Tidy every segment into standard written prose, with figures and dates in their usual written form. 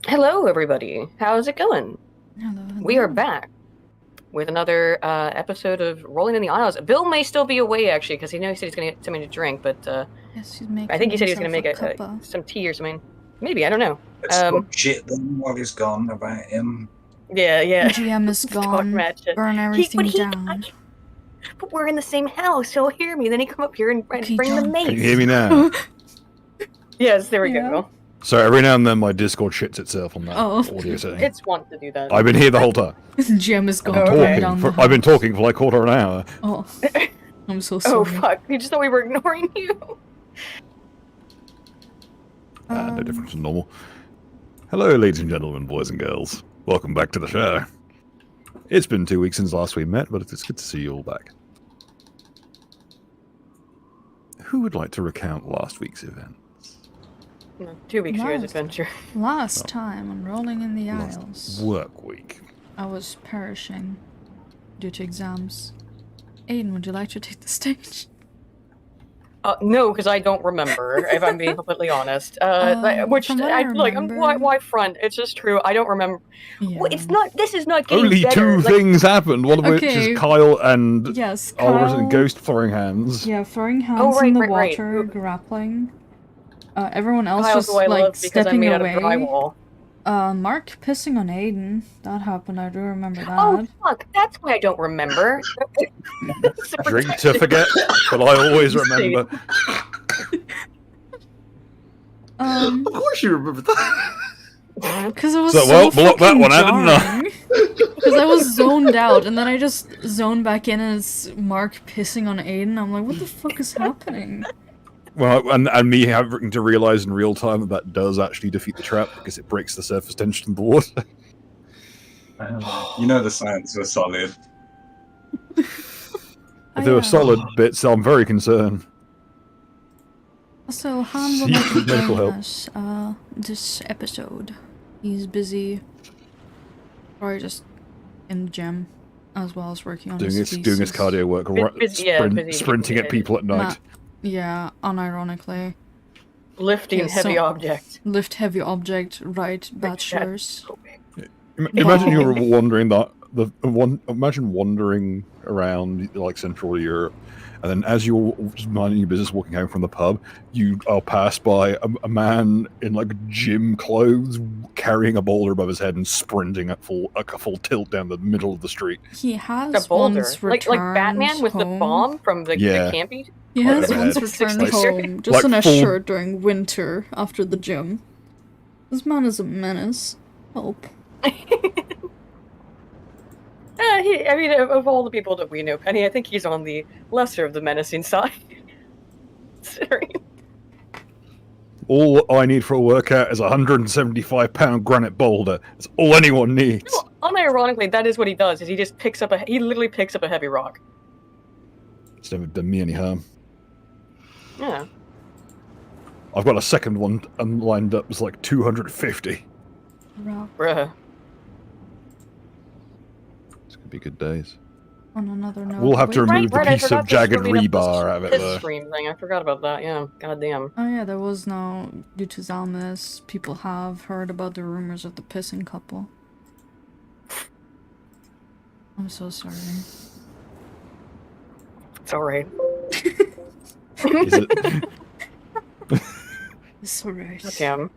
Hello, everybody. How's it going? Hello. We are back with another episode of Rolling in the Isles. Bill may still be away, actually, because he said he's going to get something to drink, but yes, he's making I think he said he's going to make some tea or something. Maybe, I don't know. Let's talk shit then while he's gone about him. Yeah. GM is gone. Burn everything down. But we're in the same house, so he'll hear me. Then he come up here and bring the mace. Can you hear me now? Yes, there we go. So every now and then my Discord shits itself on that audio setting. It's wont to do that. I've been here the whole time. GM is gone. I've been talking for like a quarter of an hour. Oh, I'm so sorry. Oh fuck! We just thought we were ignoring you. No difference from normal. Hello, ladies and gentlemen, boys and girls. Welcome back to the show. It's been 2 weeks since last we met, but it's good to see you all back. Who would like to recount last week's events? 2 weeks ago's adventure. Last time on Rolling in the Isles. Work week. I was perishing due to exams. Aiden, would you like to take the stage? No, because I don't remember, if I'm being completely honest. Which, why front? It's just true, I don't remember. Yeah. Well, it's not, this is not getting Only better. two things happened, one of which is Kyle and Oliver's and Ghost throwing hands. Yeah, throwing hands in the water, grappling. Everyone else was like stepping away. Mark pissing on Aiden. That happened, I do remember that. Oh fuck, that's why I don't remember. Drink to forget, but I always remember. Of course you remember that. Because it was so block that one out, didn't I? Because I was zoned out, and then I just zoned back in as Mark pissing on Aiden. I'm like, what the fuck is happening? Well, and me having to realize in real time that does actually defeat the trap because it breaks the surface tension of the water. You know the science was solid. If there were solid bits, I'm very concerned. So, Han will not be joining us this episode. He's busy Probably just in the gym, as well as working on doing his his cardio work, sprinting at people at night. Yeah, unironically. Lifting heavy object. Lift heavy object, right, bachelors. Imagine you were wandering imagine wandering around like Central Europe, and then as you're minding your business, walking home from the pub, you are passed by a man in like gym clothes, carrying a boulder above his head and sprinting at a full tilt down the middle of the street. He has a boulder, once like Batman with home. The bomb from the campy. He has once returned home just in a shirt during winter after the gym. This man is a menace. Help. I mean, of all the people that we know, Penny, I think he's on the lesser of the menacing side. All I need for a workout is a 175-pound granite boulder. That's all anyone needs. Well, unironically, that is what he does. Is he just he literally picks up a heavy rock. It's never done me any harm. Yeah. I've got a second one lined up. It's like 250. Bruh. It's gonna be good days. On another note, we'll have to remove the piece of jagged rebar out of it, though. Stream thing. I forgot about that. Yeah. Goddamn. Oh yeah, there was no due to Zalmus. People have heard about the rumors of the pissing couple. I'm so sorry. It's alright. Is it? It's alright. Damn.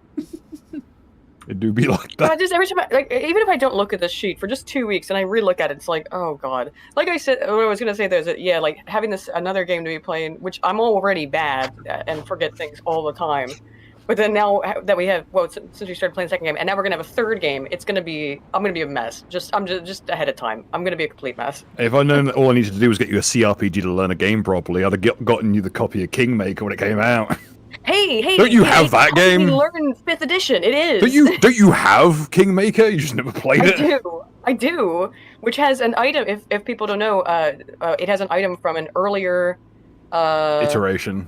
It do be like that. Just every time, even if I don't look at this sheet for just 2 weeks and I re-look at it, it's like, oh god. Like I said, what I was gonna say there is that, yeah, like having another game to be playing, which I'm already bad and forget things all the time. But then now that we have, since we started playing the second game, and now we're gonna have a third game, I'm gonna be a mess. I'm just ahead of time. I'm gonna be a complete mess. If I'd known that all I needed to do was get you a CRPG to learn a game properly, I'd have gotten you the copy of Kingmaker when it came out. Hey! Don't you have that game? Learn 5th edition. It is. Don't you have Kingmaker? You just never played it. I do. Which has an item. If people don't know, it has an item from an earlier iteration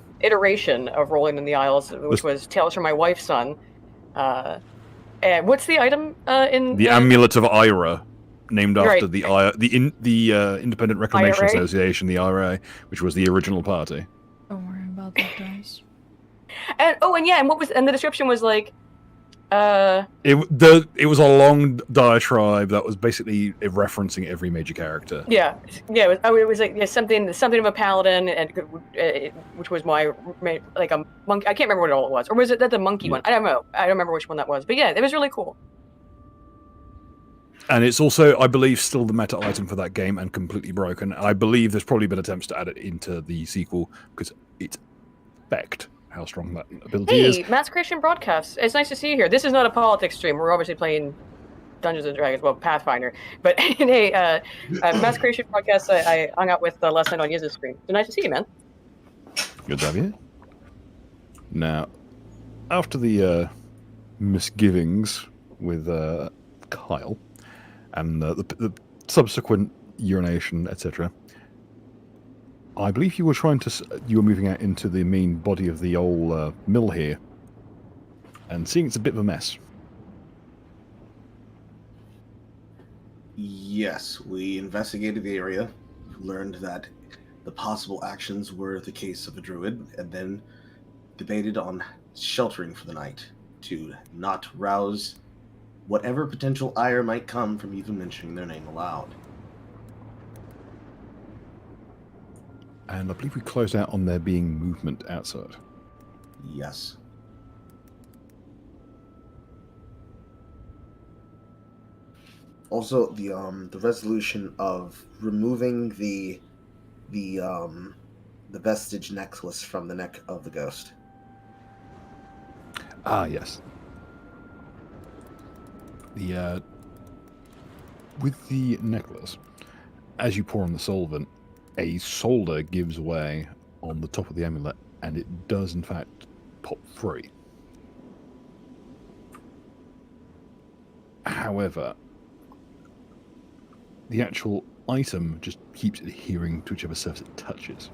of Rolling in the Isles, which was Tales from My Wife's Son. And what's the item in the Amulet of Ira, named after the Independent Reclamation Association, the IRA, which was the original party. Don't worry about that, guys. And the description was like, it was a long diatribe that was basically referencing every major character. Yeah. It was like something of a paladin, and which was a monkey. I can't remember what all it was, or was it the monkey one? I don't know. I don't remember which one that was, but yeah, it was really cool. And it's also, I believe, still the meta item for that game and completely broken. I believe there's probably been attempts to add it into the sequel because it's fecked how strong that ability is. Hey, Mass Creation Broadcast. It's nice to see you here. This is not a politics stream. We're obviously playing Dungeons and Dragons, Pathfinder. But hey, Mass Creation Broadcast, I hung out with last night on Yiz's stream. So nice to see you, man. Good to have you. Now, after the misgivings with Kyle and the subsequent urination, etc., I believe you were moving out into the main body of the old mill here, and seeing it's a bit of a mess. Yes, we investigated the area, learned that the possible actions were the case of a druid, and then debated on sheltering for the night to not rouse whatever potential ire might come from even mentioning their name aloud. And I believe we closed out on there being movement outside. Yes. Also, the resolution of removing the vestige necklace from the neck of the ghost. Ah, yes. With the necklace, as you pour on the solvent, a solder gives way on the top of the amulet, and it does in fact pop free. However, the actual item just keeps adhering to whichever surface it touches.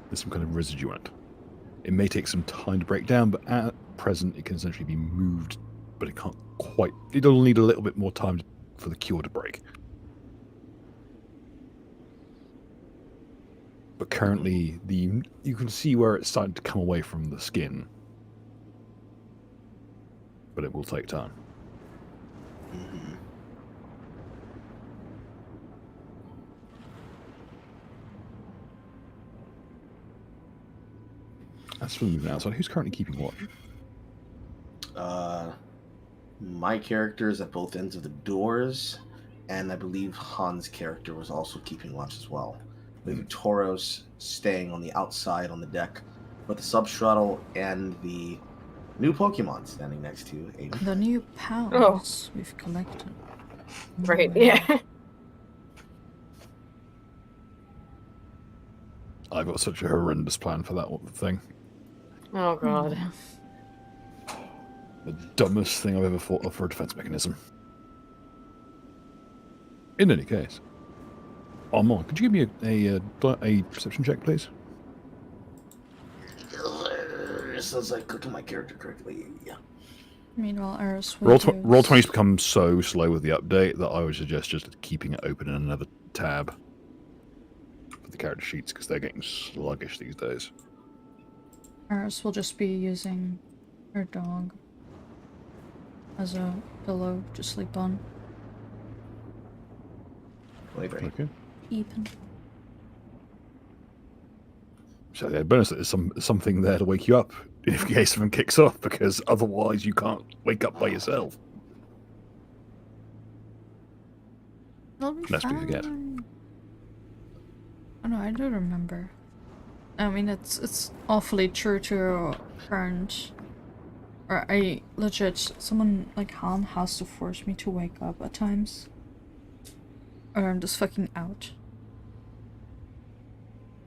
There's some kind of residue on it. It may take some time to break down, but at present it can essentially be moved but it can't quite. It'll need a little bit more time for the cure to break. But currently, you can see where it's starting to come away from the skin. But it will take time. Mm-hmm. As for moving outside, who's currently keeping what? My character is at both ends of the doors, and I believe Han's character was also keeping watch as well. With Toros staying on the outside on the deck, with the substruttle and the new Pokemon standing next to Aiden. The new pals we've collected. Right, yeah. I've got such a horrendous plan for that thing. Oh god. The dumbest thing I've ever thought of for a defense mechanism. In any case, Armand, could you give me a perception check, please? Sounds like clicking my character correctly. Yeah. Meanwhile, Eris Roll 20's become so slow with the update that I would suggest just keeping it open in another tab for the character sheets because they're getting sluggish these days. Eris will just be using her dog as a pillow to sleep on. Okay. Even. So the bonus is something there to wake you up in case something kicks off, because otherwise you can't wake up by yourself. Lest we forget. Oh no, I do remember. I mean, it's awfully true to current. Or someone like Han has to force me to wake up at times. Or I'm just fucking out.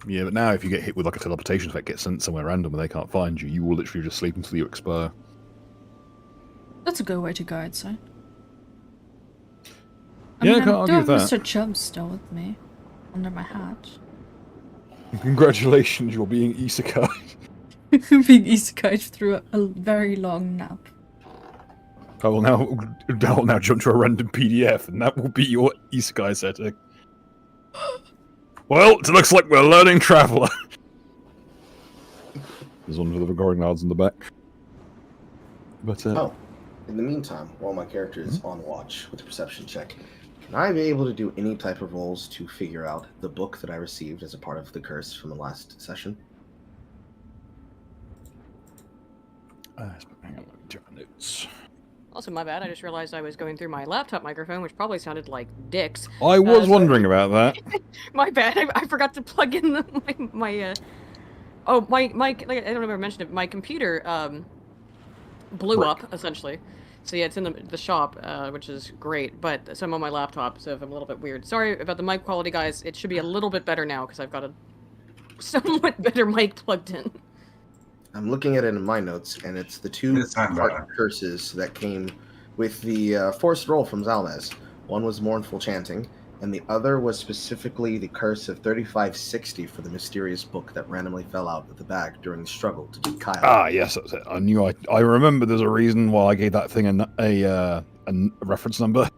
Yeah, but now if you get hit with like a teleportation effect, get sent somewhere random and they can't find you, you will literally just sleep until you expire. That's a good way to go, I'd say. I can't argue with that. Mr. Chubb still with me, under my hat. Congratulations, you're being isekai. Being isekai through a very long nap. I will now jump to a random PDF, and that will be your isekai setting. Well, it looks like we're learning Traveller. There's one for the recording lads in the back. But in the meantime, while my character is on watch with the perception check, can I be able to do any type of rolls to figure out the book that I received as a part of the curse from the last session? hang on, let me check my notes. Also, my bad. I just realized I was going through my laptop microphone, which probably sounded like dicks. I was wondering about that. My bad. I forgot to plug in my I don't know if I mentioned it. My computer blew up essentially. So yeah, it's in the shop, which is great. But so I'm on my laptop, so if I'm a little bit weird, sorry about the mic quality, guys. It should be a little bit better now because I've got a somewhat better mic plugged in. I'm looking at it in my notes, and it's the two part curses that came with the forced roll from Zalmaz. One was Mournful Chanting, and the other was specifically the curse of 3560 for the mysterious book that randomly fell out of the bag during the struggle to beat Kyle. Ah, yes, that's it. I knew I remember there's a reason why I gave that thing a reference number.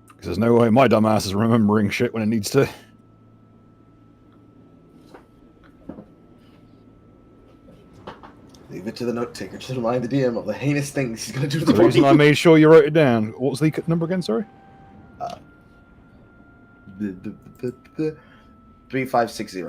Because there's no way my dumbass is remembering shit when it needs to. Leave it to the note taker to remind the DM of the heinous things he's going to do to the reason I made sure you wrote it down. What was the number again, sorry? 3560.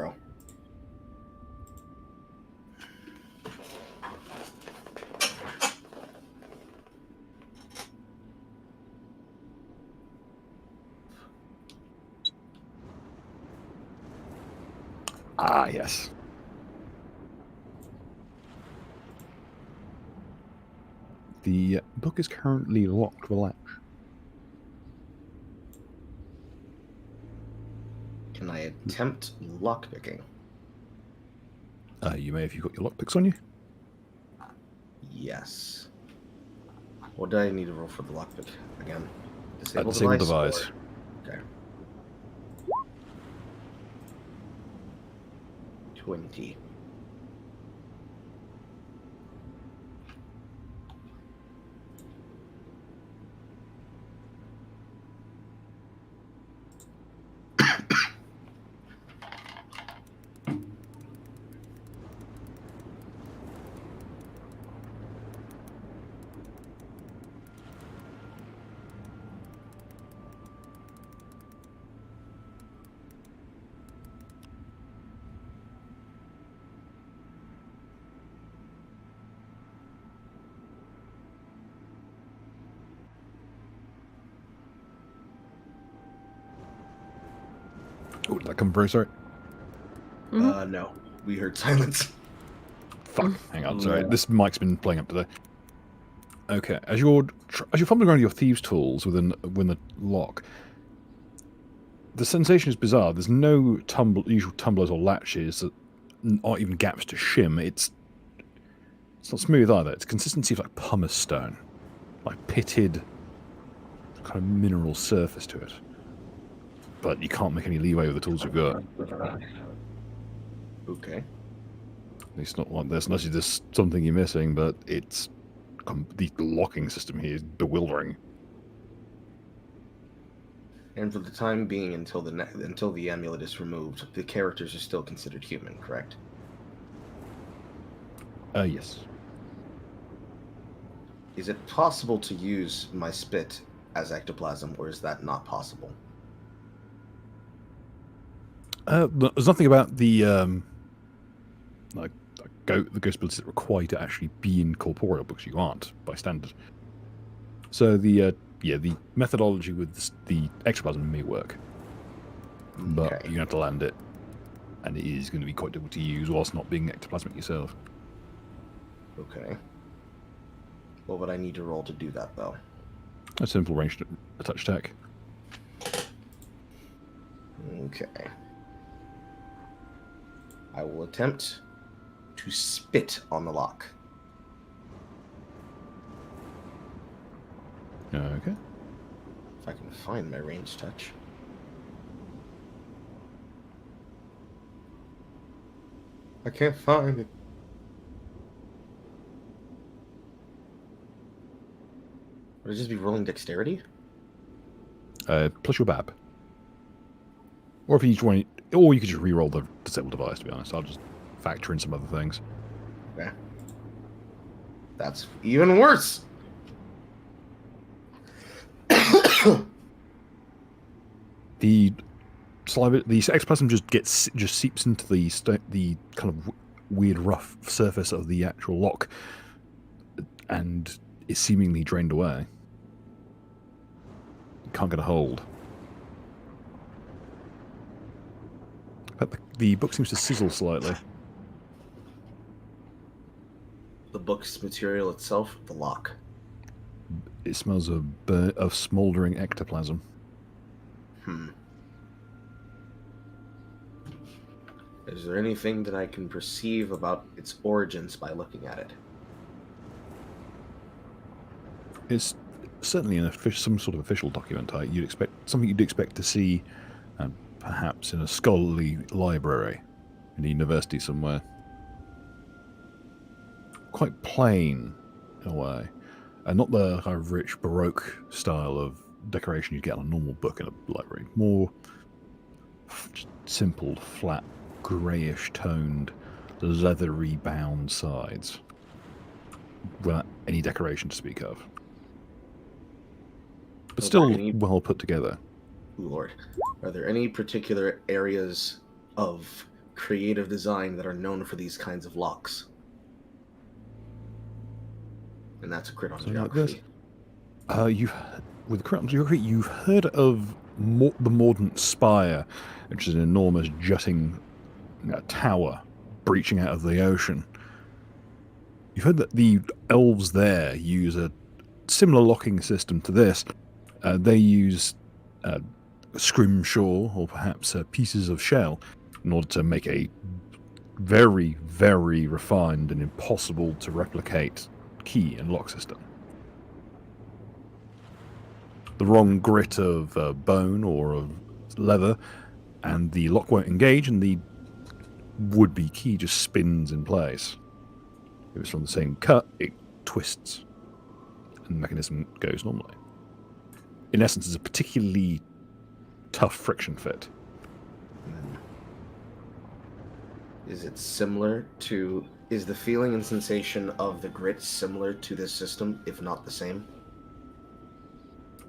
Ah, yes. The book is currently locked with a latch. Can I attempt lockpicking? You may if you've got your lockpicks on you. Yes. What do I need to roll for the lockpick again? Disable device. Okay. 20. . Oh, did that come through? Sorry. No. We heard silence. Fuck. Hang on. Sorry. This mic's been playing up today. Okay. As you're fumbling around your thieves' tools within the lock, the sensation is bizarre. There's no usual tumblers or latches, or even gaps to shim. It's not smooth either. It's consistency of like pumice stone, like pitted kind of mineral surface to it. But you can't make any leeway with the tools you've got. Okay. At least not one. Unless there's something you're missing, but it's the locking system here is bewildering. And for the time being, until the amulet is removed, the characters are still considered human, correct? Yes. Is it possible to use my spit as ectoplasm, or is that not possible? There's nothing about the the ghost abilities that require you to actually be incorporeal, because you aren't by standard. So the methodology with the ectoplasm may work, but you're gonna have to land it, and it is going to be quite difficult to use whilst not being ectoplasmic yourself. Okay. What would I need to roll to do that, though? A simple ranged touch attack. Okay. I will attempt to spit on the lock. Okay. If I can find my ranged touch. I can't find it. Would it just be rolling dexterity? Plus your BAB. Or if you just want, or you could just re-roll the disable device. To be honest, I'll just factor in some other things. Okay. That's even worse. The saliva, the ectoplasm just seeps into the kind of weird rough surface of the actual lock, and is seemingly drained away. Can't get a hold. But the book seems to sizzle slightly. The book's material itself, the lock. It smells of smouldering ectoplasm. Is there anything that I can perceive about its origins by looking at it? It's certainly some sort of official document. You'd expect something you'd expect to see, perhaps in a scholarly library in a university somewhere. Quite plain in a way, and not the kind of rich Baroque style of decoration you'd get on a normal book in a library. More simple, flat, greyish toned, leathery bound sides, without any decoration to speak of. But still well put together. Ooh, Lord. Are there any particular areas of creative design that are known for these kinds of locks? And that's a crit on geography. With crit on geography, you've heard of the Mordant Spire, which is an enormous jutting tower breaching out of the ocean. You've heard that the elves there use a similar locking system to this. They use scrimshaw or perhaps pieces of shell in order to make a very, very refined and impossible to replicate key and lock system. The wrong grit of bone or of leather, and the lock won't engage, and the would-be key just spins in place. If it's from the same cut, it twists, and the mechanism goes normally. In essence, it's a particularly tough friction fit. Is it similar to... Is the feeling and sensation of the grit similar to this system, if not the same?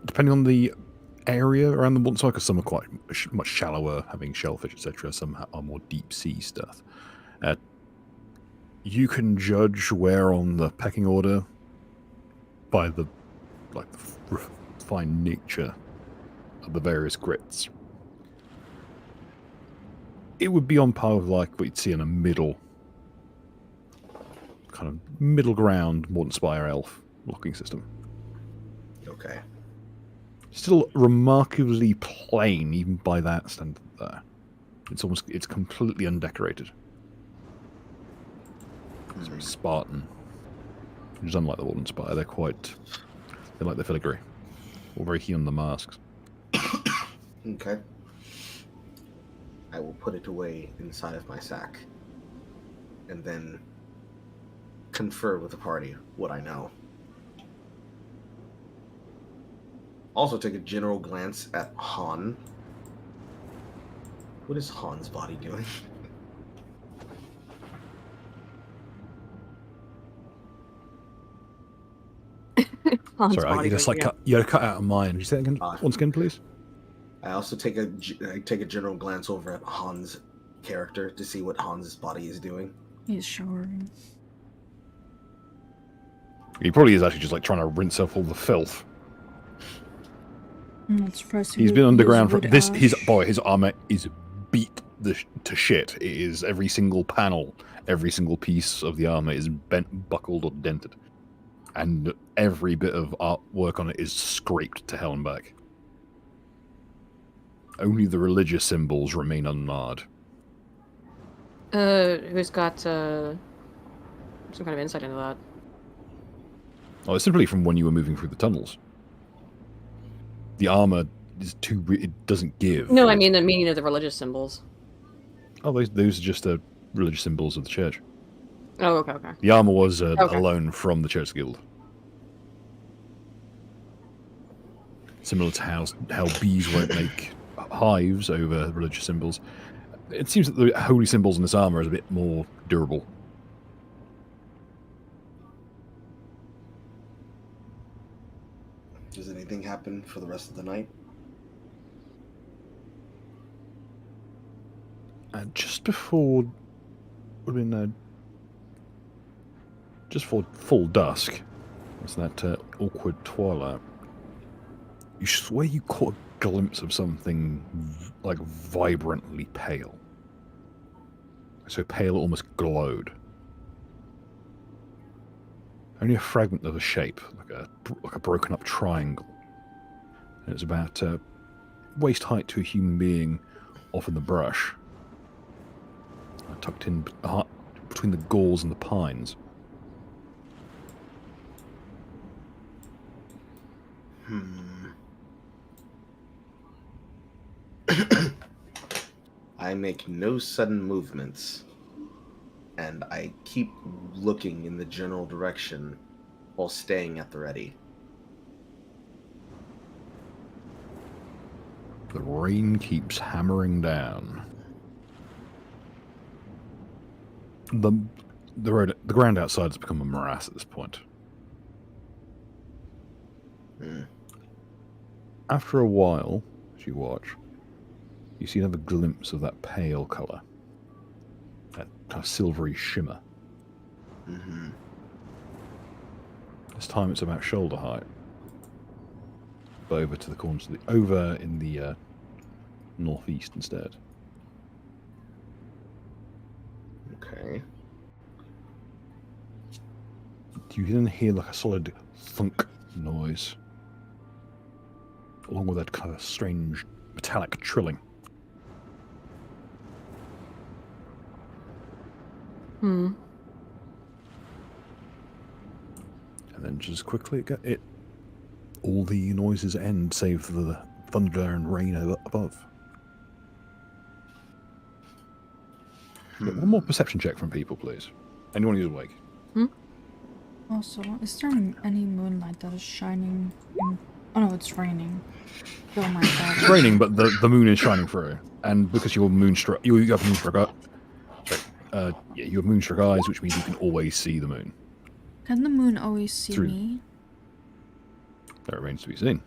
Depending on the area around the Mordant Spire, because some are quite much shallower, having shellfish, etc. Some are more deep sea stuff. You can judge where on the pecking order by the fine nature of the various grits. It would be on par with like what you'd see in a middle ground Morton Spire elf locking system. Okay. Still remarkably plain, even by that standard there. It's completely undecorated. It's very Spartan. Which is unlike the Warden Spire. They like the filigree. Or very keen on the masks. Okay. I will put it away inside of my sack. And then confer with the party what I know. Also take a general glance at Han. What is Han's body doing? Sorry, you gotta cut out of mine. Would you say that again? Once again, please? I also take a general glance over at Han's character to see what Han's body is doing. He's showering. He probably is actually just like trying to rinse off all the filth. He's been underground for this. His armor is beat to shit. It is every single panel, every single piece of the armor is bent, buckled, or dented, and every bit of artwork on it is scraped to hell and back. Only the religious symbols remain unmarred. Who's got some kind of insight into that? Oh, it's simply from when you were moving through the tunnels. The armor is it doesn't give. No, I mean the meaning of the religious symbols. Oh, those are just the religious symbols of the church. Oh, okay. The armor was a loan from the Church Guild. Similar to how bees won't make hives over religious symbols. It seems that the holy symbols in this armor is a bit more durable. Does anything happen for the rest of the night? Just before, just for full dusk, it's that awkward twilight. You swear you caught a glimpse of something like vibrantly pale. So pale it almost glowed. Only a fragment of a shape, like a broken up triangle. And it's about waist height to a human being off in the brush. Tucked in between the gorse and the pines. I make no sudden movements, and I keep looking in the general direction while staying at the ready. The rain keeps hammering down. The ground outside has become a morass at this point. After a while, as you watch, you see another glimpse of that pale colour. That kind of silvery shimmer. This time it's about shoulder height. But over to the corners of over in the northeast instead. Okay. You then hear like a solid thunk noise. Along with that kind of strange metallic trilling. And then just quickly all the noises end save for the thunder and rain above. One more perception check from people, please. Anyone who's awake. Also, is there any moonlight that is shining in... Oh no, it's raining. Oh my god. It's raining, but the moon is shining through. And because you're moonstruck, you have moonstruck you have moonstruck eyes, which means you can always see the moon. Can the moon always see me? That remains to be seen.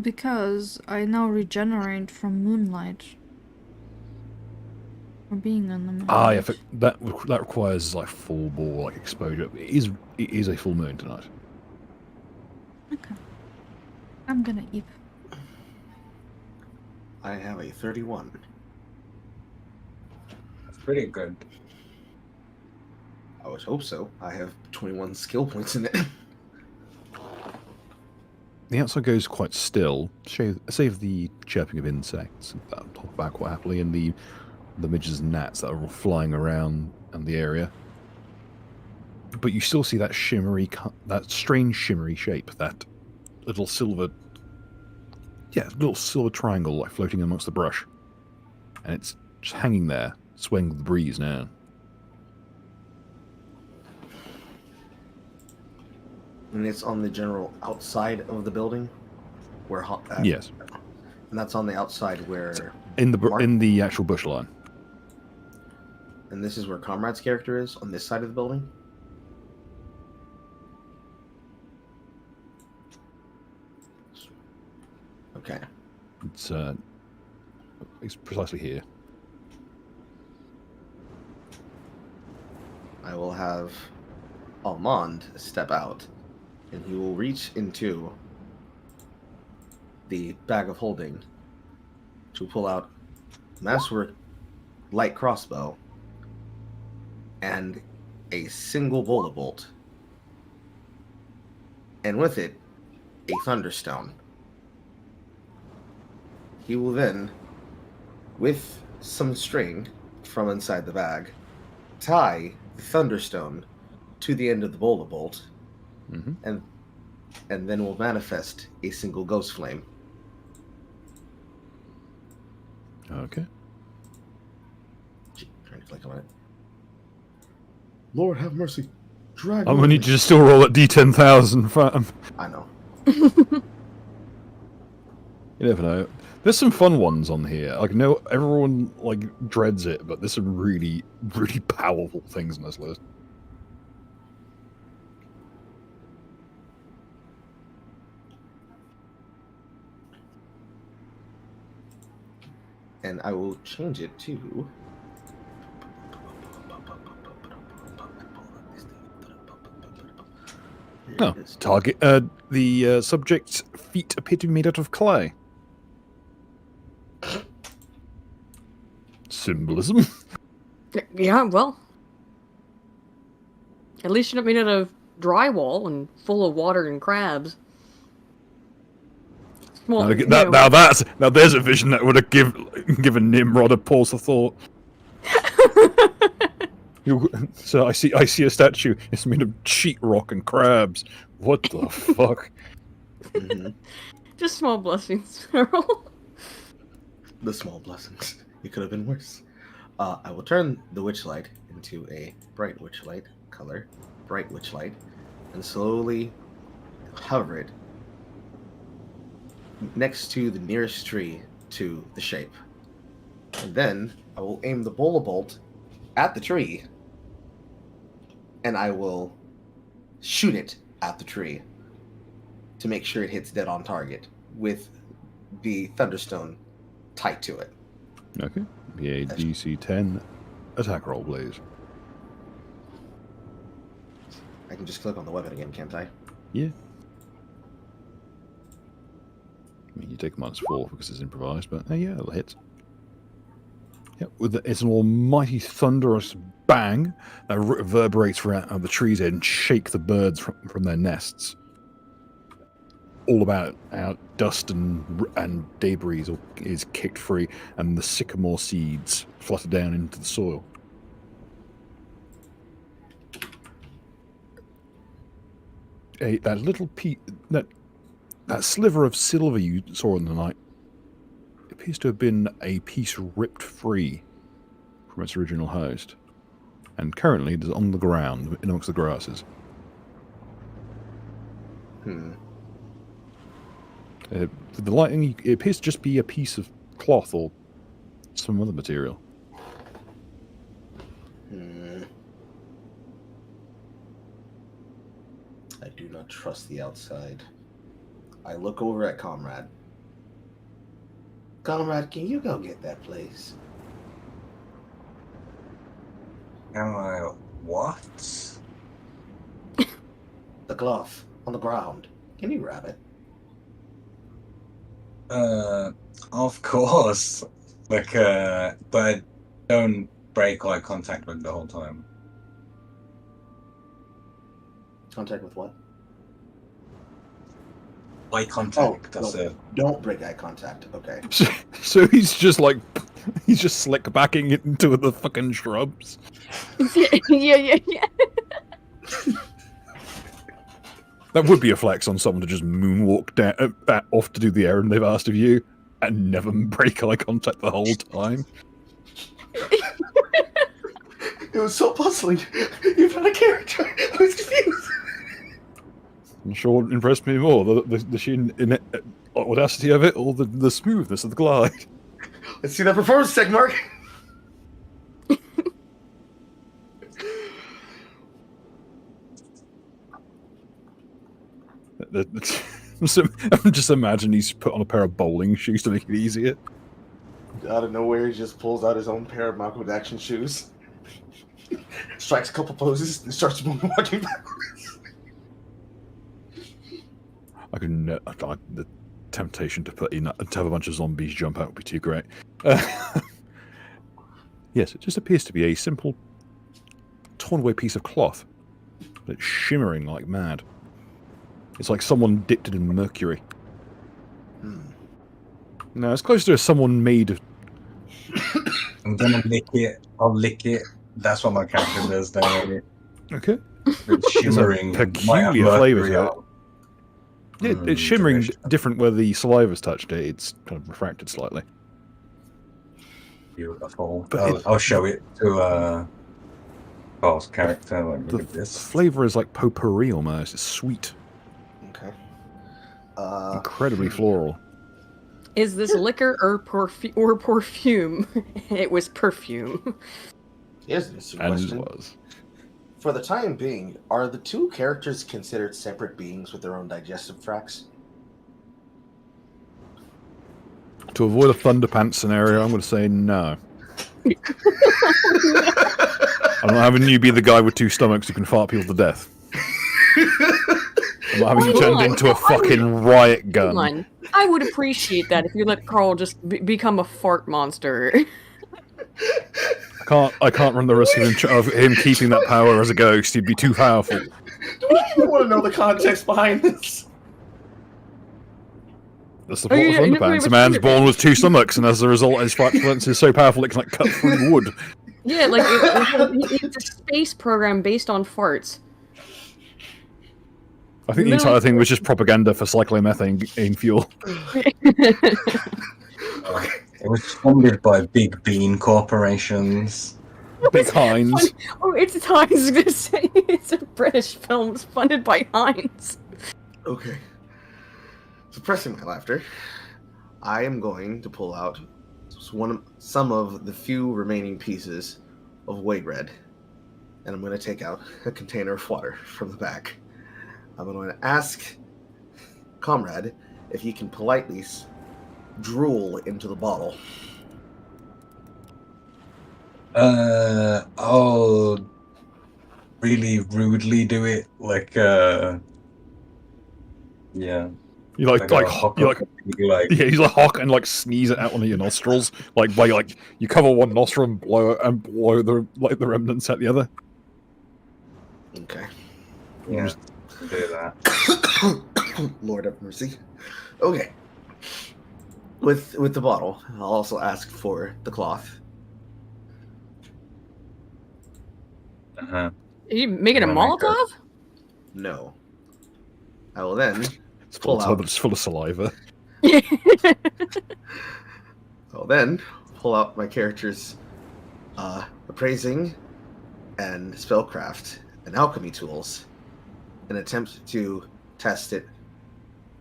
Because I now regenerate from moonlight. Or being on the moon. Yeah, that requires like full bore exposure. It is a full moon tonight. Okay. I'm gonna eat. I have a 31. pretty good. I would hope so. I have 21 skill points in it. The outside goes quite still, save the chirping of insects. I'll talk about quite happily, and the midges and gnats that are all flying around in the area. But you still see that that strange shimmery shape, that little silver triangle like floating amongst the brush. And it's just hanging there, swaying with the breeze now. And it's on the general outside of the building, where yes, and that's on the outside where in the actual bush line. And this is where Comrade's character is on this side of the building. Okay, it's precisely here. I will have Almond step out. And he will reach into the bag of holding to pull out masterwork light crossbow and a single bullet bolt. And with it, a thunderstone. He will then, with some string from inside the bag, tie the thunderstone to the end of the bullet bolt. Mm-hmm. And then will manifest a single ghost flame. Okay. Trying to click on it. Lord have mercy. Drag. I'm gonna need you to still roll at D10,000, fam. I know. You never know. There's some fun ones on here. Like, no, everyone like dreads it, but there's some really, really powerful things on this list. And I will change it to... Oh, target. The subject's feet appear to be made out of clay. Symbolism. Yeah, well. At least you're not made out of drywall and full of water and crabs. Well, now there's a vision that would have given Nimrod a pause of thought. So I see a statue. It's made of sheetrock and crabs. What the fuck? Mm-hmm. Just small blessings, Earl. The small blessings. It could have been worse. I will turn the witchlight into a bright witchlight color, bright witchlight, and slowly hover it next to the nearest tree to the shape. And then I will aim the bola bolt at the tree, and I will shoot it at the tree to make sure it hits dead on target with the thunderstone tied to it. Okay. Yeah, DC 10 attack roll, please. I can just click on the weapon again, can't I? Yeah. I mean, you take -4 because it's improvised, but yeah, it'll hit. Yeah, it's an almighty thunderous bang that reverberates around the trees and shake the birds from their nests. All about out dust and debris is kicked free, and the sycamore seeds flutter down into the soil. That little that sliver of silver you saw in the night appears to have been a piece ripped free from its original host, and currently it is on the ground amongst the grasses. The lighting, it appears to just be a piece of cloth or some other material. I do not trust the outside. I look over at Comrade. Comrade, can you go get that place? Am I what? The cloth on the ground. Can you grab it? Of course. Like, but I don't break eye contact with the whole time. Contact with what? Eye contact. Don't break eye contact. Okay. So he's just slick backing it into the fucking shrubs. yeah. That would be a flex on someone to just moonwalk down, off to do the errand they've asked of you and never break eye contact the whole time. It was so puzzling. You've had a character. I was confused. I'm sure what impressed me more, the sheer audacity of it, or the smoothness of the glide. Let's see that performance check, Mark. I'm just imagining he's put on a pair of bowling shoes to make it easier. Out of nowhere, he just pulls out his own pair of Malcolm Action shoes, strikes a couple poses, and starts walking backwards. The temptation to have a bunch of zombies jump out would be too great. Yes, it just appears to be a simple torn away piece of cloth. But it's shimmering like mad. It's like someone dipped it in mercury. No, it's closer to someone made of... I'm gonna lick it. I'll lick it. That's what my character does now. Okay. It's shimmering. Peculiar flavour to it. Yeah, it's shimmering different where the saliva's touched it. It's kind of refracted slightly. Beautiful. I'll show it to Carl's character. Like, look at this. The flavour is like potpourri almost. It's sweet. Okay. Incredibly floral. Is this liquor or perfume? It was perfume. Here's an interesting And question. it was. For the time being, are the two characters considered separate beings with their own digestive tracts? To avoid a Thunderpants scenario, I'm going to say no. I'm not having you be the guy with two stomachs who can fart people to death. I'm not having you turned into a fucking riot gun. Come on. I would appreciate that if you let Carl just become a fart monster. I can't run the risk of him keeping that power as a ghost. He'd be too powerful. Do I even want to know the context behind this? That's the plot of Thunderpants. A man's born with two stomachs, and as a result, his flatulence is so powerful it can cut through wood. Yeah, like it's a space program based on farts. I think the entire thing was just propaganda for cyclomethane fuel. It was funded by big bean corporations. Big Heinz. Oh, it's Heinz. I was gonna say it's a British film funded by Heinz. Okay. Suppressing my laughter, I am going to pull out some of the few remaining pieces of Wade Red, and I'm going to take out a container of water from the back. I'm going to ask Comrade if he can politely drool into the bottle. I'll really rudely do it, like, yeah. You he's like hawk and like sneeze it out one of your nostrils, like by like you cover one nostril and blow the remnants at the other. Okay. Yeah. Do that. Lord have mercy. Okay. With the bottle, I'll also ask for the cloth. Uh-huh. Are you making a Molotov? No. I will then It's full of saliva. I'll then pull out my character's appraising and spellcraft and alchemy tools and attempt to test it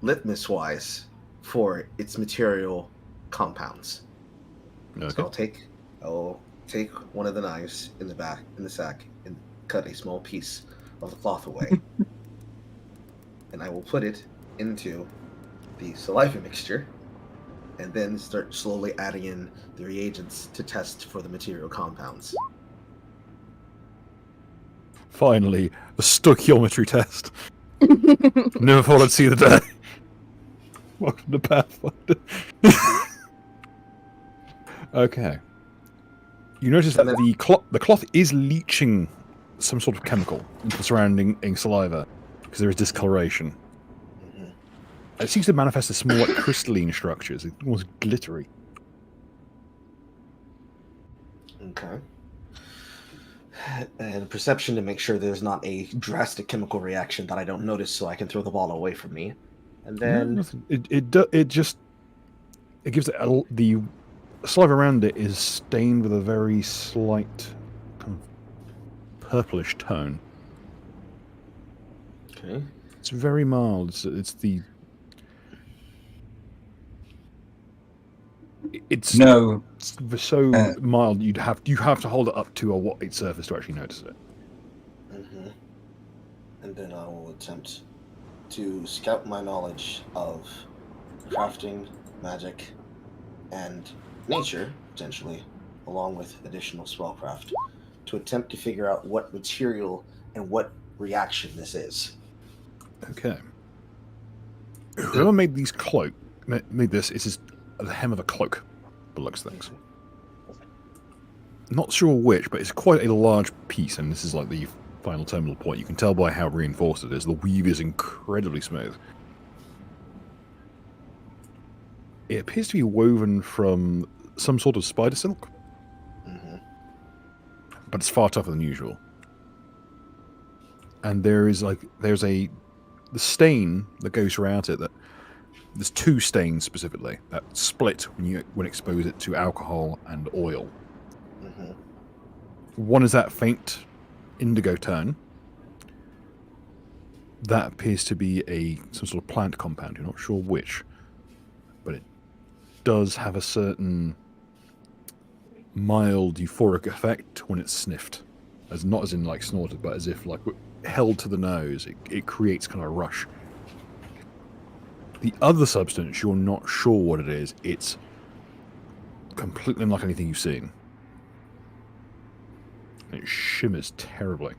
litmus-wise for its material compounds. Okay. So I'll take one of the knives in the sack and cut a small piece of the cloth away. And I will put it into the saliva mixture and then start slowly adding in the reagents to test for the material compounds. Finally, a stoichiometry test. Never thought I'd see the day. Welcome to Pathfinder. Okay. You notice And that the cloth is leaching some sort of chemical into the surrounding saliva because there is discoloration. Mhm. It seems to manifest as small, like, crystalline structures. It's almost glittery. Okay. And perception to make sure there's not a drastic chemical reaction that I don't notice, so I can throw the ball away from me. And No, then nothing. It gives it the saliva around it is stained with a very slight kind of purplish tone. okay. It's very mild. It's No, so mild you have to hold it up to a white surface to actually notice it. Mm-hmm. And then I will attempt to scout my knowledge of crafting, magic, and nature, potentially, along with additional spellcraft, to attempt to figure out what material and what reaction this is. Okay. Whoever made these made this is the hem of a cloak, by the looks of things. Not sure which, but it's quite a large piece, and this is like the final terminal point. You can tell by how reinforced it is. The weave is incredibly smooth. It appears to be woven from some sort of spider silk, Mm-hmm. but it's far tougher than usual. And there's the stain that goes throughout it. That there's two stains specifically that split when expose it to alcohol and oil. Mm-hmm. One is that faint indigo tone. That appears to be some sort of plant compound. You're not sure which, but it does have a certain mild euphoric effect when it's sniffed, not as in like snorted, but as if like held to the nose. It creates kind of a rush. The other substance, you're not sure what it is. It's completely unlike anything you've seen. It shimmers terribly.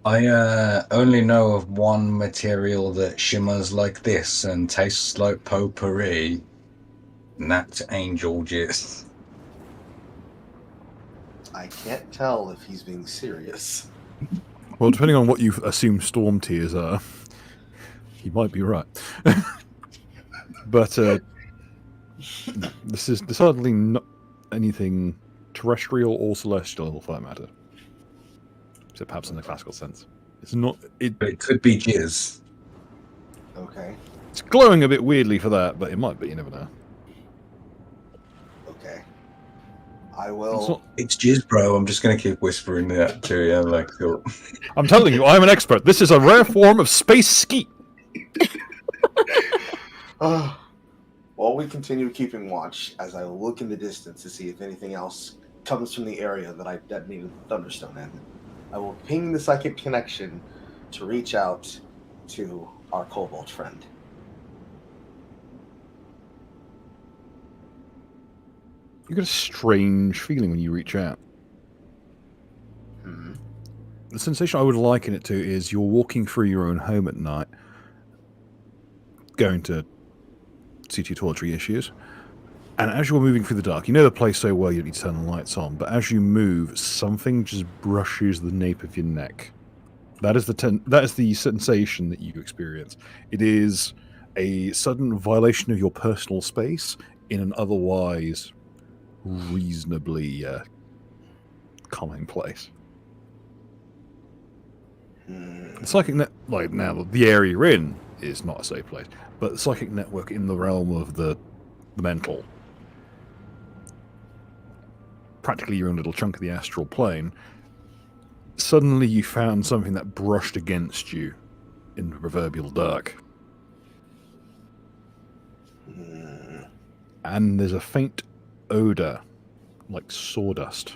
I only know of one material that shimmers like this and tastes like potpourri, and that's angel jizz. I can't tell if he's being serious. Well, depending on what you assume storm tears are, you might be right. But this is decidedly not anything terrestrial or celestial, for that matter. Except perhaps in the classical sense. It's not. But it could be jizz. Okay. It's glowing a bit weirdly for that, but it might be. You never know. Okay. I will. It's jizz, bro. I'm just gonna keep whispering that to you, like. I'm telling you, I'm an expert. This is a rare form of space skeet. While we continue keeping watch, as I look in the distance to see if anything else comes from the area that I detonated the thunderstone in, I will ping the psychic connection to reach out to our kobold friend. You get a strange feeling when you reach out. Hmm. The sensation I would liken it to is you're walking through your own home at night, going to see to your toiletry issues, and as you're moving through the dark, you know the place so well you don't need to turn the lights on, but as you move, something just brushes the nape of your neck. That is the sensation that you experience. It is a sudden violation of your personal space in an otherwise reasonably calming place. The psychic like now the area you're in is not a safe place, but the psychic network in the realm of the mental, practically your own little chunk of the astral plane, suddenly you found something that brushed against you in the proverbial dark. And there's a faint odor, like sawdust.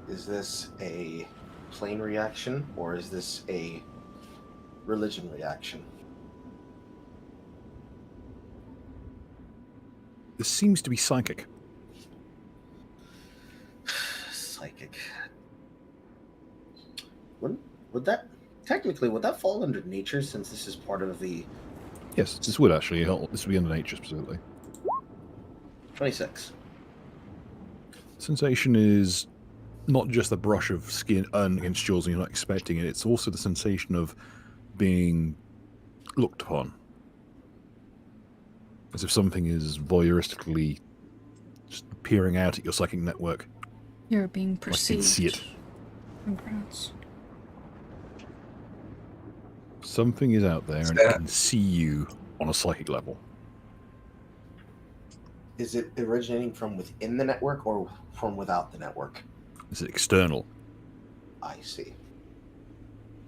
Is this a plane reaction, or is this a religion reaction? This seems to be psychic. Psychic. Would that technically would that fall under nature, since this is part of the Yes, this would actually help. This would be under nature specifically. 26. Sensation is not just the brush of skin against jaws and you're not expecting it, it's also the sensation of being looked upon. As if something is voyeuristically just peering out at your psychic network. You're being Like you perceived. can see it. Congrats. Something is out there and it can see you on a psychic level. Is it originating from within the network or from without the network? It's external. I see.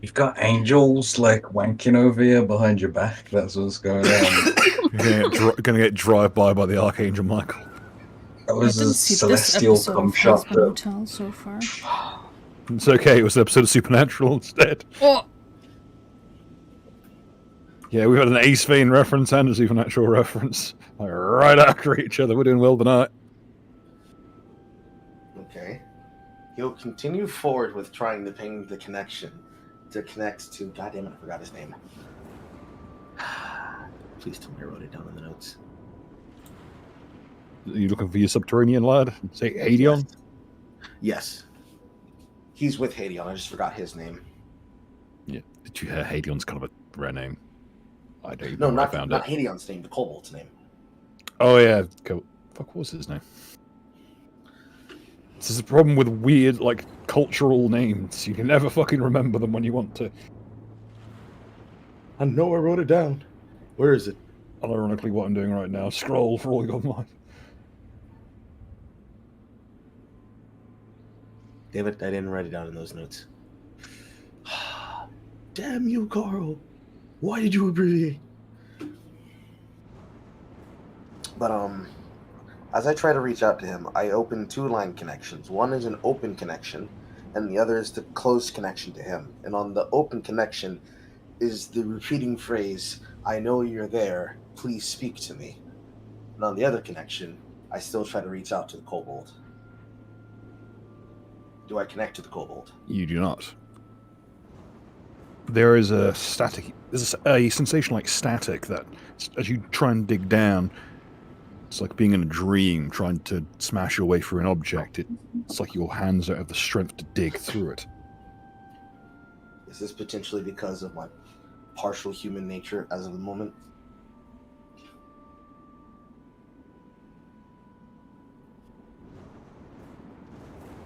You've got angels like wanking over you behind your back. That's what's going on. You're gonna get drive-by by the Archangel Michael. That I was didn't a see this celestial episode cum of shot. Husband Hotel so far. It's okay, it was an episode of Supernatural instead. Oh! Yeah, we've had an Ace Vein reference and a Supernatural reference. Like, right after each other. We're doing well tonight. Okay. He'll continue forward with trying to ping the connection to connect to. God damn it, I forgot his name. Please tell me I wrote it down in the notes. Are you looking for your subterranean lad? Say Hadion? Yes. He's with Hadion. I just forgot his name. Yeah. Did you hear Hadion's kind of a rare name? I don't even No, know where not, I found not it. Hadion's name, the Kobold's name. Oh, yeah. Fuck, what was his name? This is the problem with weird, like, cultural names. You can never fucking remember them when you want to. I know I wrote it down. Where is it? Unironically, what I'm doing right now. Scroll for all you got mind. David, I didn't write it down in those notes. Damn you, Carl. Why did you abbreviate? But, as I try to reach out to him, I open two line connections. One is an open connection, and the other is the closed connection to him. And on the open connection is the repeating phrase, I know you're there, please speak to me. And on the other connection, I still try to reach out to the kobold. Do I connect to the kobold? You do not. There is a static. There's a sensation like static that, as you try and dig down, it's like being in a dream, trying to smash your way through an object. It's like your hands don't have the strength to dig through it. Is this potentially because of my partial human nature as of the moment?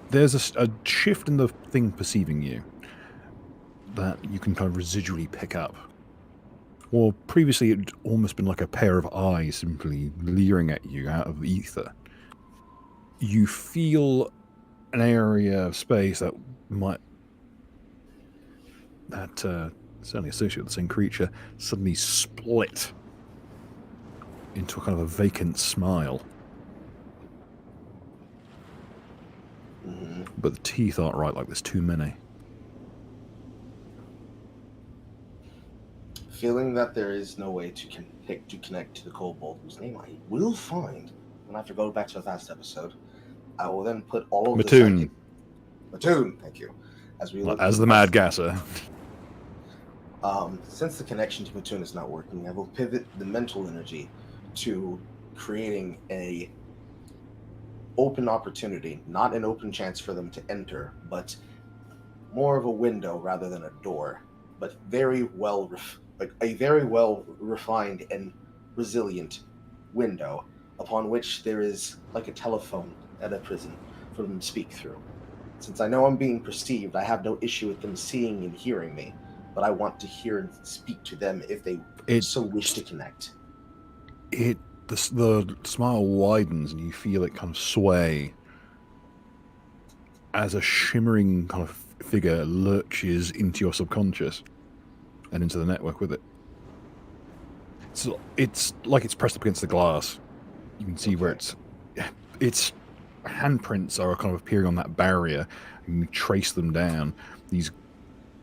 There's a shift in the thing perceiving you that you can kind of residually pick up. Or previously it'd almost been like a pair of eyes simply leering at you out of the ether. You feel an area of space that might... certainly associated with the same creature, suddenly split into a kind of a vacant smile. Mm-hmm. But the teeth aren't right, like there's too many. Feeling that there is no way to connect to the kobold, whose name I will find when I have to go back to the last episode, I will then put all of Mattoon. Mattoon, thank you. As we look As the Mad Gasser. Since the connection to Mattoon is not working, I will pivot the mental energy to creating a open opportunity, not an open chance for them to enter, but more of a window rather than a door, but very well a very well refined and resilient window upon which there is like a telephone at a prison for them to speak through. Since I know I'm being perceived, I have no issue with them seeing and hearing me, but I want to hear and speak to them if they so wish to connect. The smile widens and you feel it kind of sway as a shimmering kind of figure lurches into your subconscious and into the network with it. So it's like it's pressed up against the glass. You can see where its handprints are kind of appearing on that barrier, and you trace them down. These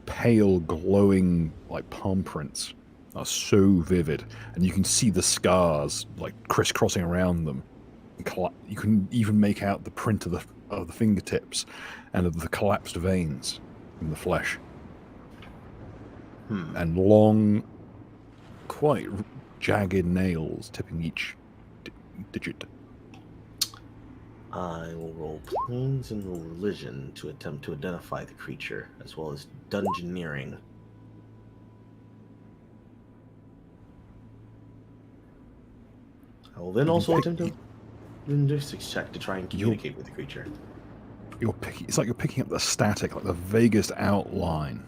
pale, glowing, like palm prints are so vivid, and you can see the scars like crisscrossing around them. You can even make out the print of the fingertips and of the collapsed veins in the flesh. And long, quite jagged nails tipping each digit. I will roll planes and religion to attempt to identify the creature, as well as dungeoneering. I will then You also pick- attempt a linguistics check to try and communicate with the creature. It's like you're picking up the static, like the vaguest outline,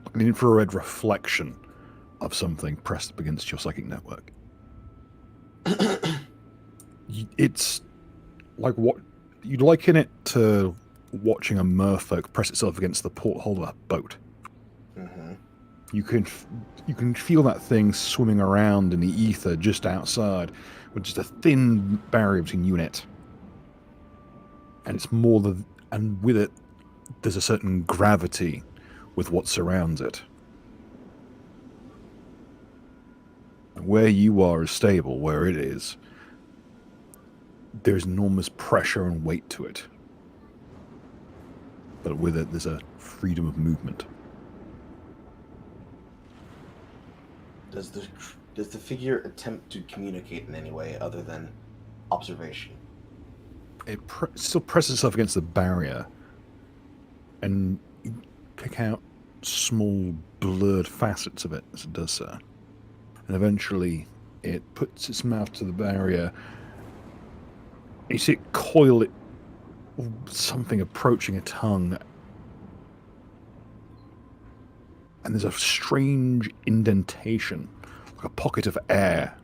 like an infrared reflection of something pressed up against your psychic network. It's like what you'd liken it to watching a merfolk press itself against the porthole of a boat. Mm-hmm. You can feel that thing swimming around in the ether just outside, with just a thin barrier between you and it. And it's and with it, there's a certain gravity with what surrounds it. Where you are is stable, where it is, there's enormous pressure and weight to it. But with it, there's a freedom of movement. Does the figure attempt to communicate in any way other than observation? It still presses itself against the barrier, and you pick out small, blurred facets of it as it does so. And eventually, it puts its mouth to the barrier. You see it coil it, something approaching a tongue. And there's a strange indentation, like a pocket of air,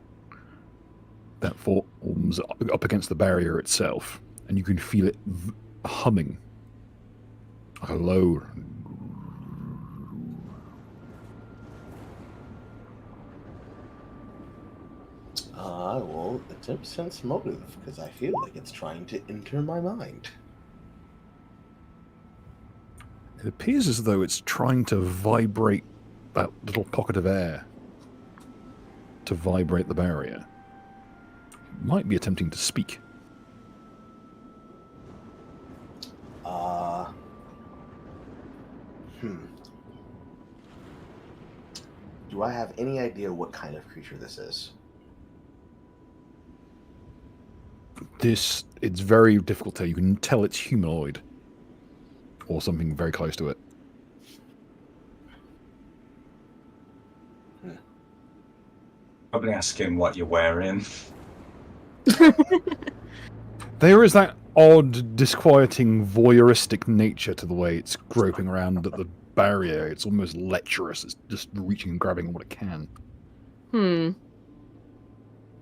that forms up against the barrier itself. And you can feel it humming, like a low. I will attempt sense motive, because I feel like it's trying to enter my mind. It appears as though it's trying to vibrate that little pocket of air to vibrate the barrier. It might be attempting to speak. Do I have any idea what kind of creature this is? It's very difficult to tell. You can tell it's humanoid or something very close to it. Probably ask him what you're wearing. There is that odd, disquieting, voyeuristic nature to the way it's groping around at the barrier. It's almost lecherous. It's just reaching and grabbing what it can.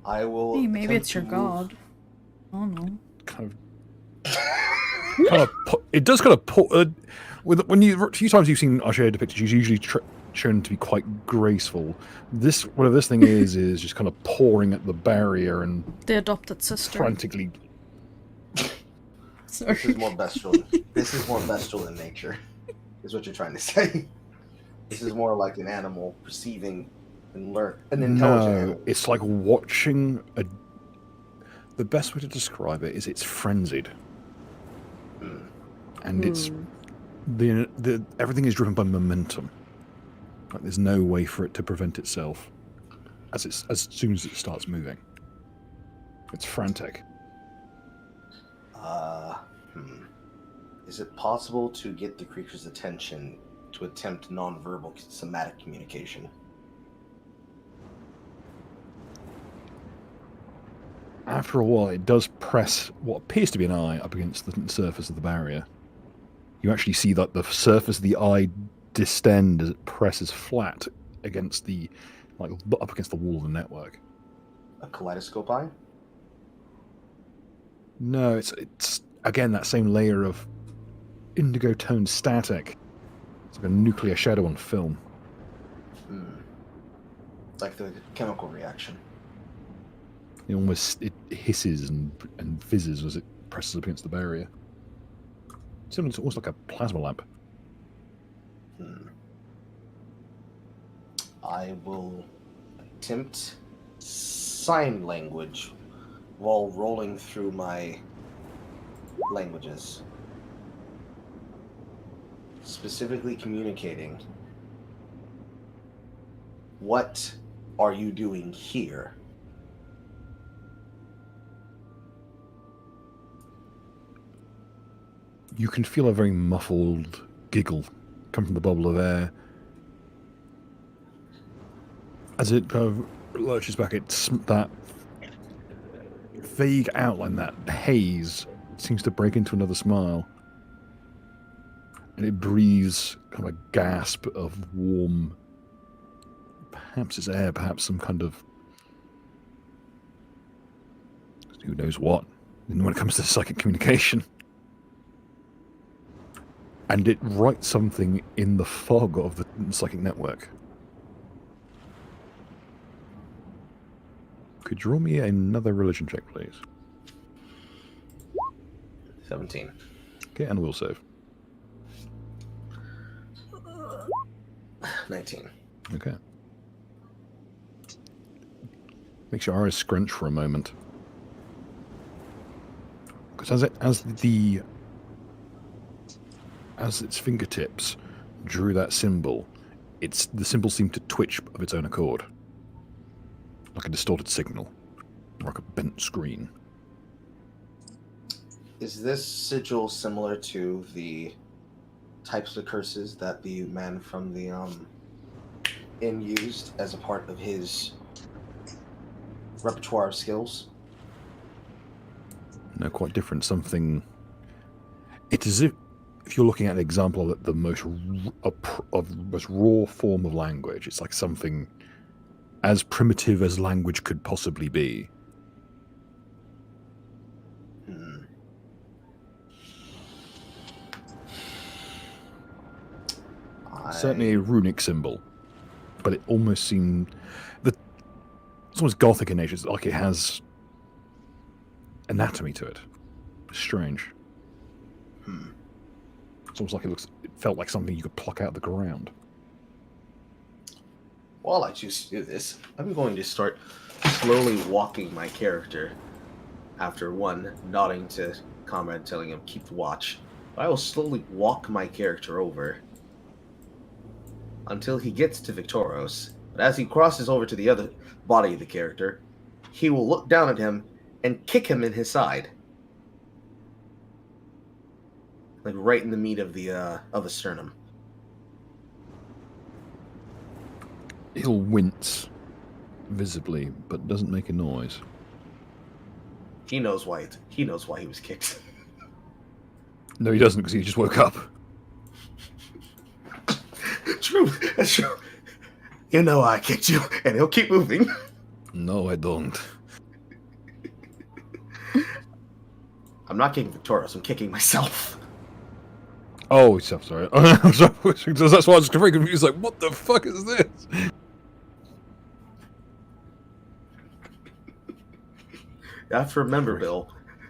I will. Hey, maybe attempt it's your to god. I don't know. It does kind of put. When a few times you've seen Archer depicted, she's usually shown to be quite graceful. Whatever this thing is just kind of pouring at the barrier and The adopted sister. frantically. Sorry. This is more bestial. This is more bestial in nature, is what you're trying to say. This is more like an animal perceiving and learn an intelligent animal. It's like watching a. The best way to describe it is it's frenzied, and it's everything is driven by momentum. Like there's no way for it to prevent itself as soon as it starts moving. It's frantic. Is it possible to get the creature's attention to attempt non-verbal somatic communication? After a while, it does press what appears to be an eye up against the surface of the barrier. You actually see that the surface of the eye distend as it presses flat against up against the wall of the network. A kaleidoscope eye? No, it's again that same layer of indigo toned static. It's like a nuclear shadow on film. Like the chemical reaction. It hisses and fizzes as it presses up against the barrier. It's almost like a plasma lamp. I will attempt sign language while rolling through my languages. Specifically communicating what are you doing here? You can feel a very muffled giggle come from the bubble of air. As it kind of lurches back, it's that vague outline, that haze, seems to break into another smile. And it breathes kind of a gasp of warm, perhaps it's air, perhaps some kind of, who knows what, when it comes to psychic communication. And it writes something in the fog of the psychic network. Could you roll me another religion check, please? 17. Okay, and we'll save. 19. Okay. Makes your eyes scrunch for a moment. Because as its fingertips drew that symbol, the symbol seemed to twitch of its own accord. Like a distorted signal. Or like a bent screen. Is this sigil similar to the types of curses that the man from the inn used as a part of his repertoire of skills? No, quite different. Something... It's as if you're looking at an example of the most raw form of language. It's like something as primitive as language could possibly be. Certainly a runic symbol, but it almost seemed it's almost gothic in nature. It's like it has anatomy to it. It's strange. It's almost like it felt like something you could pluck out of the ground. While I choose to do this, I'm going to start slowly walking my character. After one, nodding to comrade, telling him keep the watch. I will slowly walk my character over until he gets to Victoros. But as he crosses over to the other body of the character, he will look down at him and kick him in his side. Like right in the meat of the sternum. He'll wince visibly, but doesn't make a noise. He knows why he was kicked. No, he doesn't, because he just woke up. True, that's true. You know I kicked you, and he'll keep moving. No, I don't. I'm not kicking Victoros, I'm kicking myself. Oh, sorry. I'm sorry. That's why I was very confused. Like, what the fuck is this? You have to remember, Bill,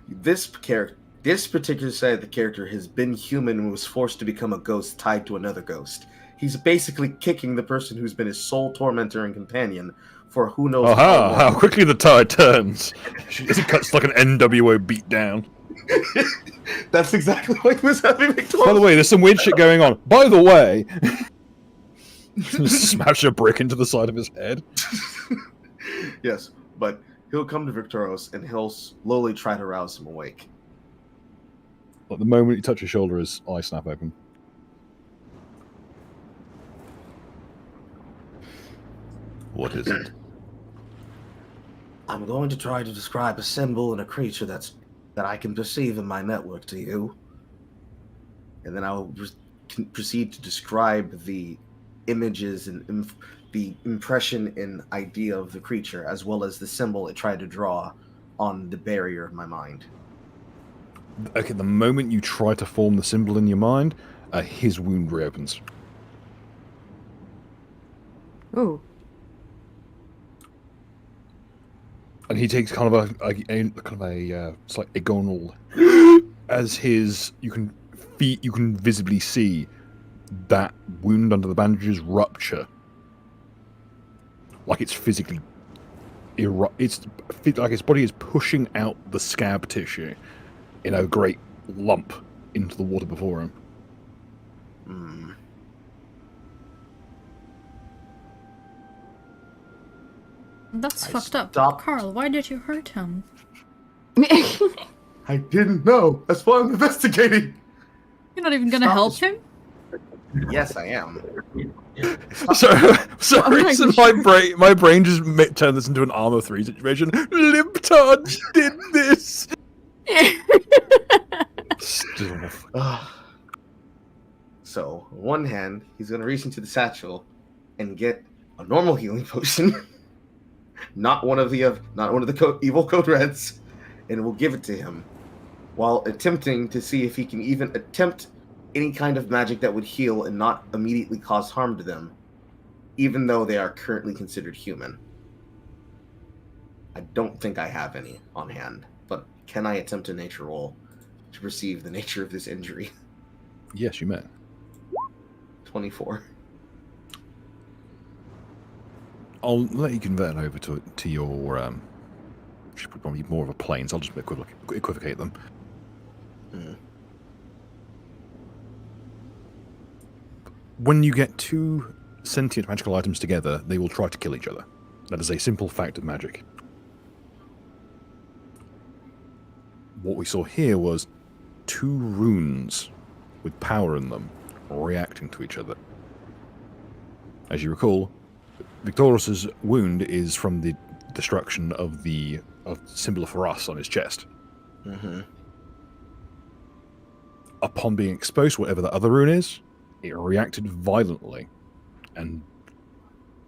this particular side of the character has been human and was forced to become a ghost tied to another ghost. He's basically kicking the person who's been his sole tormentor and companion for who knows how quickly the tide turns. It cuts like an NWO beatdown. That's exactly what he was having Victoria. By the way, there's some weird shit going on. By the way, smash a brick into the side of his head. Yes, but he'll come to Victoros and he'll slowly try to rouse him awake. At the moment you touch his shoulder, his eyes snap open. What is it? I'm going to try to describe a symbol and a creature that I can perceive in my network to you. And then I'll proceed to describe the images and the impression and idea of the creature, as well as the symbol it tried to draw on the barrier of my mind. Okay, the moment you try to form the symbol in your mind, his wound reopens. Ooh. And he takes kind of a slight agonal as you can visibly see that wound under the bandages rupture, like it's physically it's like his body is pushing out the scab tissue in a great lump into the water before him. That's I fucked up. stopped. Carl, why did you hurt him? I didn't know. That's why I'm investigating. You're not even gonna Stop help this- him? Yes, I am. So Oh my reason my brain just turned this into an Armor 3 situation. Libtard did this. So, on one hand, he's going to reach into the satchel and get a normal healing potion, not one of the evil code reds, and we'll give it to him, while attempting to see if he can even attempt any kind of magic that would heal and not immediately cause harm to them, even though they are currently considered human. I don't think I have any on hand, but can I attempt a nature roll to perceive the nature of this injury? Yes, you may. 24. I'll let you convert over to your should probably be more of a plane, so I'll just equivocate them. When you get two sentient magical items together, they will try to kill each other. That is a simple fact of magic. What we saw here was two runes with power in them reacting to each other. As you recall, Victoros's wound is from the destruction of the symbol of Faras on his chest. Mm-hmm. Upon being exposed to whatever the other rune is, it reacted violently and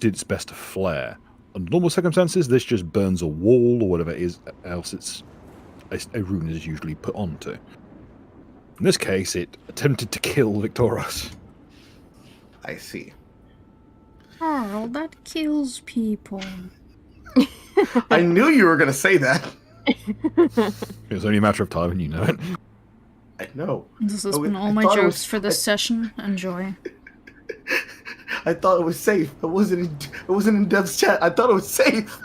did its best to flare. Under normal circumstances, this just burns a wall or whatever it is else it's a rune is usually put onto. In this case, it attempted to kill Victoros. I see. Carl, that kills people. I knew you were going to say that. It was only a matter of time, and you know it. I know. This has Oh, been I all my thought it jokes was- for this session. Enjoy. I thought it was safe. It wasn't in Dev's chat. I thought it was safe.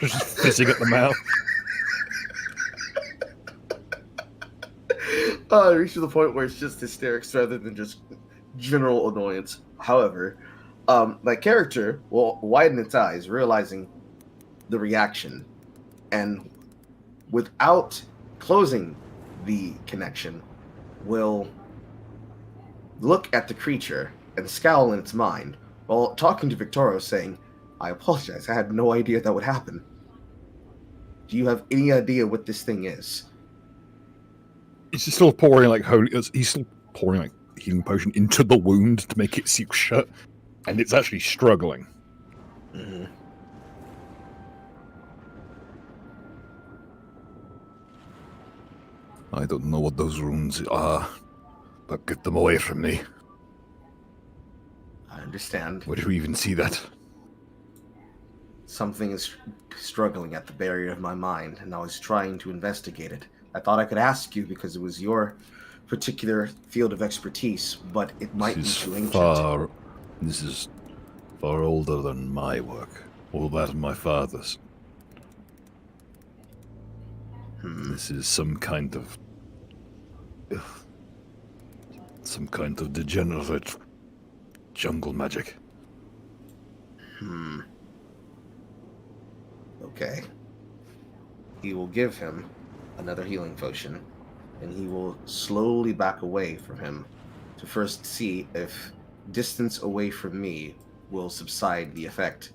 Just fizzing at the mouth. It reached to the point where it's just hysterics rather than just general annoyance. However, my character will widen its eyes, realizing the reaction, and without closing the connection, will look at the creature and scowl in its mind while talking to Victorio, saying, "I apologize, I had no idea that would happen. Do you have any idea what this thing is?" He's still pouring he's still pouring like healing potion into the wound to make it seal shut, and it's actually struggling. Mm-hmm. I don't know what those runes are, but get them away from me. I understand. Where do we even see that? Something is struggling at the barrier of my mind, and I was trying to investigate it. I thought I could ask you because it was your particular field of expertise, but it might be too ancient. This is far older than my work, all that of my father's. This is some kind of degenerate jungle magic. Okay. He will give him another healing potion, and he will slowly back away from him to first see if distance away from me will subside the effect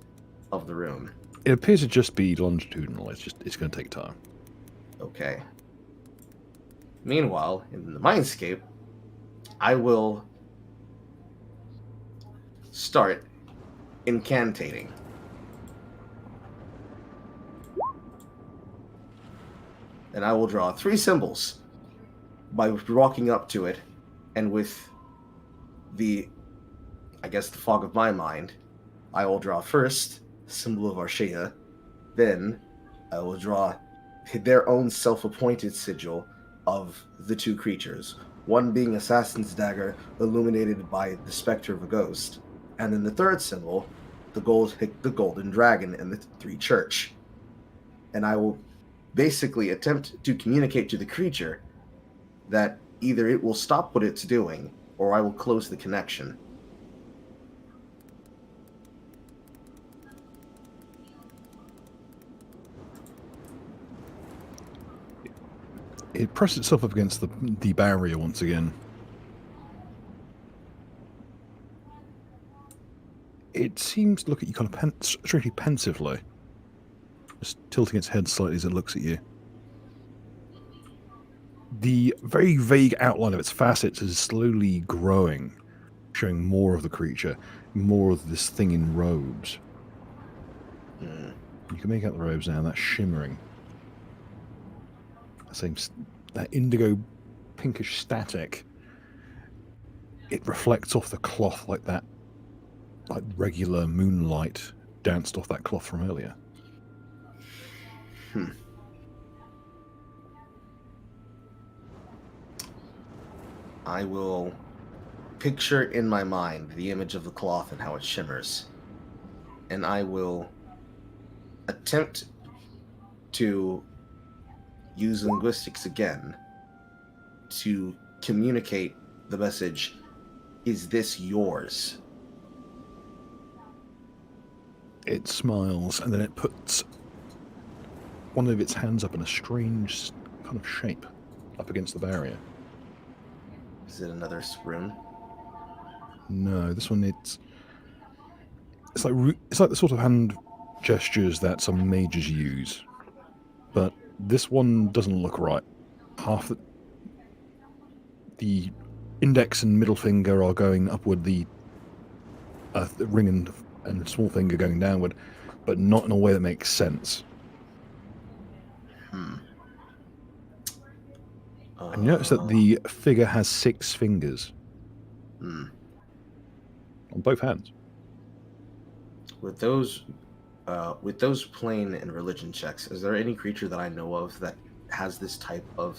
of the rune. It appears to just be longitudinal. It's going to take time. Okay. Meanwhile, in the mindscape, I will start incantating. And I will draw 3 symbols by walking up to it, and with the fog of my mind, I will draw first the symbol of Arshea, then I will draw their own self-appointed sigil of the 2 creatures, one being Assassin's Dagger illuminated by the specter of a ghost, and then the third symbol, the golden dragon and the 3 church. And I will basically attempt to communicate to the creature that either it will stop what it's doing, or I will close the connection. It presses itself up against the barrier once again. It seems to look at you kind of strangely pensively, just tilting its head slightly as it looks at you. The very vague outline of its facets is slowly growing, showing more of the creature, more of this thing in robes. Hmm. You can make out the robes now, that's shimmering. That indigo pinkish static. It reflects off the cloth like that, like regular moonlight danced off that cloth from earlier. I will picture in my mind the image of the cloth and how it shimmers. And I will attempt to use linguistics again to communicate the message, is this yours? It smiles, and then it puts one of its hands up in a strange kind of shape up against the barrier. Is it another rune? No, this one it's like the sort of hand gestures that some mages use, but this one doesn't look right. Half the index and middle finger are going upward, the ring and the small finger going downward, but not in a way that makes sense. And you notice that the figure has 6 fingers on both hands. With those plane and religion checks, is there any creature that I know of that has this type of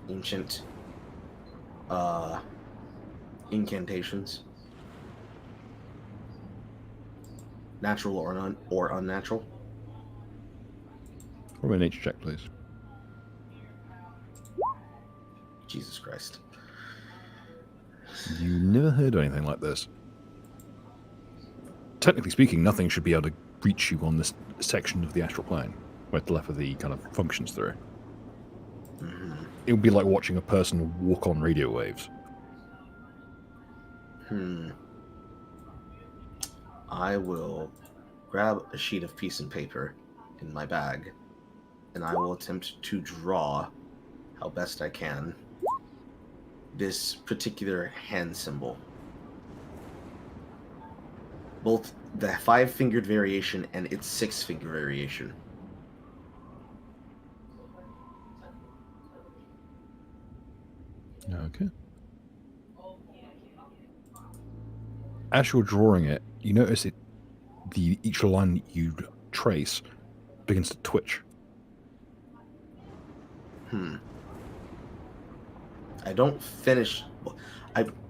ancient incantations? Natural or unnatural? Roll me a nature check, please. Jesus Christ. You never heard anything like this. Technically speaking, nothing should be able to reach you on this section of the astral plane where telepathy kind of functions through. It would be like watching a person walk on radio waves. I will grab a sheet of piece and paper in my bag, and I will attempt to draw, how best I can, this particular hand symbol. Both the 5-fingered variation and its 6-finger variation. Okay. As you're drawing it, you notice each line you trace begins to twitch. I don't finish.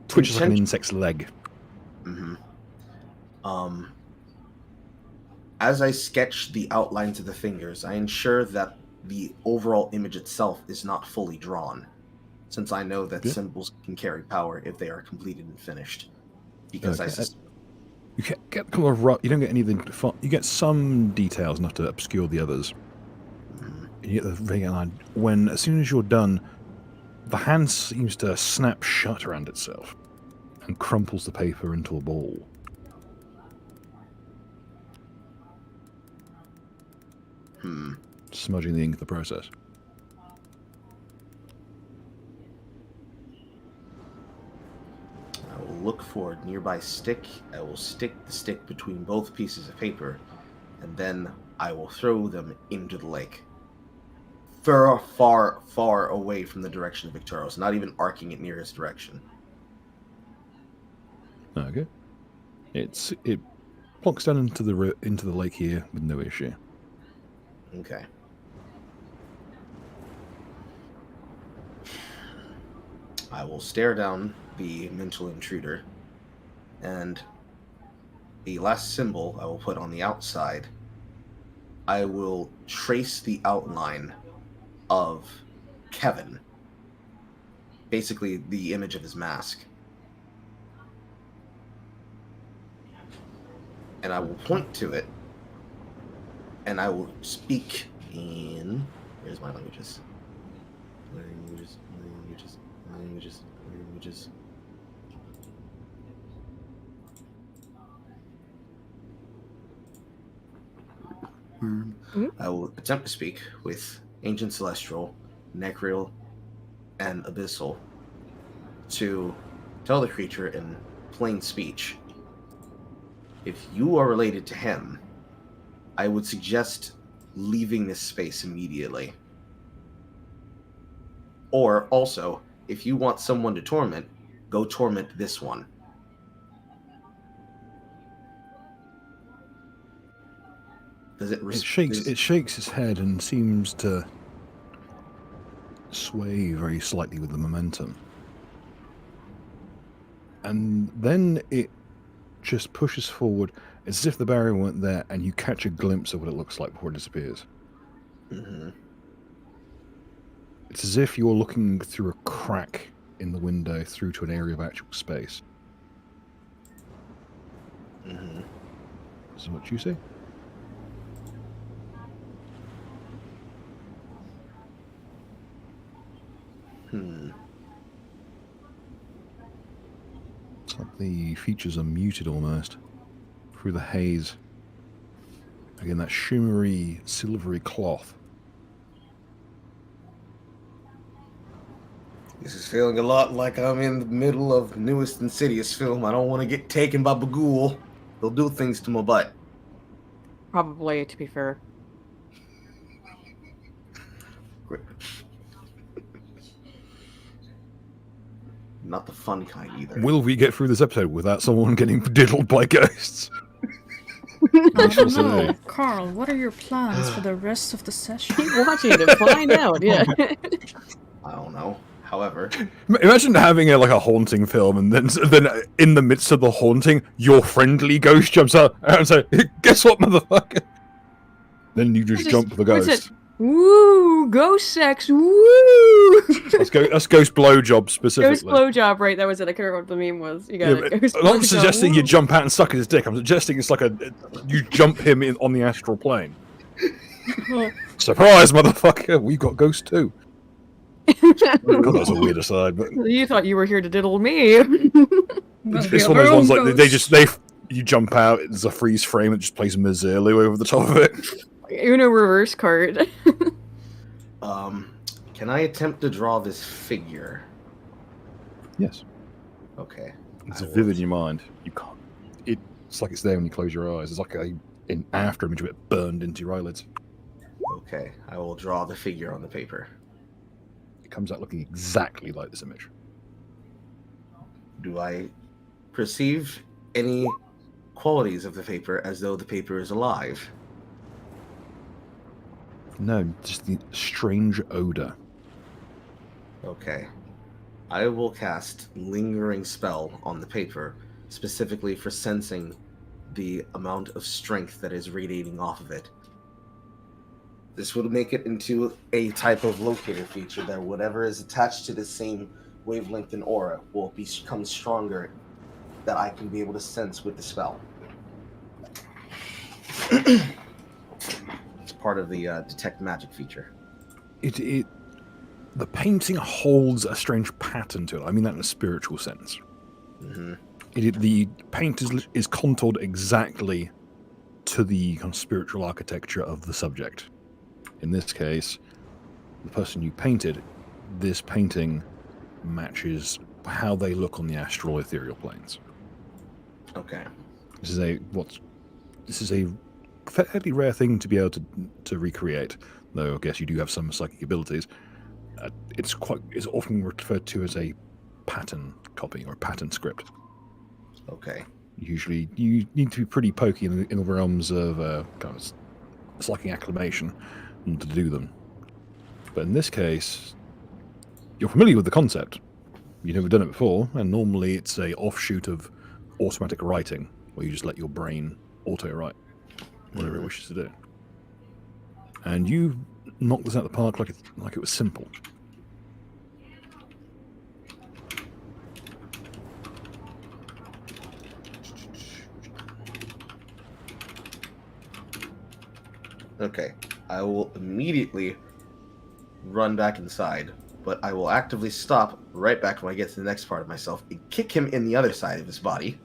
Twitches like an insect's leg. As I sketch the outlines of the fingers, I ensure that the overall image itself is not fully drawn, since I know that symbols can carry power if they are completed and finished. Because you get kind of rough. You don't get anything. You get some details enough to obscure the others. And you get the vague line. As soon as you're done, the hand seems to snap shut around itself and crumples the paper into a ball. Smudging the ink in the process. I will look for a nearby stick. I will stick the stick between both pieces of paper, and then I will throw them into the lake. Far, far, far away from the direction of Victoros, not even arcing it near his direction. Okay. It plonks down into the lake here with no issue. Okay. I will stare down the mental intruder, and the last symbol I will put on the outside. I will trace the outline of Kevin, basically the image of his mask, and I will point to it, and I will speak in, where's my languages? languages. I will attempt to speak with Ancient Celestial, Necreal, and Abyssal to tell the creature in plain speech, if you are related to him, I would suggest leaving this space immediately. Or also, if you want someone to torment, go torment this one. Does it? It shakes its head and seems to sway very slightly with the momentum, and then it just pushes forward as if the barrier weren't there, and you catch a glimpse of what it looks like before it disappears. Mm-hmm. It's as if you're looking through a crack in the window through to an area of actual space. Mm-hmm. Is that what you see? It's like the features are muted almost through the haze. Again, that shimmery, silvery cloth. This is feeling a lot like I'm in the middle of newest Insidious film. I don't want to get taken by Bagul. They'll do things to my butt. Probably, to be fair. Not the fun kind either. Will we get through this episode without someone getting diddled by ghosts? I don't know. Carl, what are your plans for the rest of the session? Keep watching to find out, yeah. I don't know. However, Imagine having a haunting film, and then in the midst of the haunting, your friendly ghost jumps out and says, "Guess what, motherfucker?" Then you just jump the what's ghost. it? Woo! Ghost sex! Woo! That's ghost blowjob specifically. Ghost blowjob, right? That was it. I couldn't remember what the meme was. You got Yeah, it. Ghost I'm not blowjob, suggesting woo. you jump out and suck at his dick. I'm suggesting it's like you jump him on the astral plane. Surprise, motherfucker! We got ghost too. God, that was a weird aside, but You thought you were here to diddle me. it's one of those ones like you jump out. There's a freeze frame that just plays Mizzurlu over the top of it. Uno reverse card. can I attempt to draw this figure? Yes, Okay. it's vivid in your mind. You can't. It's like it's there when you close your eyes. It's like an after image of it burned into your eyelids. Okay. I will draw the figure on the paper. It comes out looking exactly like this image. Do I perceive any qualities of the paper as though the paper is alive? No, just the strange odor. Okay. I will cast Lingering Spell on the paper, specifically for sensing the amount of strength that is radiating off of it. This would make it into a type of locator feature that whatever is attached to the same wavelength and aura will become stronger, that I can be able to sense with the spell. It's part of the detect magic feature. The painting holds a strange pattern to it. I mean that in a spiritual sense. Mm-hmm. The paint is contoured exactly to the kind of spiritual architecture of the subject. In this case, the person you painted, this painting matches how they look on the astral ethereal planes. Okay. This is a fairly rare thing to be able to recreate, though I guess you do have some psychic abilities. It's often referred to as a pattern copy or a pattern script. Okay. Usually, you need to be pretty pokey in the realms of kind of psychic acclimation to do them. But in this case, you're familiar with the concept. You've never done it before, and normally it's a offshoot of automatic writing, where you just let your brain auto-write whatever it wishes to do. And you knocked this out of the park like it was simple. Okay. I will immediately run back inside, but I will actively stop right back when I get to the next part of myself and kick him in the other side of his body.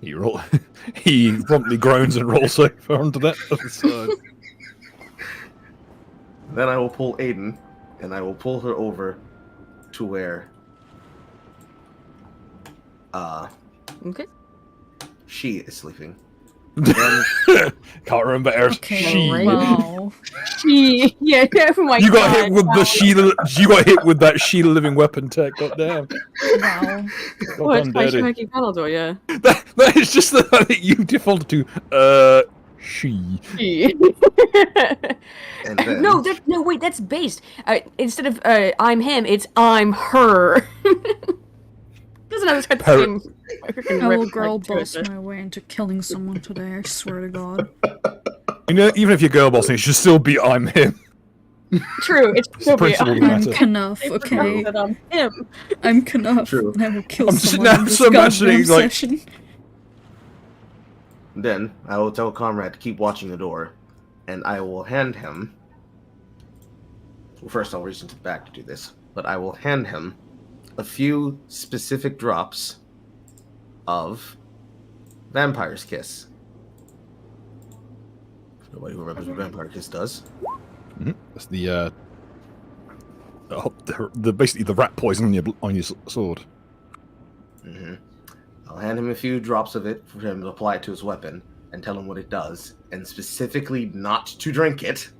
He promptly groans and rolls over onto that other side. Then I will pull Aiden, and I will pull her over to where Okay. she is sleeping. Can't remember Eris. Okay. She. Wow. She. Yeah. Oh my You got God. hit with the Sheila. You got hit with that Sheila living weapon tech. Goddamn. Wow. Oh, it's Goddamn my dirty. Shrek Panel, yeah. That is just the fact that you defaulted to she. She. And then, No, wait, that's based. Instead of I'm him, it's I'm her. Doesn't have the same. I will girl boss my way into killing someone today, I swear to God. You know, even if you're girl bossing, it should still be I'm him. True, it's still be principle I'm matter. I'm Knuff, okay? that I'm him. I'm Knuff, True. and I will kill I'm just someone now in this so imagining, goddamn like- session. then I will tell Comrade to keep watching the door, and I will hand him. Well, first I'll reach into the back to do this, but I will hand him a few specific drops of Vampire's Kiss. Nobody who remembers what Vampire Kiss does. That's the basically the rat poison on your sword. I'll hand him a few drops of it for him to apply it to his weapon and tell him what it does, and specifically not to drink it.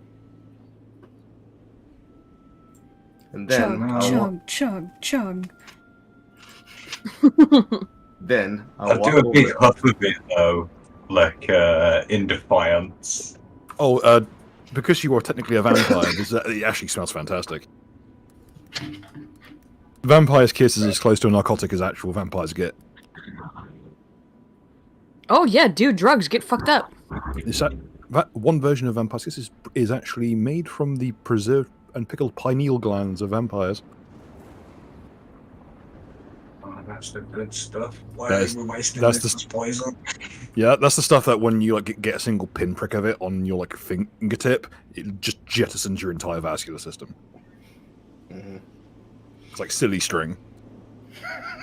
And then Chug, chug. then I'll walk do a big over- huff of it though, like in defiance. Oh, because you are technically a vampire, it actually smells fantastic. Vampire's Kiss is as close to a narcotic as actual vampires get. Oh yeah, dude, drugs, get fucked up. That one version of Vampire's Kiss is actually made from the preserved and pickled pineal glands of vampires. Oh, that's the good stuff. Why That are is- we wasting that's this the- poison? Yeah, that's the stuff that when you like get a single pinprick of it on your like fingertip, it just jettisons your entire vascular system. Mhm. It's like silly string,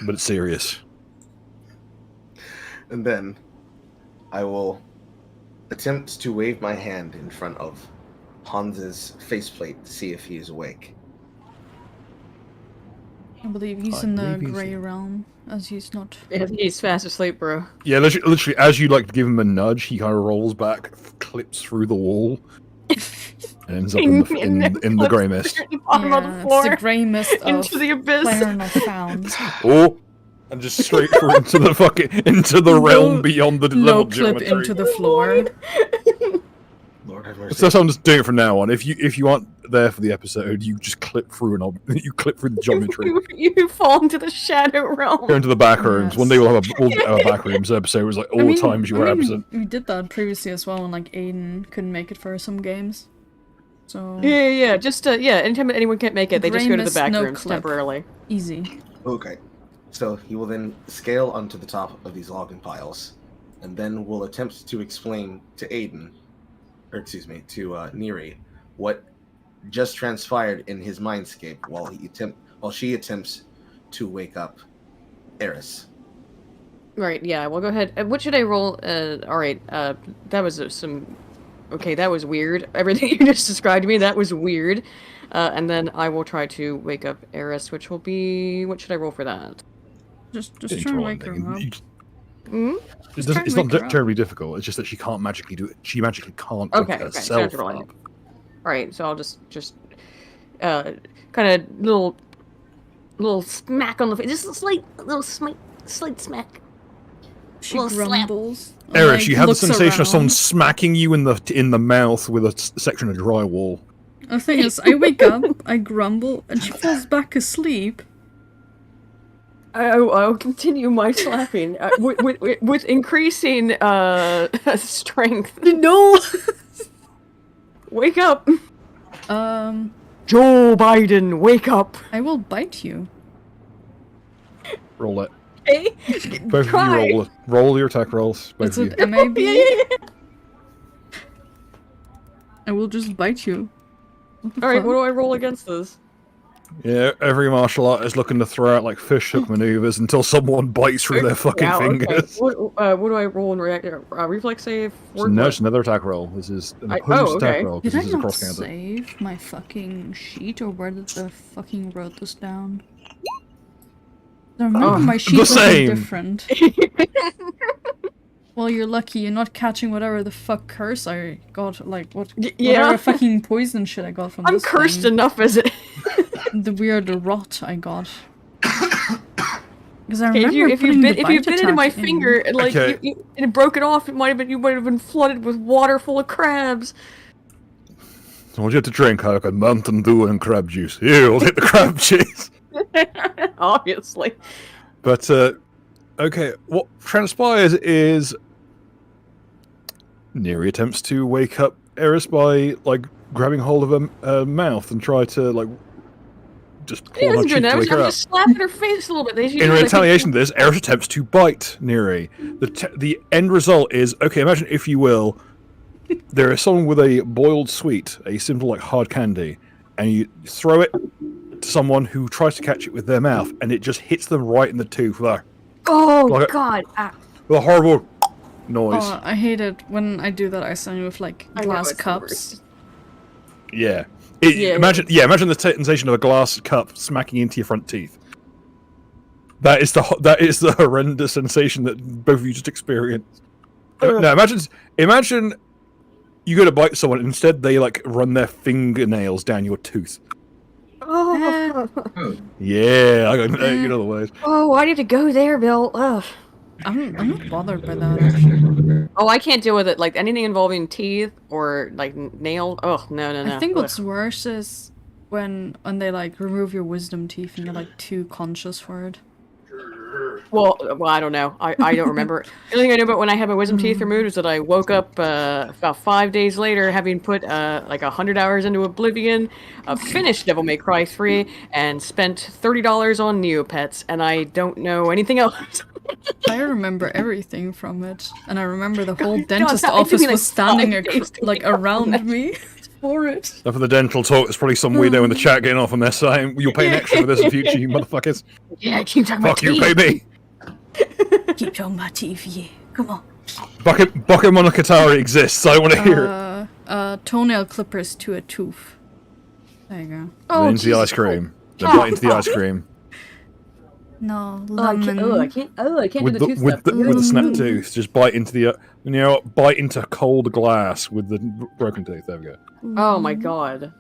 but it's serious. And then I will attempt to wave my hand in front of Hans's faceplate to see if he is awake. I believe he's I in the believe he's- grey realm, as he's not... He's fast asleep, bro. Yeah, literally, as you like give him a nudge, he kind of rolls back, clips through the wall, and ends up in the grey mist. At the bottom of the it's floor, the grey mist of into the abyss. player not found. Oh, and just straight through into the realm beyond the Low level clip geometry. into the floor. Lord have mercy. So I'm just doing it from now on. If you aren't there for the episode, you just clip through you clip through the geometry. You fall into the shadow realm. Go into the back rooms. Yes. One day we'll have a back rooms episode. It was like all the times you were absent. We did that previously as well, and like Aiden couldn't make it for some games. So Yeah. Just anytime anyone can't make it, they just Grey go to the mist, back no rooms clip. temporarily. easy. Okay. So he will then scale onto the top of these logging piles, and then will attempt to explain to Aiden, or excuse me, to Neri, what just transpired in his mindscape while she attempts to wake up Eris. Right. Yeah. We'll go ahead. What should I roll? All right. That was some. Okay, that was weird. Everything you just described to me, that was weird. And then I will try to wake up Eris, which will be... What should I roll for that? Just try and wake her up. Hmm? Just try and It's not wake her up. terribly difficult. It's just that she can't magically do it. She magically can't Okay, wake okay, so herself that's rolling. up. Alright, so I'll just kind of little smack on the face. Just a slight smack. She Little slap. grumbles. Eris, like, you have the looks sensation of someone around. smacking you in the mouth with a section of drywall. The thing is, I wake up, I grumble, and she falls back asleep. I'll continue my slapping with increasing strength. No! Wake up, Joe Biden! Wake up! I will bite you. Roll it. Hey, Both try. of you roll your attack rolls. Both It's of you. an MAB. Yeah. I will just bite you. What the All right, fuck? what do I roll against this? Yeah, every martial art is looking to throw out like fish hook maneuvers until someone bites through their fucking Wow, okay. fingers. What do I roll in reflex save? No, it's another attack roll. This is an Oh, opposed attack okay. roll Did because I this is a not cross counter. save my fucking sheet, or where did the fucking wrote this down? I remember my sheet was same. different. Well, you're lucky you're not catching whatever the fuck curse I got, like whatever fucking poison shit I got from I'm this cursed thing. enough as it. The weird rot I got. Because I Okay, remember if you bit into my finger and like Okay. and it broke it off, you might have been flooded with water full of crabs. So what you have to drink like a Mountain Dew and crab juice. Here, I'll take the crab juice. Obviously. But okay, what transpires is Neri attempts to wake up Eris by like grabbing hold of her mouth and try to like just pull He on her wasn't cheek doing that. to I'm wake her up. just slapping her face a little bit. In retaliation to this, Eris attempts to bite Neri. The end result is, okay, imagine if you will, there is someone with a boiled sweet, a simple like hard candy, and you throw it to someone who tries to catch it with their mouth, and it just hits them right in the tooth with Oh like God! a horrible noise. Oh, I hate it when I do that. I sign with like I know, glass it's the cups. worst. Yeah. Yeah. Imagine the sensation of a glass cup smacking into your front teeth. That is the horrendous sensation that both of you just experienced. Now imagine you go to bite someone, instead they like run their fingernails down your tooth. Oh. Yeah, I got you know the ways. Oh, why did it go there, Bill? Ugh. I'm not bothered by that actually. Oh, I can't deal with it. Like anything involving teeth or like nail. Oh, no. I think Ugh. what's worse is when they like remove your wisdom teeth and you're like too conscious for it. Well, I don't know. I don't remember. The only thing I know about when I had my wisdom teeth removed is that I woke up about 5 days later, having put like 100 hours into Oblivion, finished Devil May Cry 3, and spent $30 on Neopets, and I don't know anything else. I remember everything from it, and I remember the whole God, dentist it took office me, like, was standing 5 days to like get on around that. me for it. Stuff for the dental talk, there's probably some weirdo in the chat getting off on their side. You're paying extra for this in future, you motherfuckers. Yeah, keep talking about Fuck you, teeth. pay me. Keep talking about teeth, yeah. Come on. Bakemonogatari exists, I want to hear it. Toenail clippers to a tooth. There you go. Oh, Into the Jesus ice cream. Then Oh, bite into the ice cream. No, I lemon. can't do With the the, tooth with, stuff. the, with the snap tooth, just bite into the bite into cold glass with the broken tooth. There we go. Oh my God.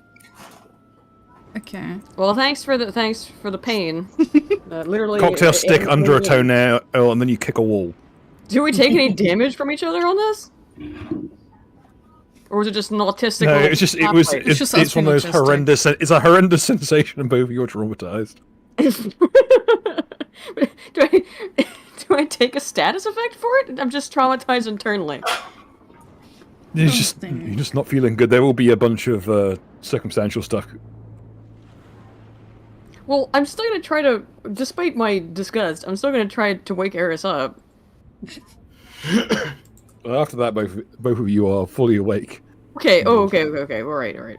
Okay. Well, thanks for the pain. Literally. Cocktail stick under a toenail, and then you kick a wall. Do we take any damage from each other on this? Or was it just an autistic? No, little it's just pathway? it's one of those autistic. horrendous. It's a horrendous sensation, and both of you are traumatized. do I take a status effect for it? I'm just traumatized internally. You're just not feeling good. There will be a bunch of circumstantial stuff. Well, I'm still gonna try to, despite my disgust, I'm still gonna try to wake Eris up. Well, after that, both of you are fully awake. Okay. Oh, okay. All right.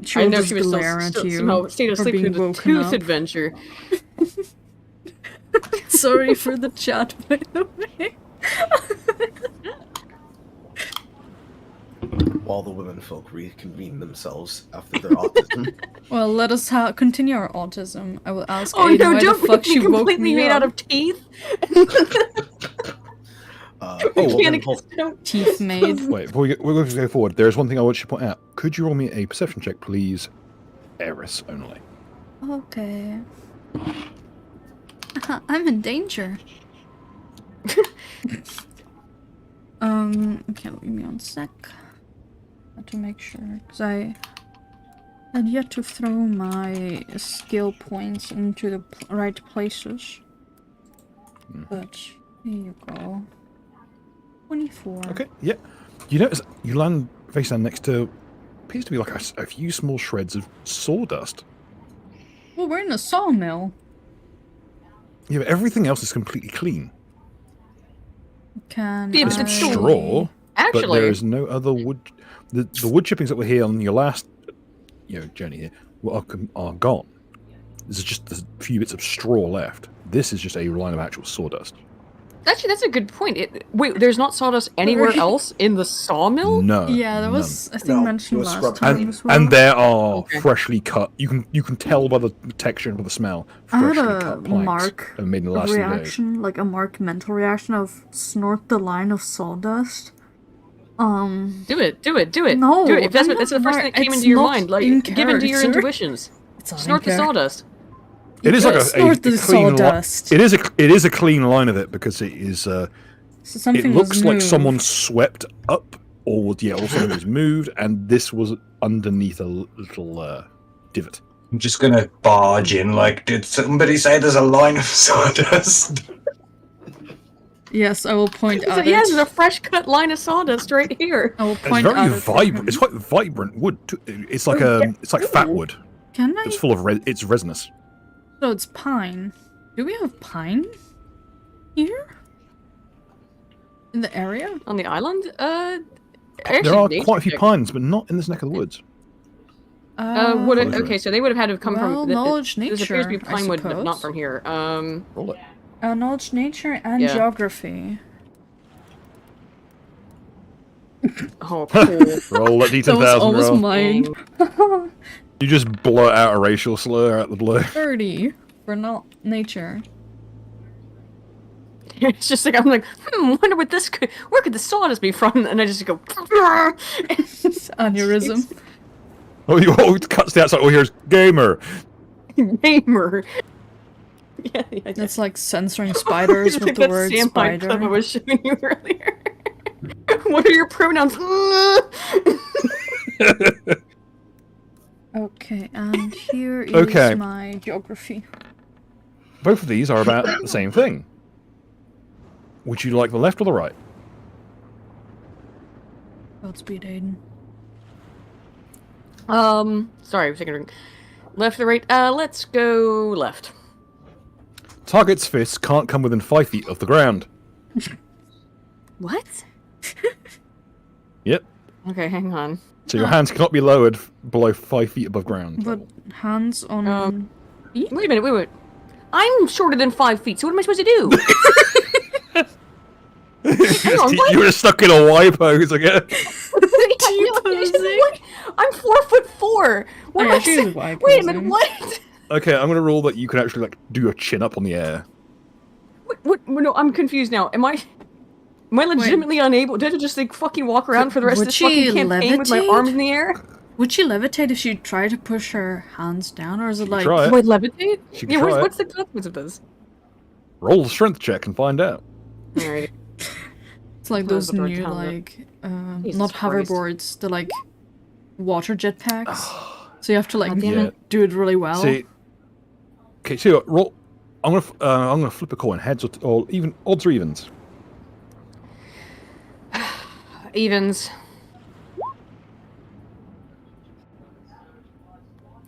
She'll I know just she was glare at you somehow stayed for asleep through being the woken tooth up. adventure. Sorry for the chat, by the way. While the women folk reconvene themselves after their autism. Well, let us continue our autism. I will ask Oh Aiden no! why Don't the fuck make me she woke completely me made up. out of teeth. Teeth made. Wait, before we're going to go forward, there is one thing I want you to point out. Could you roll me a perception check, please? Eris only. Okay. I'm in danger. Okay, give me 1 sec. Have to make sure, because I had yet to throw my skill points into the right places. But here you go. 24. Okay, yeah. You notice you land face down next to appears to be like a few small shreds of sawdust. Well, we're in a sawmill. Yeah, but everything else is completely clean. Can Yeah, but There's it's I... straw, but Actually, there is no other wood. The wood chippings that were here on your last, journey here are gone. There's just a few bits of straw left. This is just a line of actual sawdust. Actually, that's a good point. Wait, there's not sawdust anywhere else in the sawmill? No. Yeah, that none. was I think No, it mentioned was last scrubbed time clean. as well. And there are Okay. freshly cut. You can tell by the texture and by the smell. I had Freshly a cut planks mark made in the last few days. reaction, like a mark mental reaction of snort the line of sawdust. Do it. No, do it. If that's, I'm that's the not first mar- thing that came it's into your not mind, like in give into your character. intuitions. It's not Snort in the character. sawdust. It is You like can't snort the clean sawdust. It is a clean line of it because it is. So It something looks was like moved. someone swept up, or something was moved, and this was underneath a little divot. I'm just gonna barge in. Like, did somebody say there's a line of sawdust? Yes, I will point out Yes, it. there's a fresh cut line of sawdust right here. I will It's point very out it to vibrant. him. It's quite vibrant wood. Too. It's like it's like fat wood. Can I? It's full of it's resinous. So it's pine. Do we have pine here? In the area? On the island? There are quite a few pines, but not in this neck of the woods. Okay, so they would have had to have come well, from... knowledge This appears to be nature, I pine wood, but not suppose. from here. Roll it. Knowledge nature and Yeah. geography. Oh, cool. Roll that D10,000 That was almost roll. mine. You just blurt out a racial slur out the blue. 30 for not nature. It's just like, I'm like, wonder what this could... Where could the sawdust be from? And I just go... Aneurysm. Oh, it cuts the outside. Oh, here's gamer. Gamer. Yeah. That's like censoring spiders with the word Clip I spider. was showing you earlier. What are your pronouns? Okay, and here is Okay. my geography. Both of these are about the same thing. Would you like the left or the right? Godspeed, Aiden. Sorry, I was taking a drink. Left or right? Let's go left. Target's fists can't come within 5 feet of the ground. What? Yep. Okay, hang on. So your hands cannot be lowered below 5 feet above ground. But hands on... Wait a minute, wait. I'm shorter than 5 feet, so what am I supposed to do? Hang on, what? You were stuck in a Y pose again. What? I'm 4'4". What Oh, am yeah, I she's saying? Y Wait a posing. minute, what? Okay, I'm gonna rule that you can actually like do a chin up on the air. What? No, I'm confused now. Am I legitimately unable? Did I just like fucking walk around for the rest of Would this she fucking campaign with my levitate? arms in the air? Would she levitate if she tried to push her hands down, or is it like... try it. Do I levitate? She can Yeah, try it. what's the consequence of this? Roll a strength check and find out. Alright. It's like Oh, those but new, Rotunda. like, Jesus not Christ. hoverboards, the, like, water jetpacks. So you have to, like, God damn Yeah. it. do it really well. See. Okay, so roll. I'm gonna flip a coin. Heads or even odds or evens. Evens.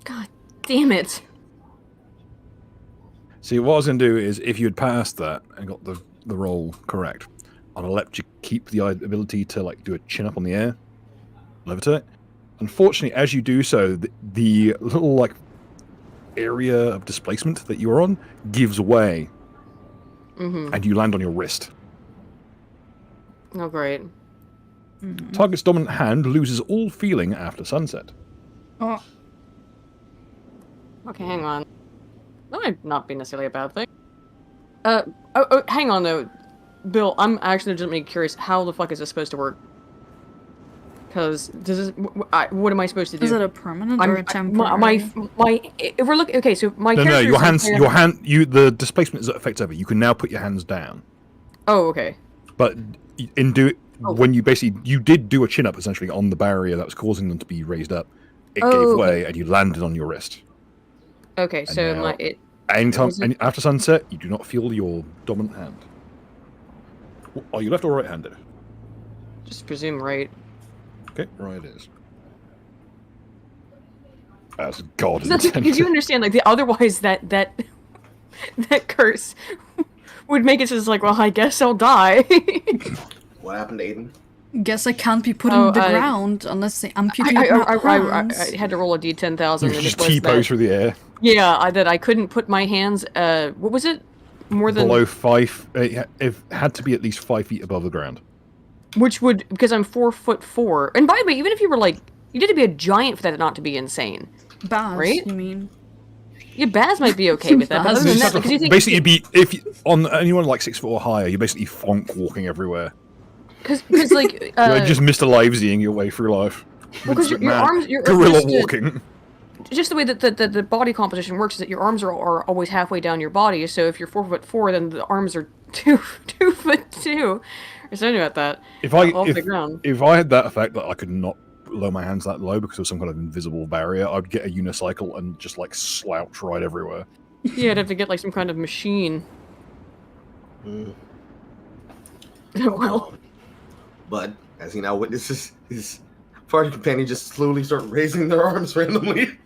God damn it. See, what I was gonna do is if you had passed that and got the roll correct, I'd have let you keep the ability to like do a chin up on the air, levitate. Unfortunately, as you do so, the little like area of displacement that you were on gives way, and you land on your wrist. Oh, great. Target's dominant hand loses all feeling after sunset. Oh, Okay, hang on. That might not be necessarily a bad thing. Hang on though. Bill, I'm actually legitimately curious, how the fuck is this supposed to work? Because what am I supposed to do? is it a permanent or a temporary? my if we're looking, okay, so my No, character your is hands, the displacement is effect over. You can now put your hands down. Oh, okay. But when you basically you did do a chin up essentially on the barrier that was causing them to be raised up, it Oh, gave okay. way and you landed on your wrist. Okay, so now- it Anytime Was it- after sunset, you do not feel your dominant hand. Are you left or right-handed? just presume right. Okay, right it is. As God Because you intended. understand, like otherwise that that curse would make it just like, well, I guess I'll die. What happened to Aiden? Guess I can't be put in the ground unless they amputate my hands. I had to roll a d10,000. You and just it was T-pose through the air. Yeah, I couldn't put my hands. What was it? More than below 5. It had to be at least 5 feet above the ground. Which would, because I'm 4'4". And by the way, even if you were like, you need to be a giant for that not to be insane. Baz, right? You mean? Yeah, Baz might be okay with that. But other than that, because you think basically, if you, on anyone like 6 foot or higher, you're basically fonk walking everywhere. Because like You're just Mr. Livesying your way through life. Well, because your arms, your gorilla walking. Just the way that the body composition works is that your arms are always halfway down your body. So if you're 4'4", then the arms are 2'2". Or something about that. If If I had that effect that I could not lower my hands that low because of some kind of invisible barrier, I'd get a unicycle and just like slouch right everywhere. Yeah, I'd have to get like some kind of machine. Well. But as he now witnesses his party companion just slowly start raising their arms randomly.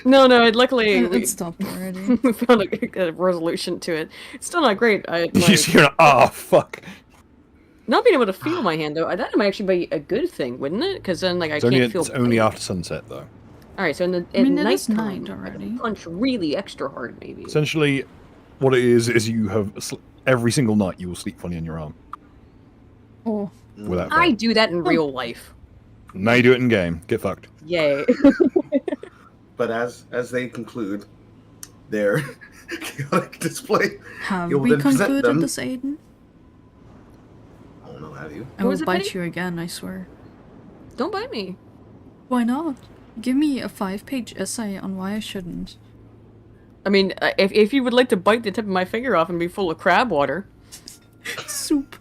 No, luckily It stopped already. we found a resolution to it. It's still not great. You just hear, fuck. Not being able to feel my hand, though, that might actually be a good thing, wouldn't it? Because then, like, I can't feel. It's only after sunset, though. All right, so at it night is time, night already. Punch really extra hard, maybe. Essentially, what it is you have every single night you will sleep funny on your arm. Oh. Without I do that in real life. Now you do it in game. Get fucked. Yay. But as they conclude their chaotic display, have you'll we then present concluded them. this, Aiden? I don't know, have you? I will bite you again, I swear. Don't bite me. Why not? Give me a 5-page essay on why I shouldn't. I mean, if you would like to bite the tip of my finger off and be full of crab water. Soup.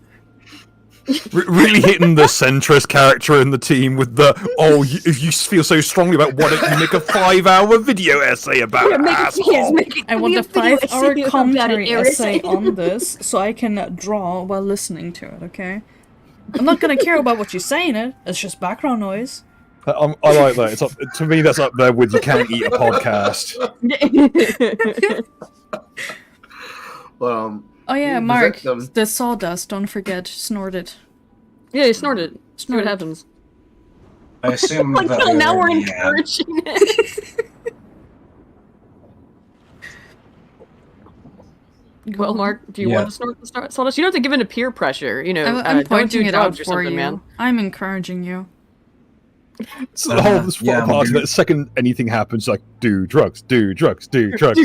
Really hitting the centrist character in the team with the, if you feel so strongly about why don't you make a 5-hour video essay about it, asshole? I want a 5-hour commentary essay on this so I can draw while listening to it, okay? I'm not gonna care about what you say in it, it's just background noise. I like that. It's up, to me, that's up there with you can't eat a podcast. Well, oh yeah, Mark, the sawdust, don't forget, snort it. Yeah, you snort it. See what happens. I assume Like, that no, now we're encouraging it. Well, Mark, do you want to snort the sawdust? You don't have to give in to peer pressure, you know. I'm pointing it out for you. Man. I'm encouraging you. So the whole part that second anything happens, like, do drugs, do drugs, do drugs.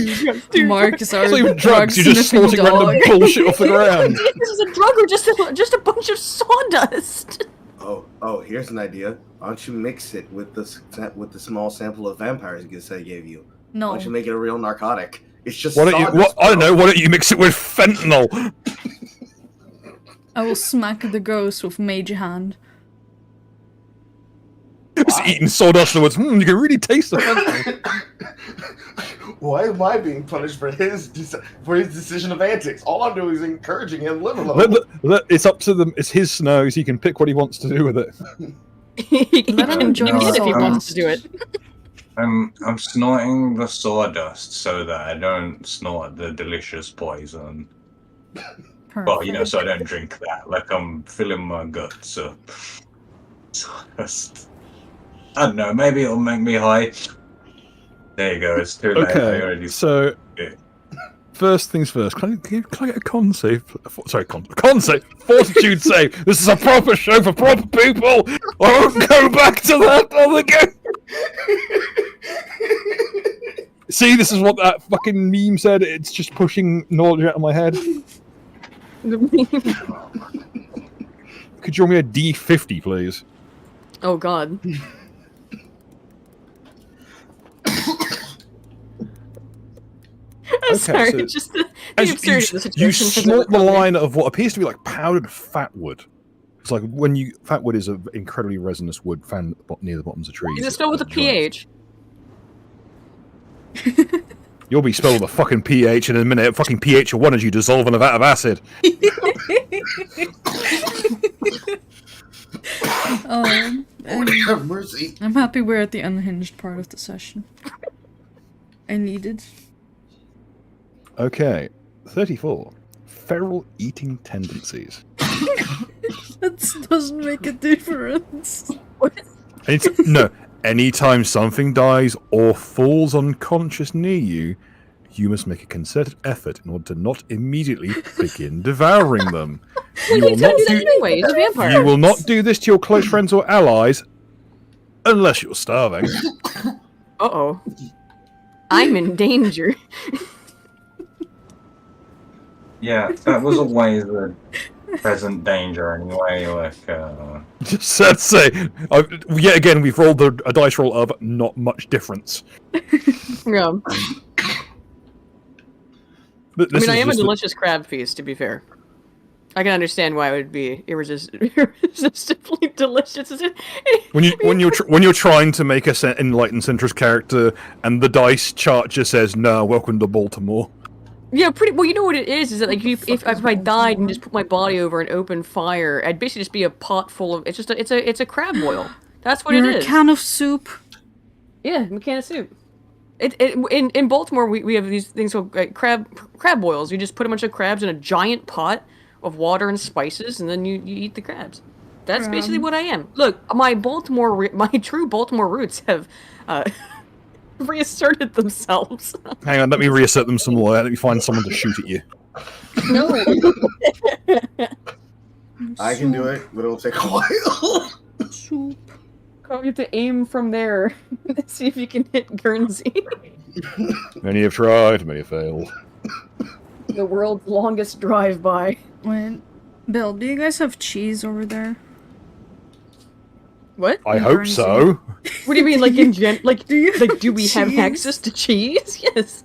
Mark is our it's not even drugs, you're just snorting random bullshit off the ground. This is a drug or just a bunch of sawdust? Oh, here's an idea. Why don't you mix it with the small sample of vampires I gave you? No. Why don't you make it a real narcotic? It's just I don't know, why don't you mix it with fentanyl? I will smack the ghost with mage hand. Just eating sawdust and you can really taste the fentanyl. Why am I being punished for his decision of antics? All I'm doing is encouraging him to live alone. It's up to them. It's his snow, so he can pick what he wants to do with it. He can enjoy it if he wants to do it. I'm snorting the sawdust so that I don't snort the delicious poison. Perfect. Well, so I don't drink that. Like, I'm filling my guts up. Sawdust. I don't know, maybe it'll make me high. There you go, it's too late. Okay, so first things first, can I get a con save? Sorry, con save, fortitude save. This is a proper show for proper people. I won't go back to that other game. See, this is what that fucking meme said. It's just pushing knowledge out of my head. Could you roll me a D50, please? Oh God. I'm sorry, so just the absurdity of the situation. You snort the line of what appears to be like powdered fat wood. It's like fat wood is an incredibly resinous wood found near the bottoms of trees. Is it spelled with a pH? You'll be spelled with a fucking pH in a minute. Fucking pH of 1 as you dissolve in a vat of acid. Have mercy. I'm happy we're at the unhinged part of the session. I needed. Okay, 34. Feral eating tendencies. That doesn't make a difference. No, anytime something dies or falls unconscious near you, you must make a concerted effort in order to not immediately begin devouring them. You will not do anyway. He's a vampire. You will not do this to your close friends or allies unless you're starving. Uh-oh. I'm in danger. Yeah, that was always the present danger anyway. Just sad to say, yet again, we've rolled a dice roll of not much difference. Yeah. But I mean, I am a just delicious crab feast, to be fair. I can understand why it would be irresistibly delicious. when you're trying to make a enlightened centrist character, and the dice chart just says, "No, welcome to Baltimore." Yeah, pretty well. You know what it is that like if I died and just put my body over an open fire, I'd basically just be a pot full of. It's a crab boil. That's what You're it a is. can of soup. Yeah, a can of soup. In Baltimore we have these things called crab boils. You just put a bunch of crabs in a giant pot of water and spices, and then you eat the crabs. That's basically what I am. Look, my true Baltimore roots have reasserted themselves. Hang on, let me reassert them some more. Let me find someone to shoot at you. No. I can do it, but it'll take a while. Soup. You have to aim from there. See if you can hit Guernsey. Many have tried, many have failed. The world's longest drive-by. Wait, Bill, do you guys have cheese over there? What? I hope so. What do you mean, like in do we have cheese? access to cheese? Yes.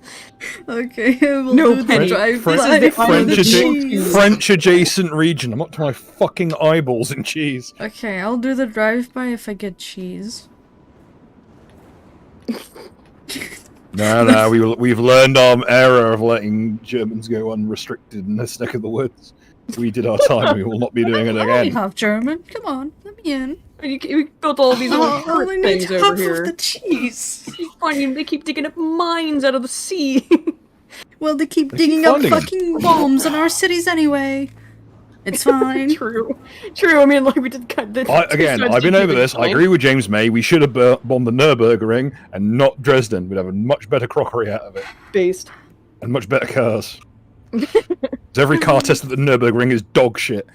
Okay, we'll No, do Penny. the drive This by is the for French the adjacent- cheese. French adjacent region. I'm up to my fucking eyeballs in cheese. Okay, I'll do the drive-by if I get cheese. No, we've learned our error of letting Germans go unrestricted in this neck of the woods. We did our time. We will not be doing it I only again. have German. Come on, let me in. You built all these little Oh, I turret only need things over half here. of the cheese. They keep digging up mines out of the sea. Well, they keep They digging keep up finding 'em. fucking bombs in our cities anyway. It's fine. True. I mean, like we did. Again, I've been over this. I agree with James May. We should have bombed the Nürburgring and not Dresden. We'd have a much better crockery out of it. Based. And much better cars. 'Cause every car test at the Nürburgring is dog shit.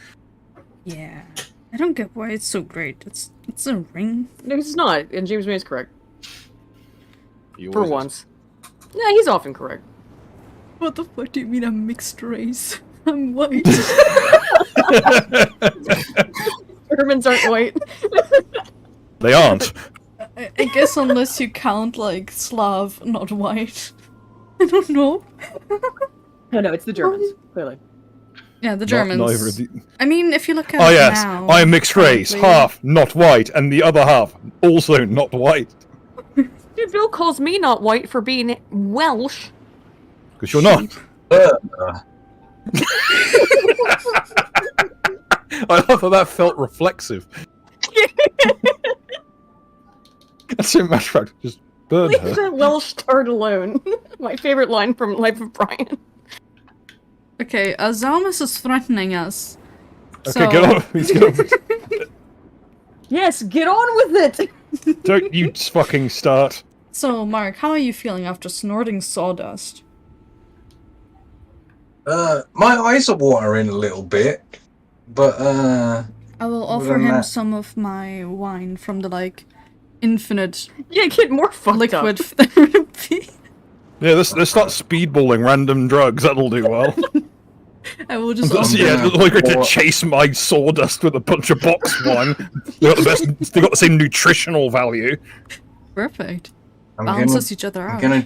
Yeah. I don't get why it's so great. It's a ring. No, it's not. And James May is correct He for always is. once. Yeah, he's often correct. What the fuck do you mean I'm mixed race? I'm white. Germans aren't white. They aren't. I guess unless you count like Slav, not white. I don't know. No, it's the Germans. Clearly. Yeah, the Not Germans. neither of the... I mean, if you look at Oh it yes, now, I am mixed race. currently- Half not white, and the other half also not white. Dude, Bill calls me not white for being Welsh. Because you're not. I love how that felt reflexive. That's a matter of fact. Just burn Leave her. that Welsh tart alone. My favorite line from Life of Brian. Okay, Zalmus is threatening us. Okay, get on. Let's get on. Yes, get on with it! Don't you fucking start. So, Mark, how are you feeling after snorting sawdust? My eyes are watering a little bit, but I will Other offer than him that- some of my wine from the, like, infinite Yeah, get more fucked liquid up. therapy. Yeah, let's start speedballing random drugs. That'll do well. I will just That's- offer Yeah, Yeah. like to chase my sawdust with a bunch of box wine. They got the same nutritional value. Perfect. I'm Balances each other I'm out. gonna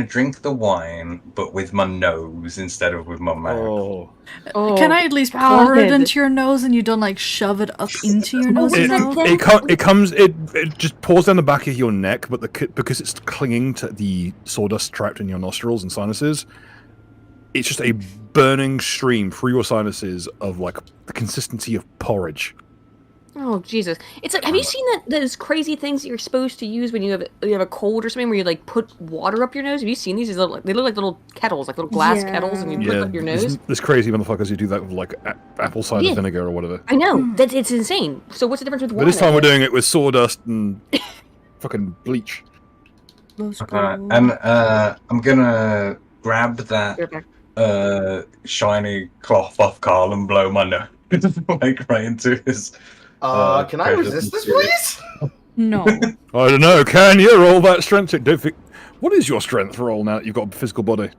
drink the wine, but with my nose instead of with my mouth. Oh. Oh, Can I at least God. pour it into your nose and you don't like shove it up into your nose? It, now? it just pours down the back of your neck, but because it's clinging to the sawdust trapped in your nostrils and sinuses, it's just a burning stream through your sinuses of like the consistency of porridge. Oh Jesus! It's like, have you seen those crazy things that you're supposed to use when you have a cold or something, where you like put water up your nose? Have you seen these? They look like little kettles, like little glass kettles, and you put it up your nose. There's crazy motherfuckers who do that with like apple cider vinegar or whatever. I know it's insane. So what's the difference with water? But this time we're doing it with sawdust and fucking bleach. And I'm gonna grab that shiny cloth off Carl and blow my nose like right into his. Can I resist this, please? No. I don't know. Can you roll that strength check? Don't think. What is your strength roll now that you've got a physical body?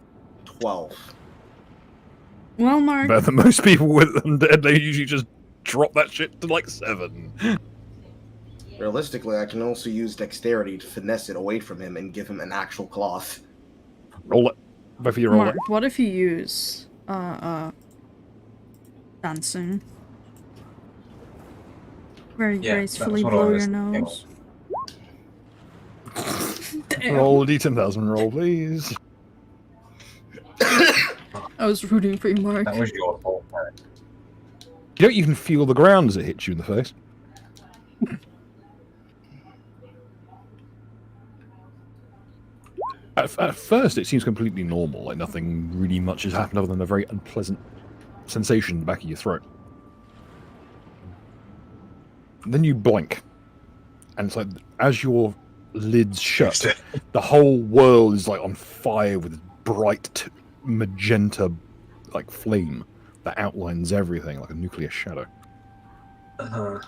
12. Well, Mark. Better than most people with undead. They usually just drop that shit to like 7. Realistically, I can also use dexterity to finesse it away from him and give him an actual cloth. Roll it. Both of you roll Mark, it. what if you use dancing? Very gracefully blow your nose. Roll a d10,000 roll, please. I was rooting for you, Mark. That was your fault, Mark. You don't even feel the ground as it hits you in the face. At first, it seems completely normal, like nothing really much has happened other than a very unpleasant sensation in the back of your throat. Then you blink, and it's like as your lids shut, the whole world is like on fire with bright magenta, like flame that outlines everything like a nuclear shadow. Well,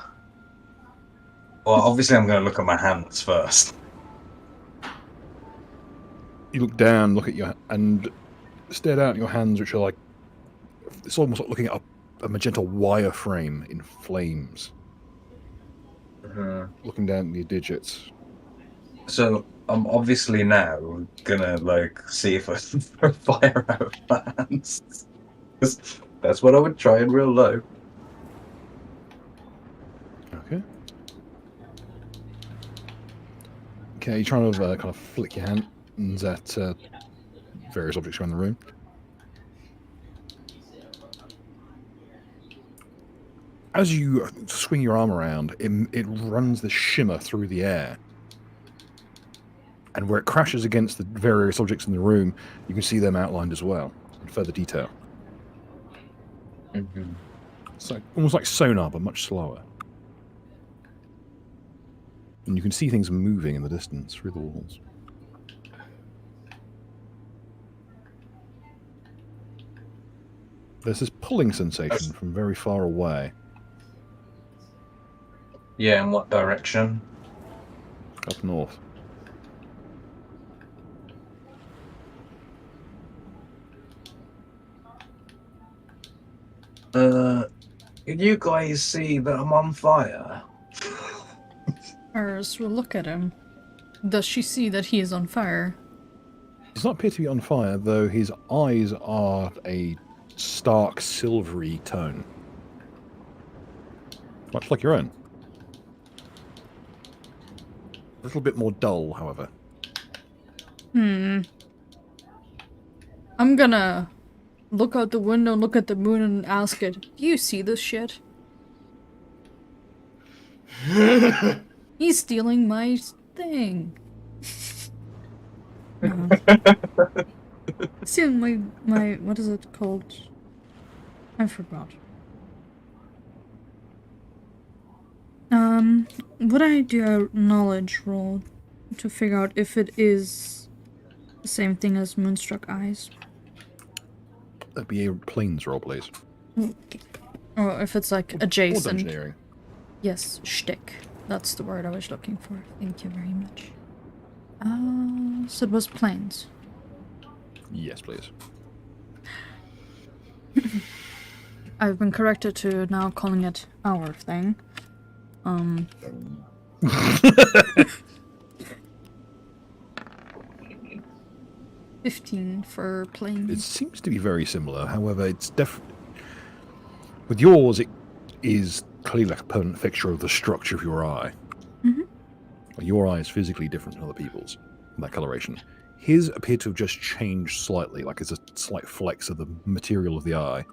obviously, I'm going to look at my hands first. You look down, look at your and stare down at your hands, which are like it's almost like looking at a magenta wireframe in flames. Looking down at your digits. So I'm obviously now gonna like see if I can throw fire out of my hands. That's what I would try in real life. Okay. Okay, you're trying to kind of flick your hands at various objects around the room. As you swing your arm around, it runs the shimmer through the air. And where it crashes against the various objects in the room, you can see them outlined as well, in further detail. It's like, almost like sonar, but much slower. And you can see things moving in the distance through the walls. There's this pulling sensation from very far away. Yeah, in what direction? Up north. Can you guys see that I'm on fire? Iris will look at him. Does she see that he is on fire? He does not appear to be on fire, though his eyes are a stark silvery tone. Much like your own. A little bit more dull, however. I'm gonna look out the window, look at the moon, and ask it, do you see this shit? He's stealing my thing. Stealing my, what is it called? I forgot. Would I do a knowledge roll to figure out if it is the same thing as Moonstruck Eyes? That'd be a planes roll, please. Or if it's like Or adjacent. engineering. Yes, shtick. That's the word I was looking for. Thank you very much. So it was planes. Yes, please. I've been corrected to now calling it our thing. 15 for planes. It seems to be very similar, however, it's definitely... With yours, it is clearly like a permanent fixture of the structure of your eye. Your eye is physically different from other people's, that coloration. His appeared to have just changed slightly, like it's a slight flex of the material of the eye,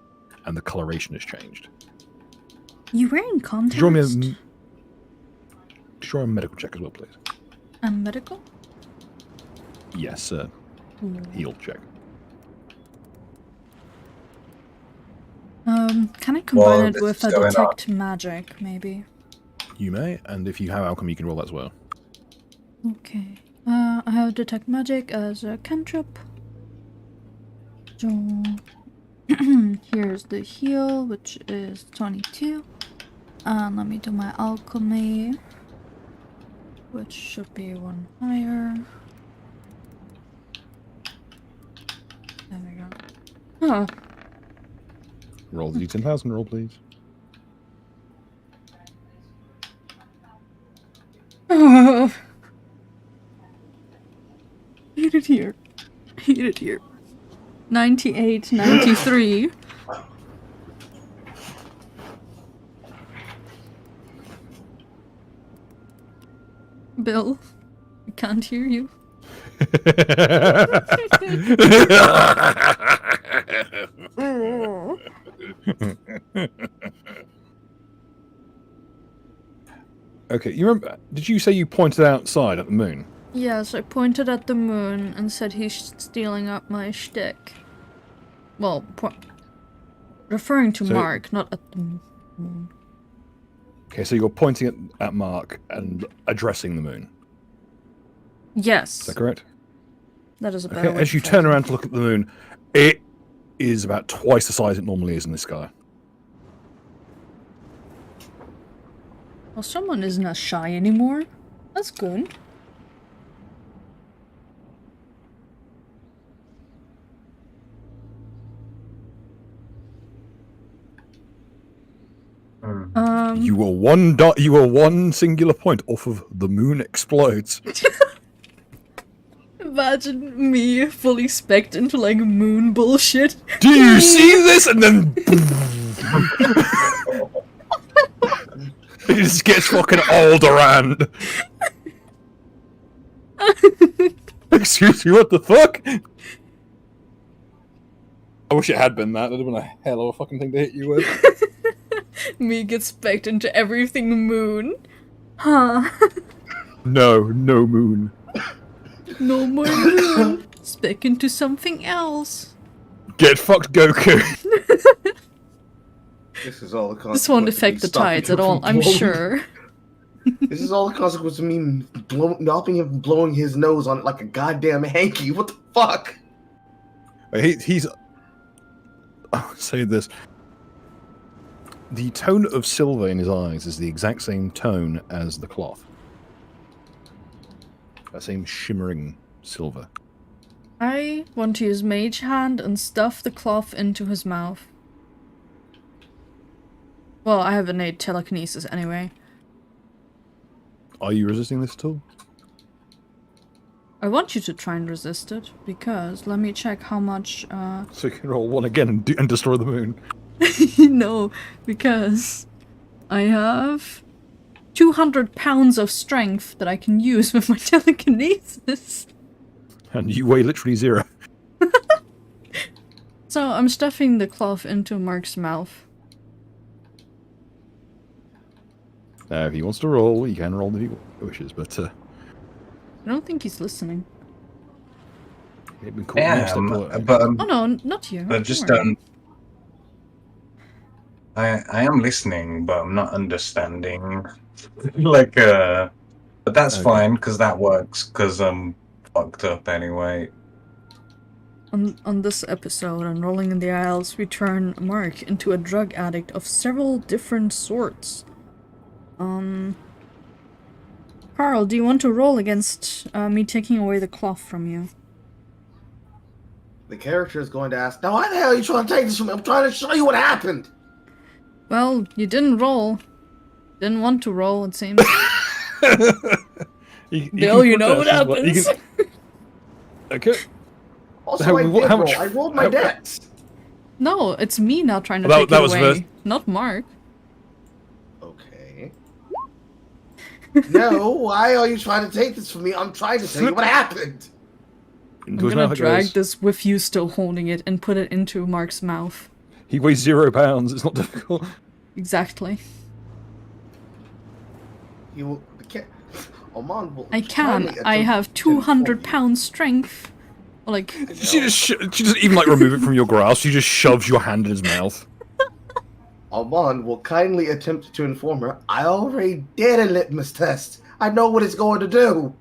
and the coloration has changed. You wearing contacts? Draw me destroy a medical check as well, please. And medical? Yes, sir. Heal check. Can I combine Well, it this with is a going detect magic, maybe? You may, and if you have alchemy, you can roll that as well. Okay. I have detect magic as a cantrip. So here's the heal, which is 22. And let me do my alchemy, which should be one higher. There we go. Huh. Roll the d10,000 roll, please. Hate it here. Hate it here. 98, 93. Bill, I can't hear you. Okay, you remember? Did you say you pointed outside at the moon? Yes, I pointed at the moon and said he's stealing up my shtick. Well, referring to So- Mark, not at the moon. Okay, so you're pointing at Mark and addressing the moon. Yes, Is that correct? that is a better Okay, way as to you phrase turn it. around to look at the moon, it is about twice the size it normally is in the sky. Well, someone isn't as shy anymore. That's good. You were one singular point off of the moon explodes. Imagine me fully specced into like moon bullshit. Do you see this? And then it just gets fucking all around. Excuse me, what the fuck? I wish it had been that. That'd have been a hell of a fucking thing to hit you with. Me gets specced into everything moon. Huh. No moon. No more moon. Spec into something else. Get fucked, Goku. This is all the consequence. This won't of me affect the stopping tides him at all, from I'm blowing- sure. This is all the consequence of me stopping him from blowing his nose on it like a goddamn hanky. What the fuck? He's. I'll say this. The tone of silver in his eyes is the exact same tone as the cloth. That same shimmering silver. I want to use Mage Hand and stuff the cloth into his mouth. Well, I have innate telekinesis anyway. Are you resisting this at all? I want you to try and resist it, because let me check how much, So you can roll one again and destroy the moon. No, because I have 200 pounds of strength that I can use with my telekinesis. And you weigh literally 0. So I'm stuffing the cloth into Mark's mouth. If he wants to roll, he can roll if he wishes, but I don't think he's listening. it'd been cool. Next step away. but Oh no, not you. I don't just worry. don't. I am listening, but I'm not understanding. Like, but that's Okay. fine because that works because I'm fucked up anyway. On this episode on Rolling in the Isles, we turn Mark into a drug addict of several different sorts. Carl, do you want to roll against me taking away the cloth from you? The character is going to ask, now why the hell are you trying to take this from me? I'm trying to show you what happened. Well, you didn't roll. Didn't want to roll, it seems. Bill, you know what happens. Okay. Also, How- I did how roll. much- I rolled my how- dex. No, it's me now trying to Well, take that it was away, first. not Mark. Okay. No, why are you trying to take this from me? I'm trying to tell you what happened. I'm Into his gonna mouth it drag goes. this with you still holding it and put it into Mark's mouth. He weighs 0 pounds. It's not difficult. Exactly. He will. Oman will. I can. kindly I attempt have to inform 200-pound strength. Like, She doesn't even like remove it from your grasp. She just shoves your hand in his mouth. Oman will kindly attempt to inform her. I already did a litmus test. I know what it's going to do.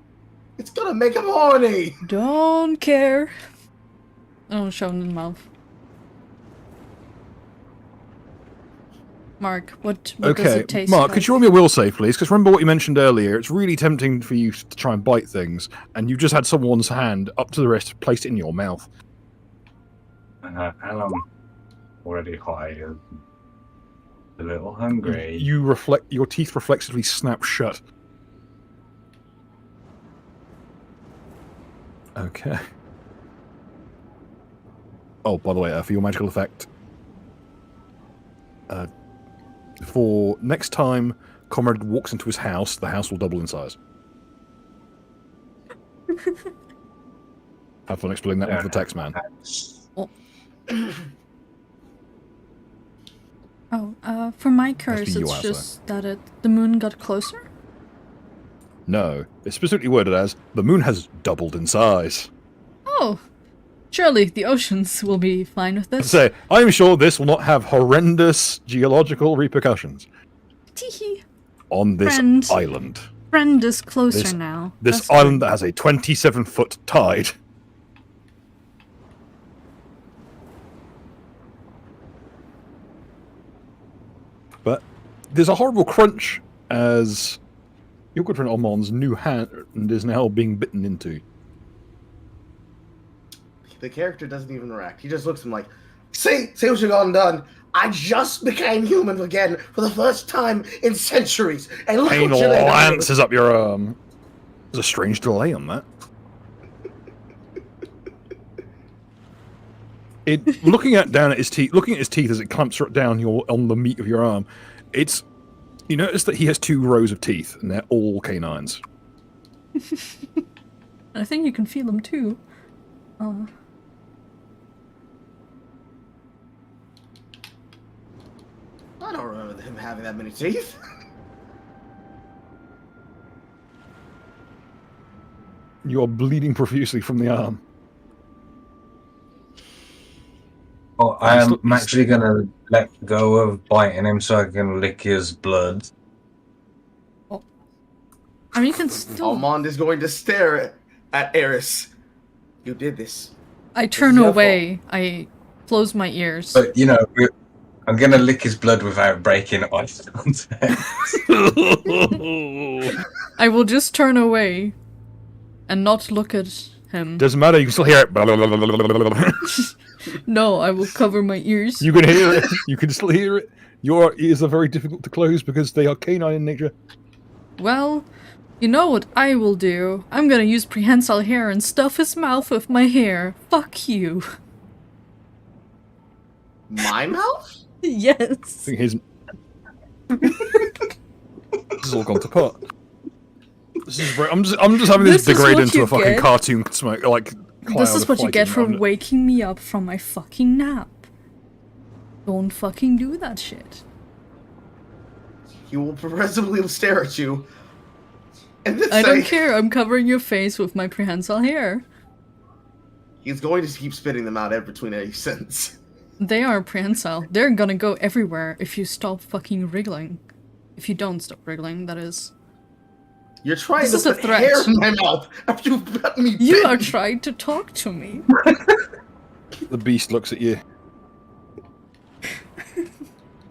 It's gonna make him horny. don't care. Oh, shove in the mouth. Mark, what does Okay, it taste Mark, like? could you roll me a will save, please? Because remember what you mentioned earlier. It's really tempting for you to try and bite things, and you've just had someone's hand up to the wrist, placed it in your mouth. And I'm already high. A little hungry. Your teeth reflexively snap shut. Okay. Oh, by the way, for your magical effect, for next time Comrade walks into his house, the house will double in size. Have fun explaining that one for the text man. For my curse, you, it's Asa. just that the moon got closer? No, it's specifically worded as, the moon has doubled in size. Oh, surely the oceans will be fine with this. Say, I'm sure this will not have horrendous geological repercussions Teehee. on this Friend. island. Friend is closer now. This That's island good. that has a 27-foot tide. But there's a horrible crunch as your good friend Omon's new hand is now being bitten into. The character doesn't even react. He just looks at him like, see what you gone done. I just became human again for the first time in centuries. And look Pain what you did. lances up your arm. There's a strange delay on that. Looking at his teeth as it clamps down on the meat of your arm, you notice that he has 2 rows of teeth, and they're all canines. I think you can feel them too. I don't remember him having that many teeth. You are bleeding profusely from the arm. Oh, I'm actually gonna let go of biting him so I can lick his blood. I mean, you can still... Almond is going to stare at Eris. You did this. I turn away. I close my ears. But, I'm gonna lick his blood without breaking eye contact. I will just turn away and not look at him. Doesn't matter, you can still hear it. No, I will cover my ears. You can hear it. You can still hear it. Your ears are very difficult to close because they are canine in nature. Well, you know what I will do? I'm gonna use prehensile hair and stuff his mouth with my hair. Fuck you. My mouth? Yes. I think his... This has all gone to pot. I'm just having this degrade into a fucking cartoon smoke, like... This is what you get for fighting. waking me up from my fucking nap. Don't fucking do that shit. He will progressively stare at you. And then I say, don't care, I'm covering your face with my prehensile hair. He's going to keep spitting them out between every sentence. They are prehensile. They're gonna go everywhere if you stop fucking wriggling. If you don't stop wriggling, that is. You're trying This to is a put threat. hair in my mouth after you've got me You bitten. are trying to talk to me. The beast looks at you.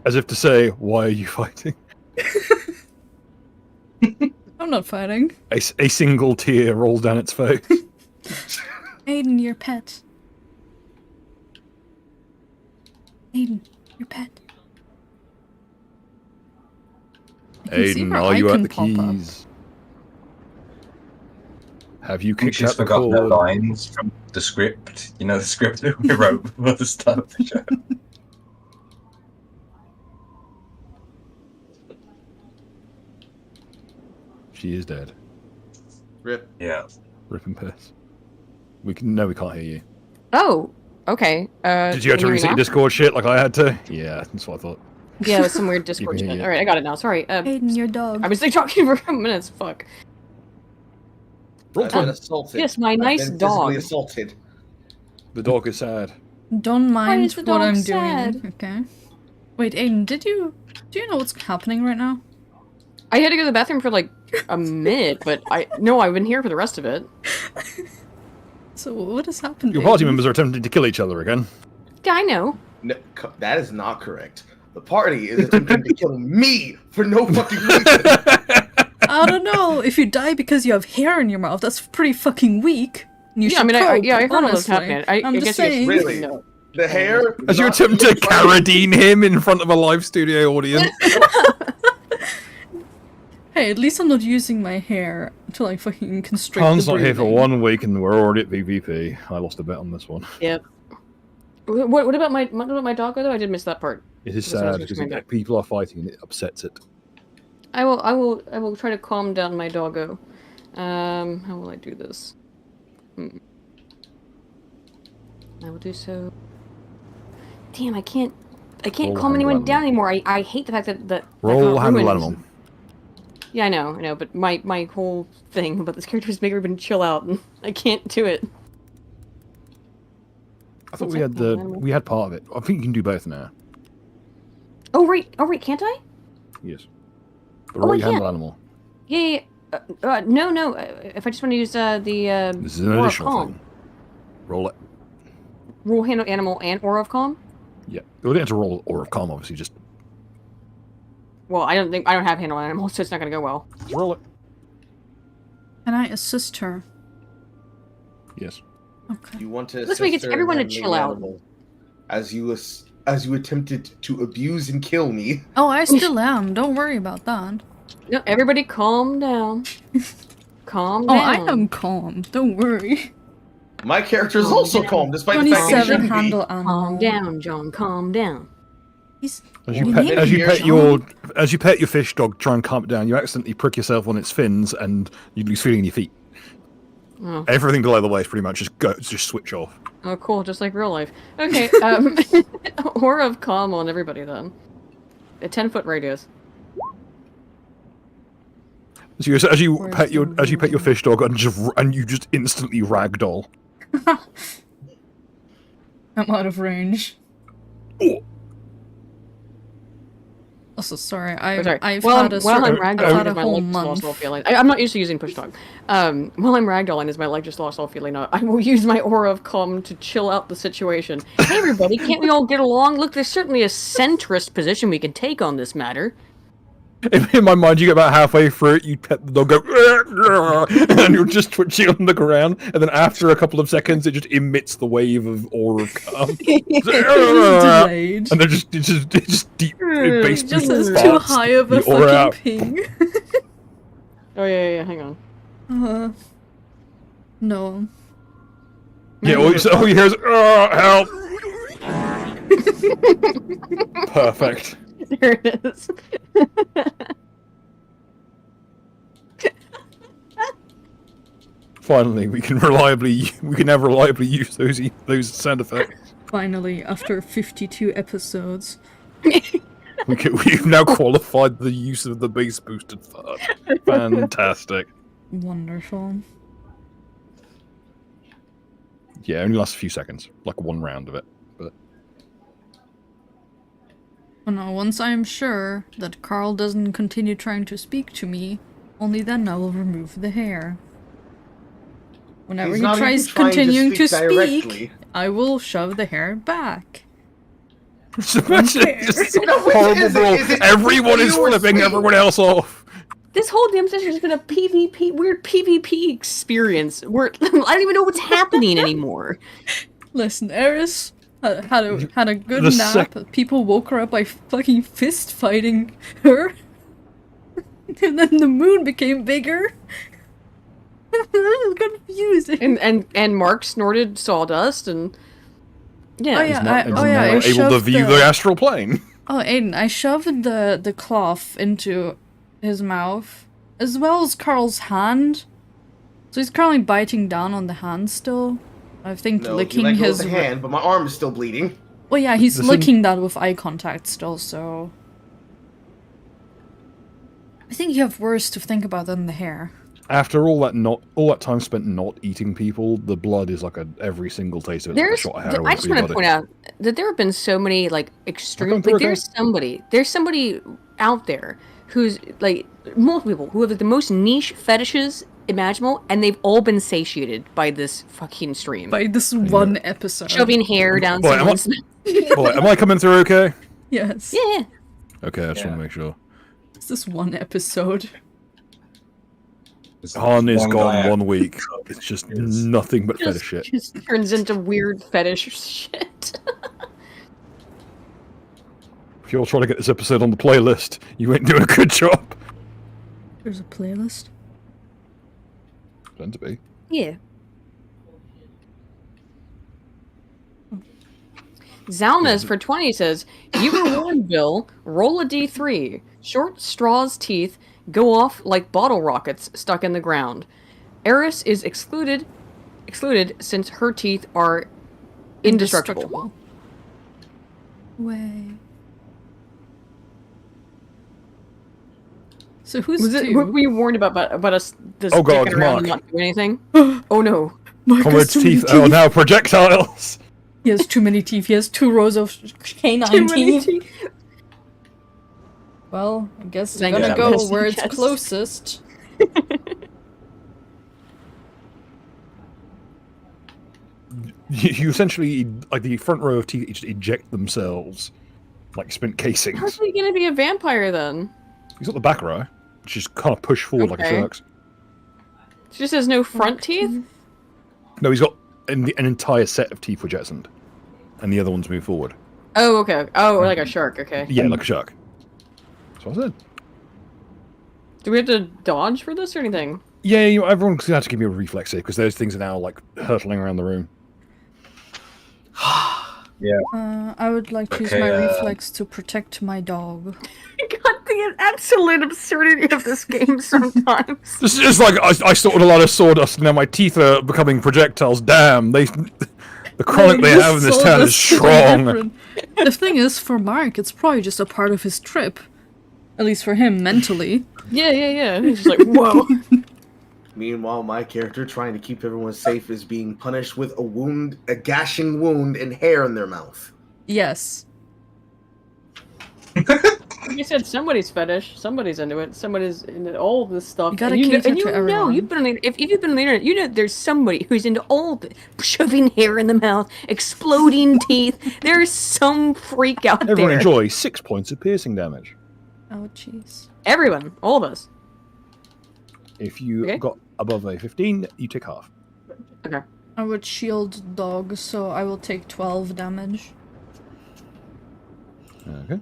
As if to say, why are you fighting? I'm not fighting. A single tear rolls down its face. Aiden, your pet. Aiden, your pet. I can see Aiden, her are you at icon the pop up. keys? Have you I think kicked she's out the forgotten the cord? lines from the script. You know, the script that we wrote before the start of the show. She is dead. Rip. Yeah. Rip and piss. We can't hear you. Oh, okay. Did you have to can you hear me reset your now? Discord shit like I had to? Yeah, that's what I thought. Yeah, it was some weird You Discord can hear shit. it. Alright, I got it now. Sorry. Aiden, your dog. I was like talking for minutes. Fuck. I've been assaulted. Yes, my nice I've been dog. physically assaulted. The dog is sad. Don't mind is the what dog I'm sad? doing. Okay. Wait, Aiden, do you know what's happening right now? I had to go to the bathroom for like a minute, but I've been here for the rest of it. So what has happened? Your party Aiden? members are attempting to kill each other again. Yeah, I know. No, that is not correct. The party is attempting to kill me for no fucking reason. I don't know. If you die because you have hair in your mouth, that's pretty fucking weak. You Yeah, I should mean, cope, I heard all this honestly. happening. I'm I just guess you saying. Really? No. The hair. As you not attempt to even trying carradine him in front of a live studio audience. Hey, at least I'm not using my hair to like fucking constrict Han's the not here for breathing. 1 week and we're already at PvP. I lost a bet on this one. Yep. What about my doggo though? I did miss that part. It is That's what I was sad because explaining. people are fighting and it upsets it. I will try to calm down my doggo. How will I do this? I will do so. Damn, I can't Roll calm anyone handle down animal. anymore. I hate the fact that Roll I handle ruined- animal. Yeah, I know, but my whole thing about this character is make everybody chill out, and I can't do it. I thought What's we that? had Handle animal? we had part of it. I think you can do both now. Oh right, can't I? Yes. But Oh, I roll your can't. handle animal. Yeah. No. If I just want to use the This is an Aura of additional Calm. thing. Roll it. Roll handle animal and Aura of Calm. Yeah. You don't have to roll or of calm, obviously. Just Well, I don't have handle animal, so it's not gonna go well. roll it. Can I assist her? Yes. Okay. You want to Let's make it assist her everyone to in chill the out. animal as you attempted to abuse and kill me. Oh, I still am. Don't worry about that. No, everybody, calm down. Calm Oh, down. I am calm. Don't worry. My character is also calm, despite the fact that he 27 shouldn't be. handle animal. Calm down, John. Calm down. He's... As You you, need as you pet your fish dog, try and calm it down. You accidentally prick yourself on its fins, and you lose feeling in your feet. Oh. Everything below the waist, pretty much, just switch off. Oh, cool. Just like real life. Okay. Aura of Calm on everybody then. A 10-foot radius. As you Where's pet your the fish dog, and you just instantly ragdoll. I'm out of range. Oh. Also, sorry. Oh, sorry. I've While had a I'm I've ragdolling, had a is my whole leg just lost month. all feeling. I'm not used to using push dog. While I'm ragdolling, is my leg just lost all feeling. I will use my Aura of Calm to chill out the situation. Hey, everybody, can't we all get along? Look, there's certainly a centrist position we can take on this matter. In my mind, you get about halfway through it, you pet the dog, go, and you're just twitching on the ground, and then after a couple of seconds, it just emits the wave of aura of calm. Delayed. And they're just deep, Hmm, bass Just boost as too farts, high of a the aura out. fucking ping. Oh, yeah, hang on. No. Yeah, all you hear is, help! Perfect. There it is. Finally, we can now reliably use those sound effects. Finally, after 52 episodes. We've now qualified the use of the bass boosted fart. Fantastic. Wonderful. Yeah, it only lasts a few seconds, like one round of it. But Oh no, once I am sure that Carl doesn't continue trying to speak to me, only then I will remove the hair. Whenever He's he not even tries trying to continuing to speak speak, directly. I will shove the hair back. just imagine just You know, which horrible is it? brawl. Is it Everyone is you or flipping me? everyone else off. This whole damn session has been a weird PvP experience. I don't even know what's happening anymore. Listen, Eris had a good The nap. People woke her up by fucking fist fighting her. And then the moon became bigger. It's confusing. And Mark snorted sawdust and yeah. Oh, yeah. Not, I now able to shoved view the astral plane. Oh, Aiden, I shoved the cloth into his mouth, as well as Carl's hand. So he's currently biting down on the hand still. I think No, licking you let go his... of the hand, but my arm is still bleeding. Well, yeah, he's Listen- licking that with eye contact still, so... I think you have worse to think about than the hair. After all that time spent not eating people, the blood is like every single taste of it. Like a shot of heroin I just for your want to body. point out that there have been so many like extreme. Come through, Like, there's somebody out there who's like multiple people who have like, the most niche fetishes imaginable, and they've all been satiated by this fucking stream. By this one episode. Shoving hair down Boy, someone's. Boy, am I coming through okay? Yes. Yeah. Okay, I just want to make sure. It's this one episode. Han is One gone guy 1 week. It's just nothing but fetish shit. Just turns into weird fetish shit. If you're trying to get this episode on the playlist, you ain't doing a good job. There's a playlist. Tend to be. Yeah. Zalmas for 20 says, "You were warned, Bill. Roll a d3. Short straw's teeth go off like bottle rockets stuck in the ground. Eris is excluded since her teeth are indestructible." Way. So who's Was it, two? what were you warned about us just Oh God, sticking around and Mark. not doing anything? Oh no. Mark has Comrade's too many teeth are now projectiles. He has too many teeth. He has 2 rows of canine teeth. Well, I guess I'm Thank gonna you. go Yes, where it's yes. closest. You essentially, like the front row of teeth, just eject themselves, like spent casings. How's he gonna be a vampire then? He's got the back row, which just kind of push forward like a Okay. shark's. She just has no front teeth? No, he's got an entire set of teeth were jettisoned, and the other ones move forward. Oh, okay. Oh, like a shark, okay. Yeah, like a shark. That's what I said. Do we have to dodge for this or anything? Yeah, everyone's gonna have to give me a reflex save because those things are now like hurtling around the room. I would like to use Okay, my reflex to protect my dog. God, the absolute absurdity of this game sometimes. This is just like I sorted a lot of sawdust, and now my teeth are becoming projectiles. Damn, the chronic they have in this town is strong. The thing is, for Mark, it's probably just a part of his trip. At least for him, mentally. Yeah. He's just like, whoa. Meanwhile, my character, trying to keep everyone safe, is being punished with a gashing wound and hair in their mouth. Yes. Like you said, somebody's fetish. Somebody's into it. Somebody's into all this stuff. You gotta and cater and to everyone. you've been on the, if you've been on the internet, you know there's somebody who's into all the shoving hair in the mouth, exploding teeth. There's some freak out Everyone there. enjoy 6 points of piercing damage. Oh, jeez. Everyone, all of us. If you Okay. got above a 15, you take half. Okay. I would shield dog, so I will take 12 damage. Okay.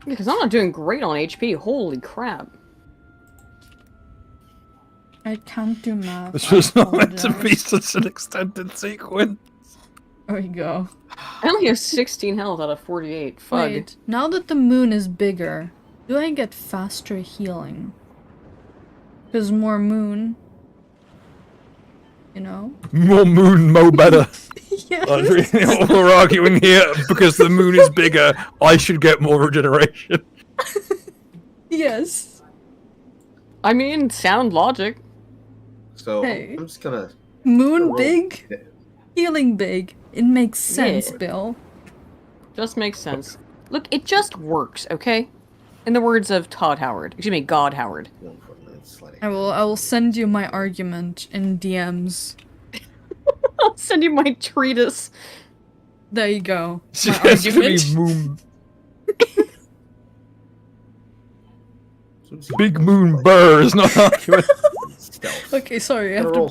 Because I'm not doing great on HP. Holy crap. I can't do math. This was I not meant to be apologize. such an extended sequence. There we go. I only have 16 health out of 48. Fuck. Wait, now that the moon is bigger, do I get faster healing? Because more moon. You know? More moon, mo better. Yes. That's really what we're arguing here. Because the moon is bigger, I should get more regeneration. Yes. I mean, sound logic. So Hey. I'm just gonna Moon roll- big, healing big. It makes sense, Yeah. Bill. Just makes sense. Look, it just works, okay? In the words of Todd Howard. Excuse me, God Howard. I will send you my argument in DMs. I'll send you my treatise. There you go. It's My gonna be argument. moon. Big moon burr is not argument. Stealth. Okay, sorry. I I'm have gonna to...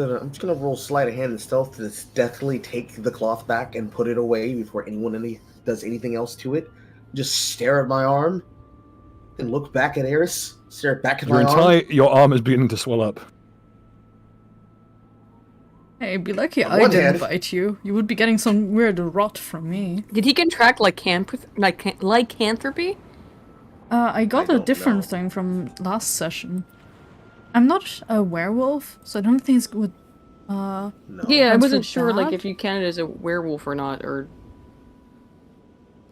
roll I'm just gonna roll sleight of hand and stealth to deftly take the cloth back and put it away before anyone does anything else to it. Just stare at my arm and look back at Eris. Stare back at Your arm is beginning to swell up. Hey, be lucky On I one didn't hand- bite you. You would be getting some weird rot from me. Did he contract lycanthropy? I got I a don't different know. thing from last session. I'm not a werewolf, so I don't think it's good. No. Yeah, I That's wasn't for sure like that? if you counted as a werewolf or not, or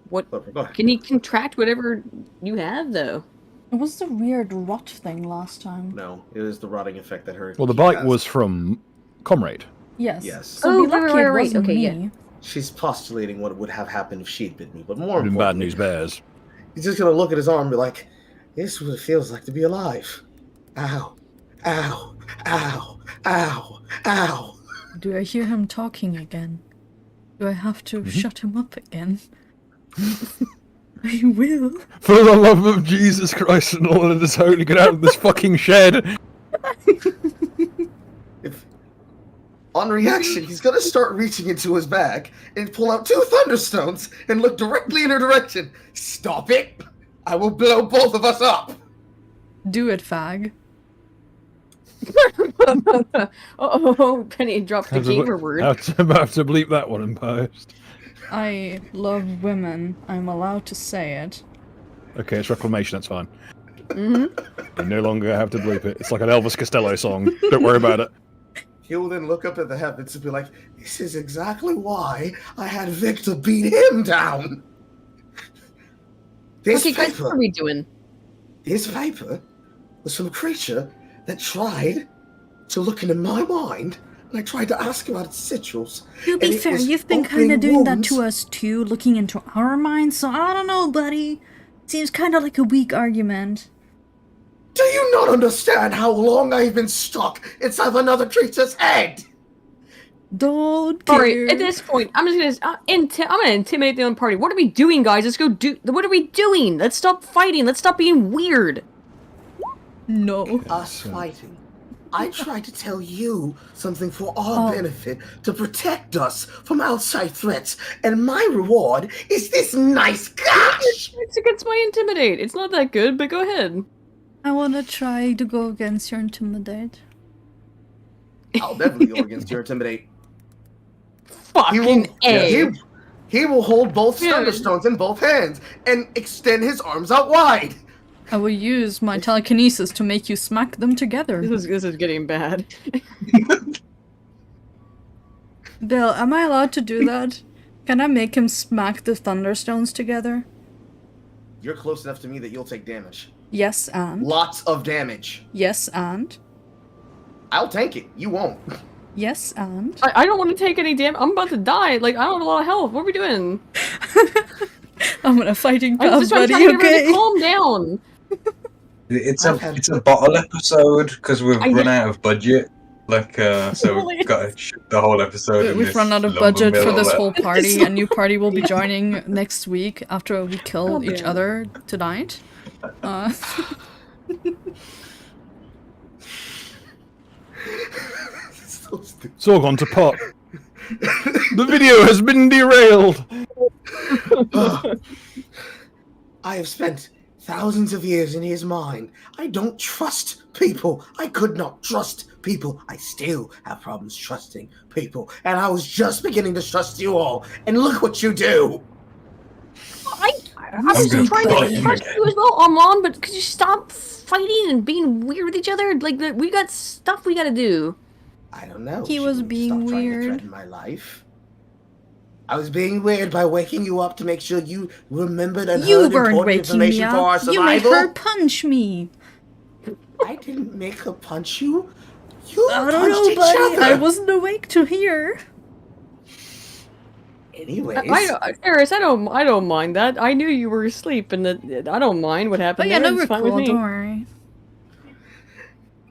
What? Go ahead. Can he contract whatever you have, though? It was the weird rot thing last time. No, it is the rotting effect that her. Well, the bite was from Comrade. Yes. Yes. So be lucky it right. wasn't Okay, me. yeah. She's postulating what would have happened if she'd bit me, but more Been importantly, bad news bears. he's just gonna look at his arm and be like, "This is what it feels like to be alive." Ow, ow, ow, ow, ow. Do I hear him talking again? Do I have to shut him up again? I will. For the love of Jesus Christ and all that is holy, get out of this fucking shed! If on reaction, he's gonna start reaching into his bag and pull out 2 thunderstones and look directly in her direction. Stop it! I will blow both of us up. Do it, fag. Oh, Penny dropped the gamer word. Have to bleep that one in post. I love women. I'm allowed to say it. Okay, it's reclamation, that's fine. Mm-hmm. You no longer have to bleep it. It's like an Elvis Costello song. Don't worry about it. He will then look up at the heavens and be like, "This is exactly why I had Victor beat him down." This Okay, guys, what are we doing? This paper was from a creature that tried to look into my mind, and I tried to ask about its sigils. To be and it fair, was you've been opening kind of doing that wounds. to us too, looking into our minds, so I don't know, buddy. Seems kind of like a weak argument. Do you not understand how long I've been stuck inside another creature's head? Don't care. Alright, at this point, I'm just gonna I'm gonna intimidate the other party. What are we doing, guys? Let's go do. What are we doing? Let's stop fighting. Let's stop being weird. No. Us fighting. I tried to tell you something for our benefit, to protect us from outside threats, and my reward is this nice cash! It's against my intimidate. It's not that good, but go ahead. I want to try to go against your intimidate. I'll definitely go against your intimidate. Fucking A. He will hold both Yeah. thunderstones in both hands and extend his arms out wide. I will use my telekinesis to make you smack them together. This is getting bad. Bill, am I allowed to do that? Can I make him smack the thunderstones together? You're close enough to me that you'll take damage. Yes, and? Lots of damage. Yes, and? I'll tank it. You won't. Yes, and? I don't want to take any damage. I'm about to die. Like, I don't have a lot of health. What are we doing? I'm gonna fighting I'm cup, just trying to buddy, get everybody okay? to calm down. It's a bottle episode because we've I run did- out of budget. Like, so Really? we've got to shoot the whole episode. in We've this run out of lumber budget for mill this that- whole party. A new party will be joining next week after we kill Oh, each man. other tonight. So stupid. It's all gone to pot. The video has been derailed. I have spent thousands of years in his mind. I don't trust people. I could not trust people. I still have problems trusting people. And I was just beginning to trust you all. And look what you do. I was gonna trying fight to him trust again. you as well, Armand, but could you stop fighting and being weird with each other? Like, we got stuff we gotta do. I don't know. He Should was we being stop trying to weird. threaten my life? I was being weird by waking you up to make sure you remembered and You heard weren't important waking me information for our up. You made survival. her punch me. I didn't make her punch you. You I punched don't know, each buddy. other. I wasn't awake to hear. Anyways, Eris, I don't mind that. I knew you were asleep, and that I don't mind what But happened. yeah, there. no, It's we're fine with cool. me. Don't worry.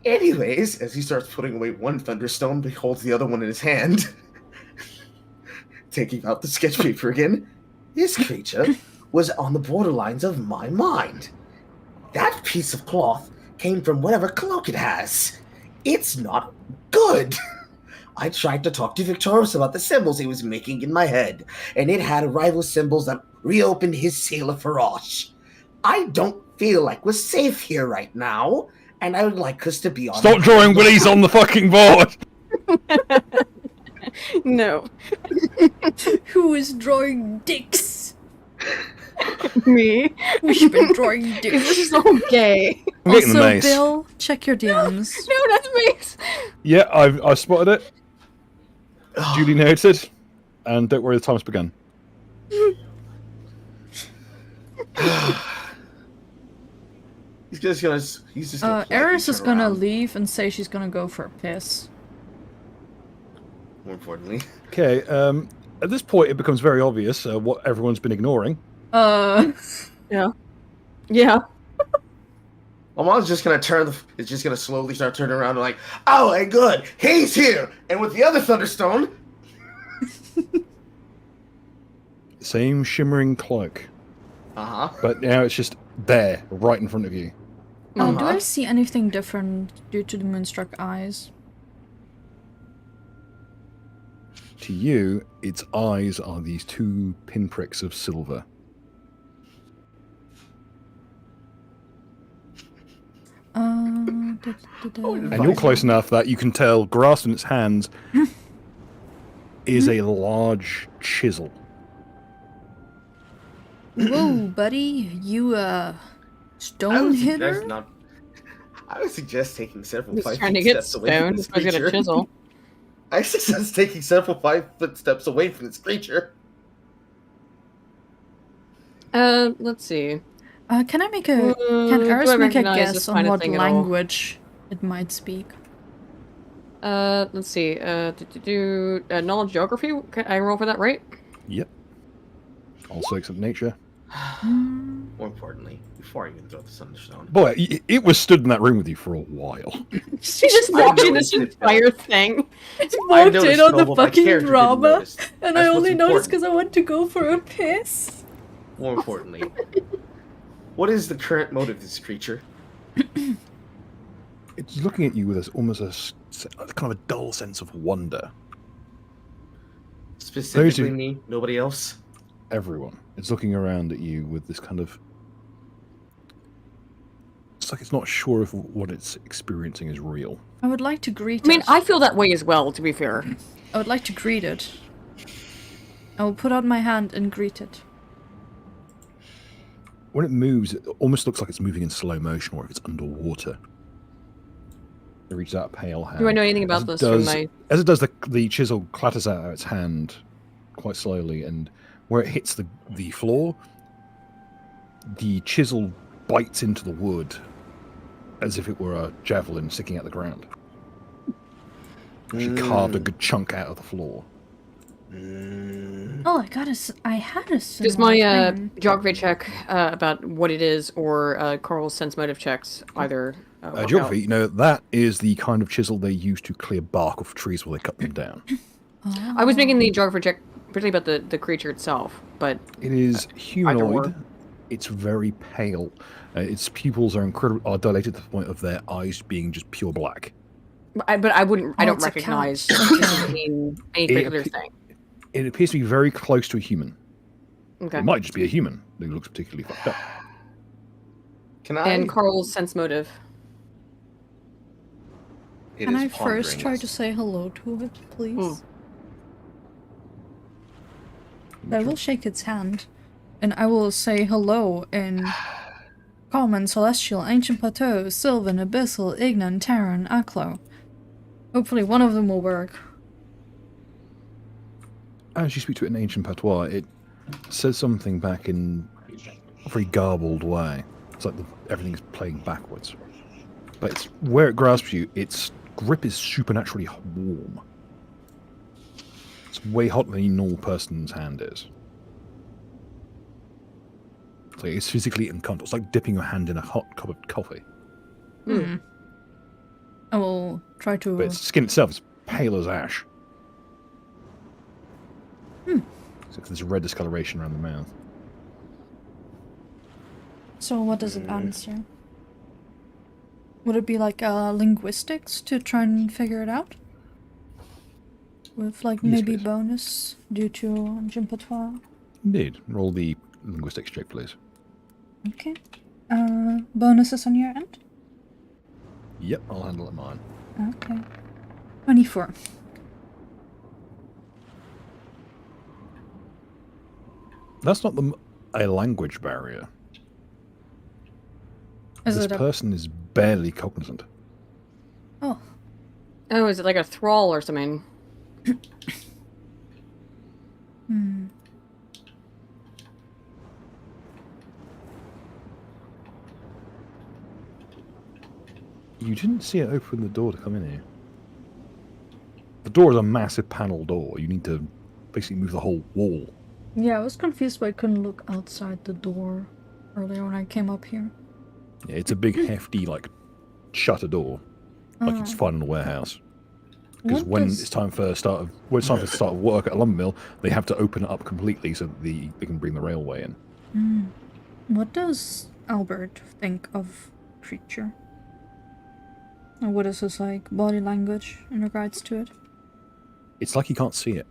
as he starts putting away one thunderstone, he holds the other one in his hand, taking out the sketch paper again. This creature was on the borderlines of my mind. That piece of cloth came from whatever cloak it has. It's not good. I tried to talk to Victorious about the symbols he was making in my head, and it had rival symbols that reopened his seal of Farosh. I don't feel like we're safe here right now, and I would like us to be on. Stop drawing willies on the fucking board. No, Who is drawing dicks? me. We've been drawing This dicks. is so gay. I'm getting the Also, mace. Bill, check your DMs. No, that's me. Yeah, I've spotted it. Duly noted. And don't worry, the time's begun. He's just gonna politely Eris is turn gonna around. leave and say she's gonna go for a piss. More importantly, Okay, at this point it becomes very obvious what everyone's been ignoring. Yeah. Yeah. Oman's just gonna it's just gonna slowly start turning around and like, oh, hey, good, he's here, and with the other thunderstone. Same shimmering cloak, Uh-huh. but now it's just there, right in front of you. Do I see anything different due to the moonstruck eyes? To you, its eyes are these two pinpricks of silver. And you're close enough that you can tell, grasped in its hands, is a large chisel. Whoa, buddy, you stone hitter? I would suggest taking several He's 5 trying to feet get steps away from stoned. this He's got a creature. chisel. I suggest taking several 5-foot steps away from this creature. Let's see. Can I make a... Can Eris do I make a recognize this guess on kind of what thing at all? language it might speak? Let's see. Knowledge geography? Can I roll for that, right? Yep. Also except nature. More importantly, before I even throw the thunderstone. Boy, it was stood in that room with you for a while. She's just I watching this noticed it, entire thing. I Walked noticed in on it, the but my fucking character didn't drama, notice. and That's I what's only noticed important. because I went to go for a piss. More importantly, what is the current motive of this creature? It's looking at you with almost a kind of a dull sense of wonder. Specifically me, nobody else? Everyone. It's looking around at you with this kind of... It's like it's not sure if what it's experiencing is real. I would like to greet I mean, it. I feel that way as well, to be fair. I would like to greet it. I will put out my hand and greet it. When it moves, it almost looks like it's moving in slow motion, or if it's underwater. It reaches out a pale hand. Do I know anything about this from my... As it does, the chisel clatters out of its hand quite slowly, and where it hits the floor, the chisel bites into the wood as if it were a javelin sticking out the ground. She carved a good chunk out of the floor. Oh, I had a Does my geography check about what it is, or Carl's sense motive checks either work Geography, out? you know, that is the kind of chisel they use to clear bark off trees while they cut them down. I was making the geography check particularly about the creature itself, but It is humanoid. or. It's very pale. Its pupils are dilated to the point of their eyes being just pure black. I wouldn't. I Oh, don't it's a recognize cat. any particular thing. It appears to be very close to a human. Okay. It might just be a human who looks particularly fucked up. Can I? And Carl's sense motive. It Can is I first pondering try us. to say hello to it, please? I will shake its hand, and I will say hello in Common, Celestial, Ancient Plateau, Sylvan, Abyssal, Ignan, Terran, Aklo. Hopefully one of them will work. As you speak to it in ancient patois, it says something back in a very garbled way. It's like everything's playing backwards. But it's, where it grasps you, its grip is supernaturally warm. It's way hotter than a normal person's hand is. So it's physically uncomfortable. It's like dipping your hand in a hot cup of coffee. I will try to... But its skin itself is pale as ash. So there's a red discoloration around the mouth. So what does it answer? Would it be like linguistics to try and figure it out? With like Yes, maybe please. bonus due to Ancient Patois? Indeed. Roll the linguistics check, please. Okay. Bonuses on your end? Yep, I'll handle it mine. Okay. 24. That's not a language barrier. Is This it a... person is barely cognizant. Oh. Oh, is it like a thrall or something? You didn't see it open the door to come in here. The door is a massive panel door. You need to basically move the whole wall. Yeah, I was confused why I couldn't look outside the door earlier when I came up here. Yeah, it's a big, hefty, like, shutter door. Like it's fine in a warehouse. Because when it's time for start of work at a lumber mill, they have to open it up completely so that they can bring the railway in. What does Albert think of creature? And what is his like body language in regards to it? It's like you can't see it.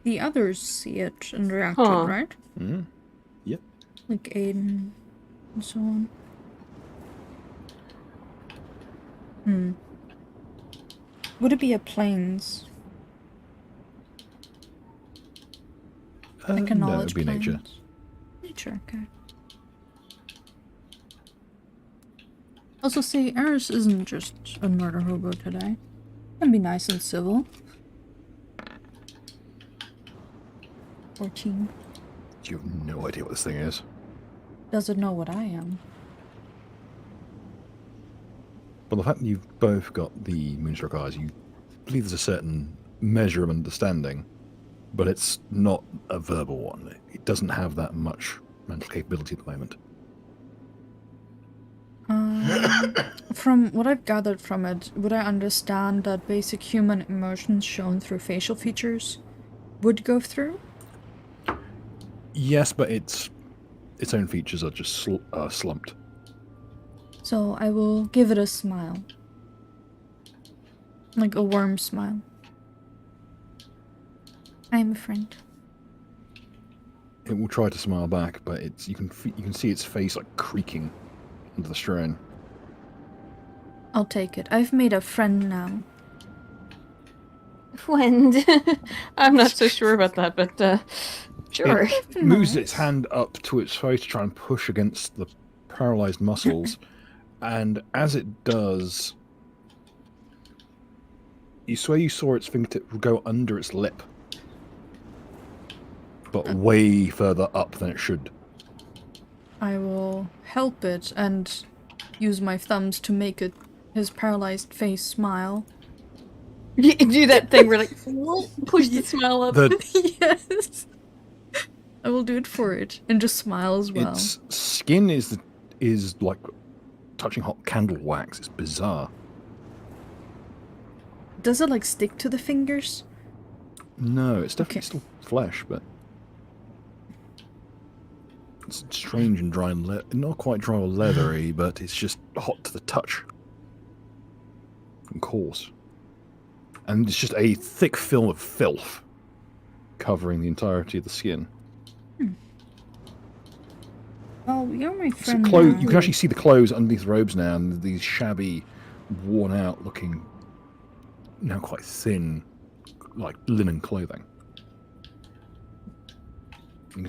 The others see it and react to it, right? Mm. Yep. Like Aiden and so on. Would it be a plains? Like a No, knowledge it'd be plains? nature. Nature, okay. Also, see, ours isn't just a murder hobo today. Can be nice and civil. 14. You have no idea what this thing is. Does it know what I am? Well, the fact that you've both got the Moonstruck eyes, you believe there's a certain measure of understanding, but it's not a verbal one. It doesn't have that much mental capability at the moment. From what I've gathered from it, would I understand that basic human emotions shown through facial features would go through? Yes, but its own features are just slumped. So I will give it a smile. Like a worm smile. I am a friend. It will try to smile back, but you can see its face like creaking under the strain. I'll take it. I've made a friend now. Friend. I'm not so sure about that, but sure. It moves its hand up to its face to try and push against the paralyzed muscles, and as it does, you swear you saw its fingertip go under its lip, but way further up than it should. I will help it and use my thumbs to make his paralyzed face smile. You do that thing where like push the smile up. Yes. I will do it for it and just smile as well. Its skin is like touching hot candle wax. It's bizarre. Does it like stick to the fingers? No, it's definitely still flesh, but it's strange and dry and not quite dry or leathery, but it's just hot to the touch and coarse. And it's just a thick film of filth covering the entirety of the skin. Oh, you're my friend. You can actually see the clothes underneath the robes now, and these shabby, worn out looking, now quite thin, like linen clothing. You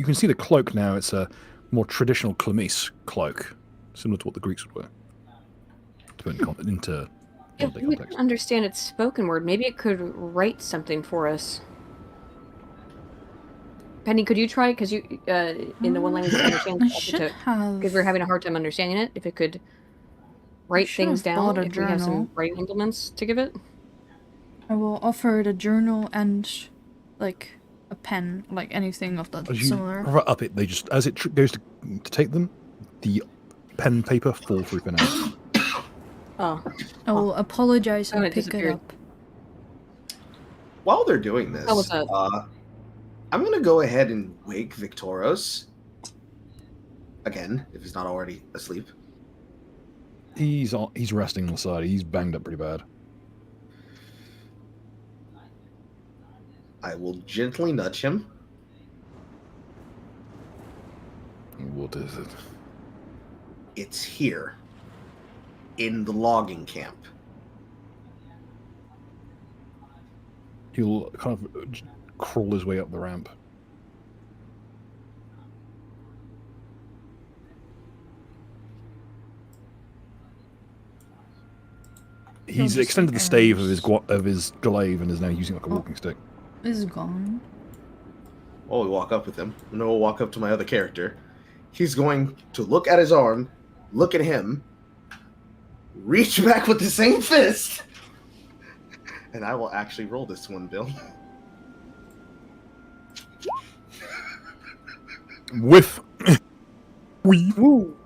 can see the cloak now. It's a more traditional chlamys cloak, similar to what the Greeks would wear. Depending into If we don't understand its spoken word, maybe it could write something for us. Penny, could you try? Because you, in the one language you understand, because we're having a hard time understanding it. If it could write things down, if we have some writing implements to give it. I will offer it a journal and, like, a pen, like anything of that similar. Right up it, they just as it goes to take them, the pen and paper fall through for now. Oh. I will apologize and pick it up. While they're doing this, I'm going to go ahead and wake Victoros. Again, if he's not already asleep. He's resting on the side. He's banged up pretty bad. I will gently nudge him. What is it? It's here. In the logging camp. He'll kind of crawl his way up the ramp. He's extended the stave of his glaive and is now using it like a walking stick. Is gone. While we walk up with him, and then we'll walk up to my other character. He's going to look at his arm, look at him, reach back with the same fist, and I will actually roll this one, Bill. Whiff. Woo.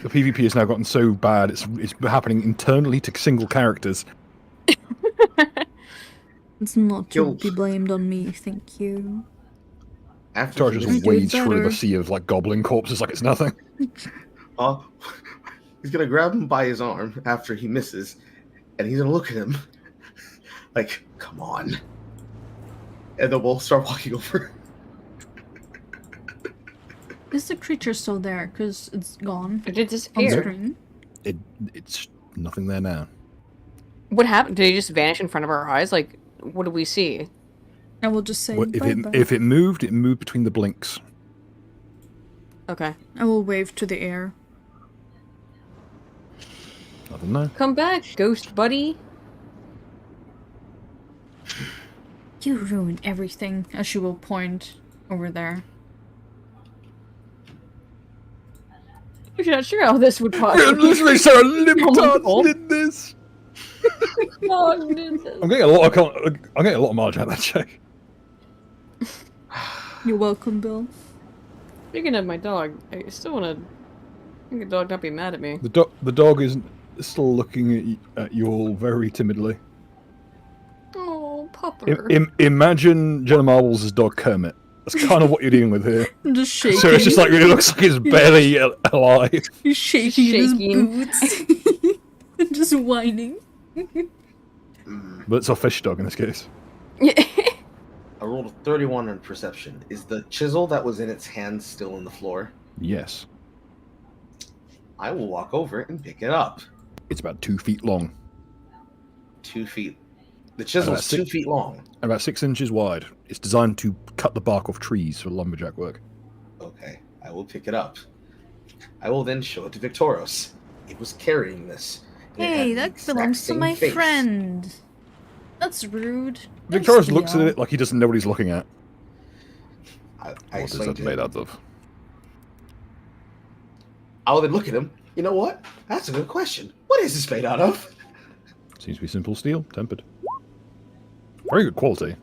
The PvP has now gotten so bad, it's happening internally to single characters. It's not to be blamed on me, thank you. After Charge he just wades through better. the sea of like goblin corpses like it's nothing. He's gonna grab him by his arm after he misses, and he's gonna look at him like, "Come on," and then we'll start walking over. Is the creature still there? Because it's gone It did on disappear. screen. It's nothing there now. What happened? Did he just vanish in front of our eyes? Like, what do we see? I will just say bye-bye. If it moved between the blinks. Okay. I will wave to the air. Nothing there. Come back, ghost buddy. You ruined everything, as she will point over there. I'm not sure how this would possibly. Literally, Sarah Wonderful. did this. Dog did this. I'm getting a lot of mileage out of that check. You're welcome, Bill. Speaking of my dog, I still want to. I think the dog not be mad at me. The dog is still looking at you all very timidly. Oh, pupper. Imagine Jenna Marbles' dog Kermit. That's kind of what you're dealing with here. I'm just shaking. So it's just like, it looks like it's barely alive. He's shaking in his Shaking. boots. And just whining. But it's a fish dog in this case. I rolled a 31 on perception. Is the chisel that was in its hand still on the floor? Yes. I will walk over and pick it up. It's about 2 feet long. 2 feet. The chisel's 2 feet long. About 6 inches wide. It's designed to cut the bark off trees for lumberjack work. Okay, I will pick it up. I will then show it to Victoros. It was carrying this. and it had Hey, the that exact belongs to same my face. friend. That's rude. Victorious looks at it like he doesn't know what he's looking at. I What is explained that to made him. out of? I'll then look at him. You know what? That's a good question. What is this made out of? Seems to be simple steel, tempered. Very good quality.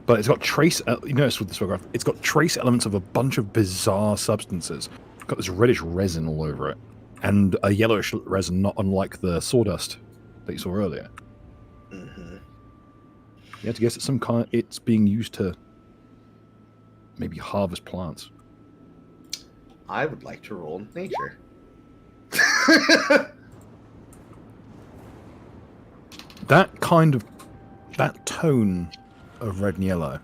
But it's got trace... you notice with this photograph, it's got trace elements of a bunch of bizarre substances. It's got this reddish resin all over it. And a yellowish resin, not unlike the sawdust that you saw earlier. Mm-hmm. You have to guess it's some kind... It's being used to maybe harvest plants. I would like to roll nature. That kind of... That tone of red and yellow.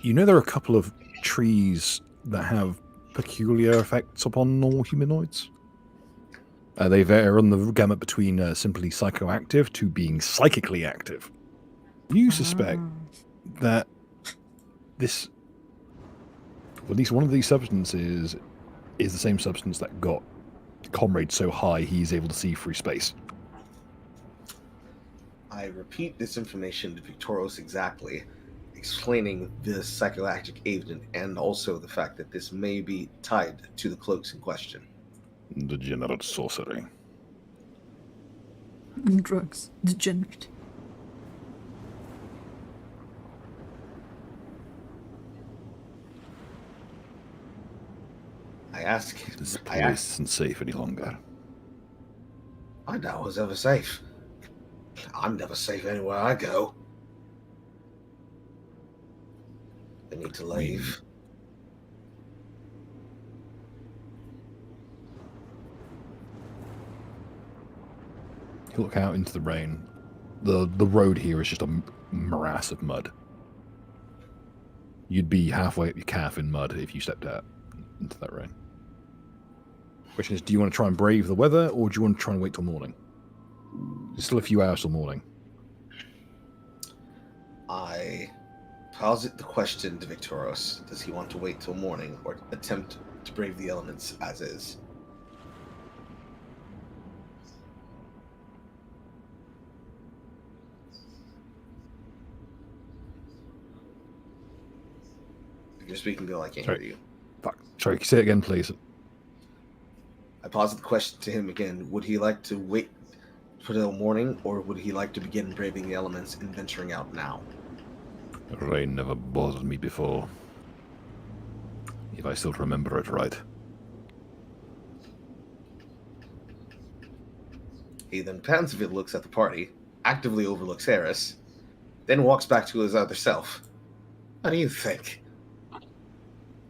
You know there are a couple of trees that have peculiar effects upon normal humanoids? They vary on the gamut between simply psychoactive to being psychically active. You suspect that this... At least one of these substances is the same substance that got Comrade so high he's able to see through space. I repeat this information to Victoros exactly, explaining this psychoactive agent and also the fact that this may be tied to the cloaks in question. Degenerate sorcery. And drugs. Degenerate. I ask. This I place ask. isn't safe any longer. I doubt I was ever safe. I'm never safe anywhere I go. I need to leave. You look out into the rain. The road here is just a morass of mud. You'd be halfway up your calf in mud if you stepped out into that rain. Question is, do you want to try and brave the weather, or do you want to try and wait till morning? There's still a few hours till morning. I posit the question to Victoros. Does he want to wait till morning or attempt to brave the elements as is? you're speaking, Bill. I can't Sorry. hear you. Fuck. Sorry, say it again, please. I posed the question to him again. Would he like to wait for the morning, or would he like to begin braving the elements and venturing out now? Rain never bothered me before. If I still remember it right. He then pensively looks at the party, actively overlooks Harris, then walks back to his other self. What do you think?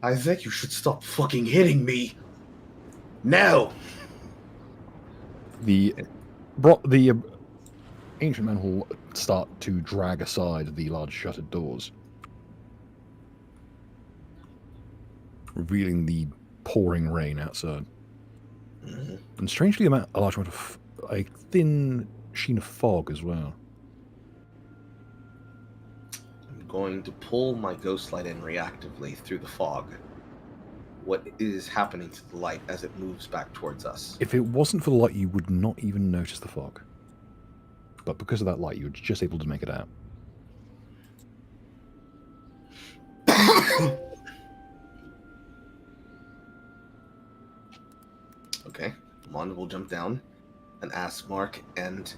I think you should stop fucking hitting me. Now! The ancient man will start to drag aside the large shuttered doors, revealing the pouring rain outside. Mm-hmm. And strangely, a large amount of a thin sheen of fog as well. I'm going to pull my ghost light in reactively through the fog. What is happening to the light as it moves back towards us? If it wasn't for the light, you would not even notice the fog. But because of that light, you're just able to make it out. Okay, Mond will jump down and ask Mark and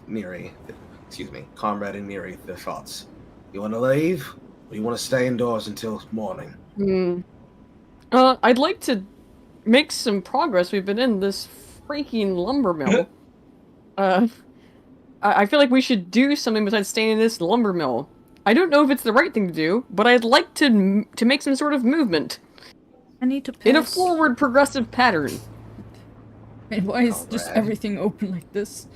Comrade and Neri their thoughts. You want to leave, or you want to stay indoors until morning? I'd like to make some progress. We've been in this freaking lumber mill. I feel like we should do something besides staying in this lumber mill. I don't know if it's the right thing to do, but I'd like to make some sort of movement. I need to pass. In a forward progressive pattern. Wait, why is just Alright. everything open like this?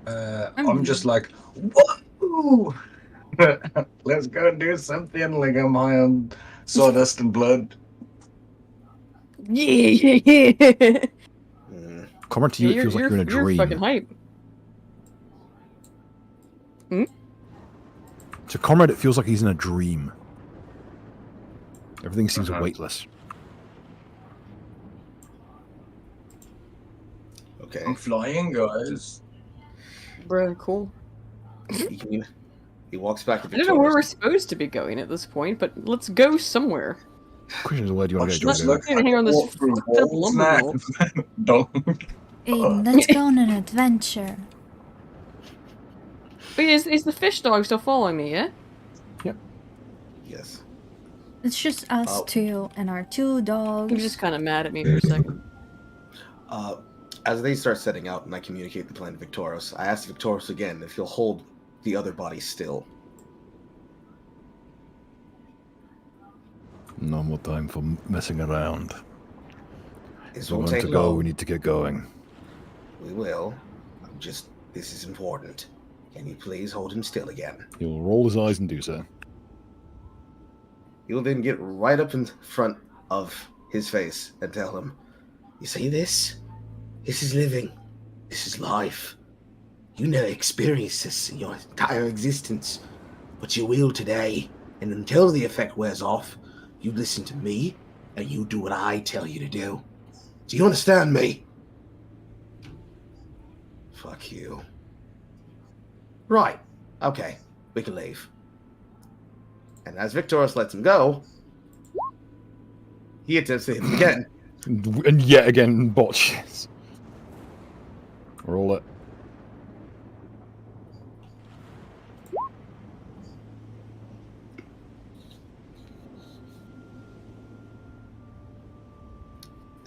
I'm just like, whoa! Let's go do something like I'm high on sawdust and blood. Yeah. Comrade, to you, it feels like you're in a dream. You're fucking hype. To Comrade, it feels like he's in a dream. Everything seems weightless. Okay. I'm flying, guys. Bruh, cool. He walks back to I don't know where we're Victoria's. supposed to be going at this point, but let's go somewhere. Question is, where do you want to go? Let's Do you look and hang on this fucked up lumber mill. Don't. Aiden, let's go on an adventure. Wait, is the fish dog still following me, yeah? Yes. It's just us Oh. two and our two dogs. He was just kind of mad at me for a second. As they start setting out and I communicate the plan to Victoros, I ask Victoros again if he'll hold the other body still. No more time for messing around. This If we won't want take to go, long. we need to get going. We will. This is important. Can you please hold him still again? He'll roll his eyes and do so. He will then get right up in front of his face and tell him, "You see this? This is living. This is life. You never experienced this in your entire existence, but you will today. And until the effect wears off, you listen to me and you do what I tell you to do. Do you understand me?" Fuck you. Right. Okay. We can leave. And as Victoros lets him go, he attempts to hit him again. And yet again, botches. Roll it.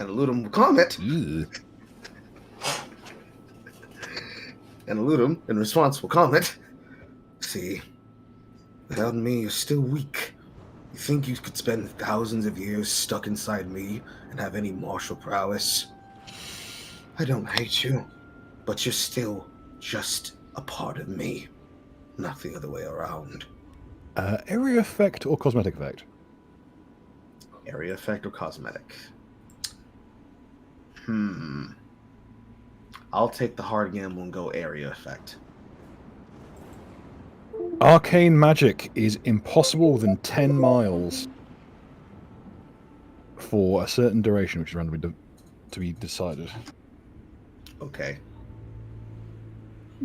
And Eludum will comment. Ugh. And Eludum, in response, will comment. See, without me, you're still weak. You think you could spend thousands of years stuck inside me and have any martial prowess? I don't hate you, but you're still just a part of me, not the other way around. Area effect or cosmetic effect? Area effect or cosmetic? I'll take the hard gamble and go area effect. Arcane magic is impossible within 10 miles for a certain duration, which is randomly to be decided. Okay.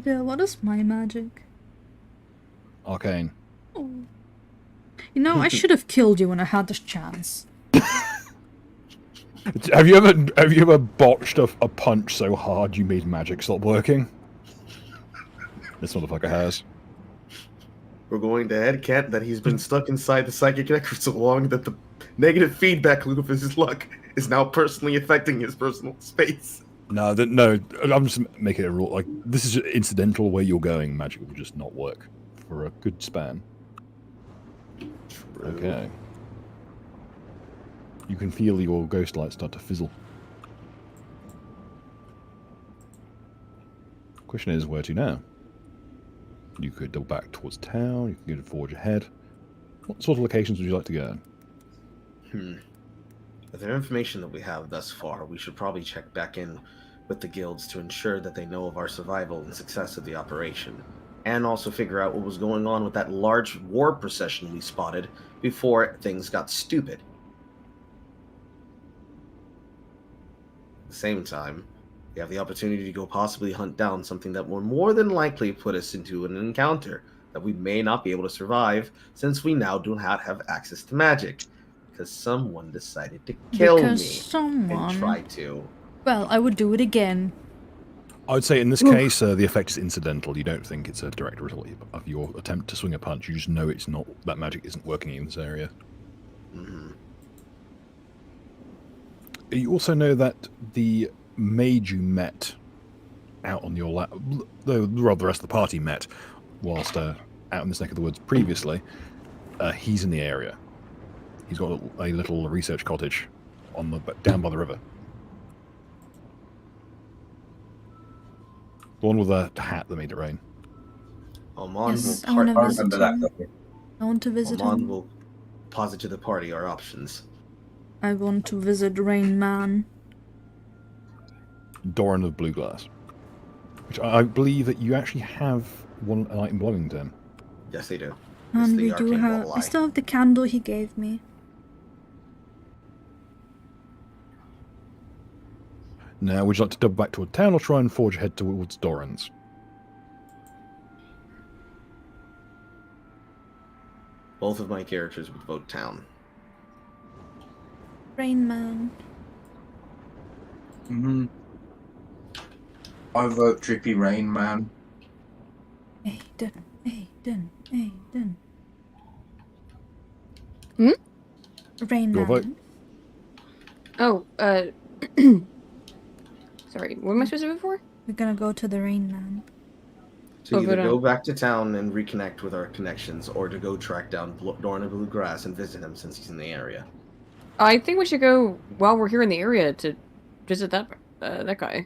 Yeah, what is my magic? Arcane. Oh. You know, I should have killed you when I had the chance. Have you ever botched a punch so hard you made magic stop working? This motherfucker has. We're going to headcanon that he's been stuck inside the psychic neck for so long that the negative feedback loop of his luck is now personally affecting his personal space. No, I'm just making it a rule. Like, this is incidental where you're going. Magic will just not work for a good span. True. Okay. You can feel your ghost light start to fizzle. Question is, where to now? You could double back towards town, you can go to forge ahead. What sort of locations would you like to go? With the information that we have thus far, we should probably check back in with the guilds to ensure that they know of our survival and success of the operation, and also figure out what was going on with that large war procession we spotted before things got stupid. At the same time, we have the opportunity to go possibly hunt down something that will more than likely put us into an encounter that we may not be able to survive, since we now do not have access to magic, because someone decided to kill me and try to. Well, I would do it again. I would say in this case, the effect is incidental. You don't think it's a direct result of your attempt to swing a punch. You just know it's not, that magic isn't working in this area. Mm-hmm. You also know that the mage you met out on your the rest of the party met whilst out in this neck of the woods previously, he's in the area. He's got a little research cottage on the down by the river. The one with the hat that made it rain. Amon Yes, I will, want to I visit remember that. him. Don't we? I want to visit Amon him. will posit to the party our options. I want to visit Rain Man. Doran of Blue Glass. Which I believe that you actually have an item belonging to him. Yes, they do. And It's the we do arcane have. ball I still have the candle he gave me. Now, would you like to double back toward town or try and forge ahead towards Doran's? Both of my characters would vote town. Rain Man. Mm-hmm. I vote Drippy Rain Man. Aiden, Aiden, Aiden. Rain Your Man. vote? Oh, sorry, what am I supposed to vote for? We're gonna go to the Rain Man. To either vote go on. back to town and reconnect with our connections, or to go track down Doran of Blue Grass and visit him since he's in the area. I think we should go while we're here in the area to visit that guy.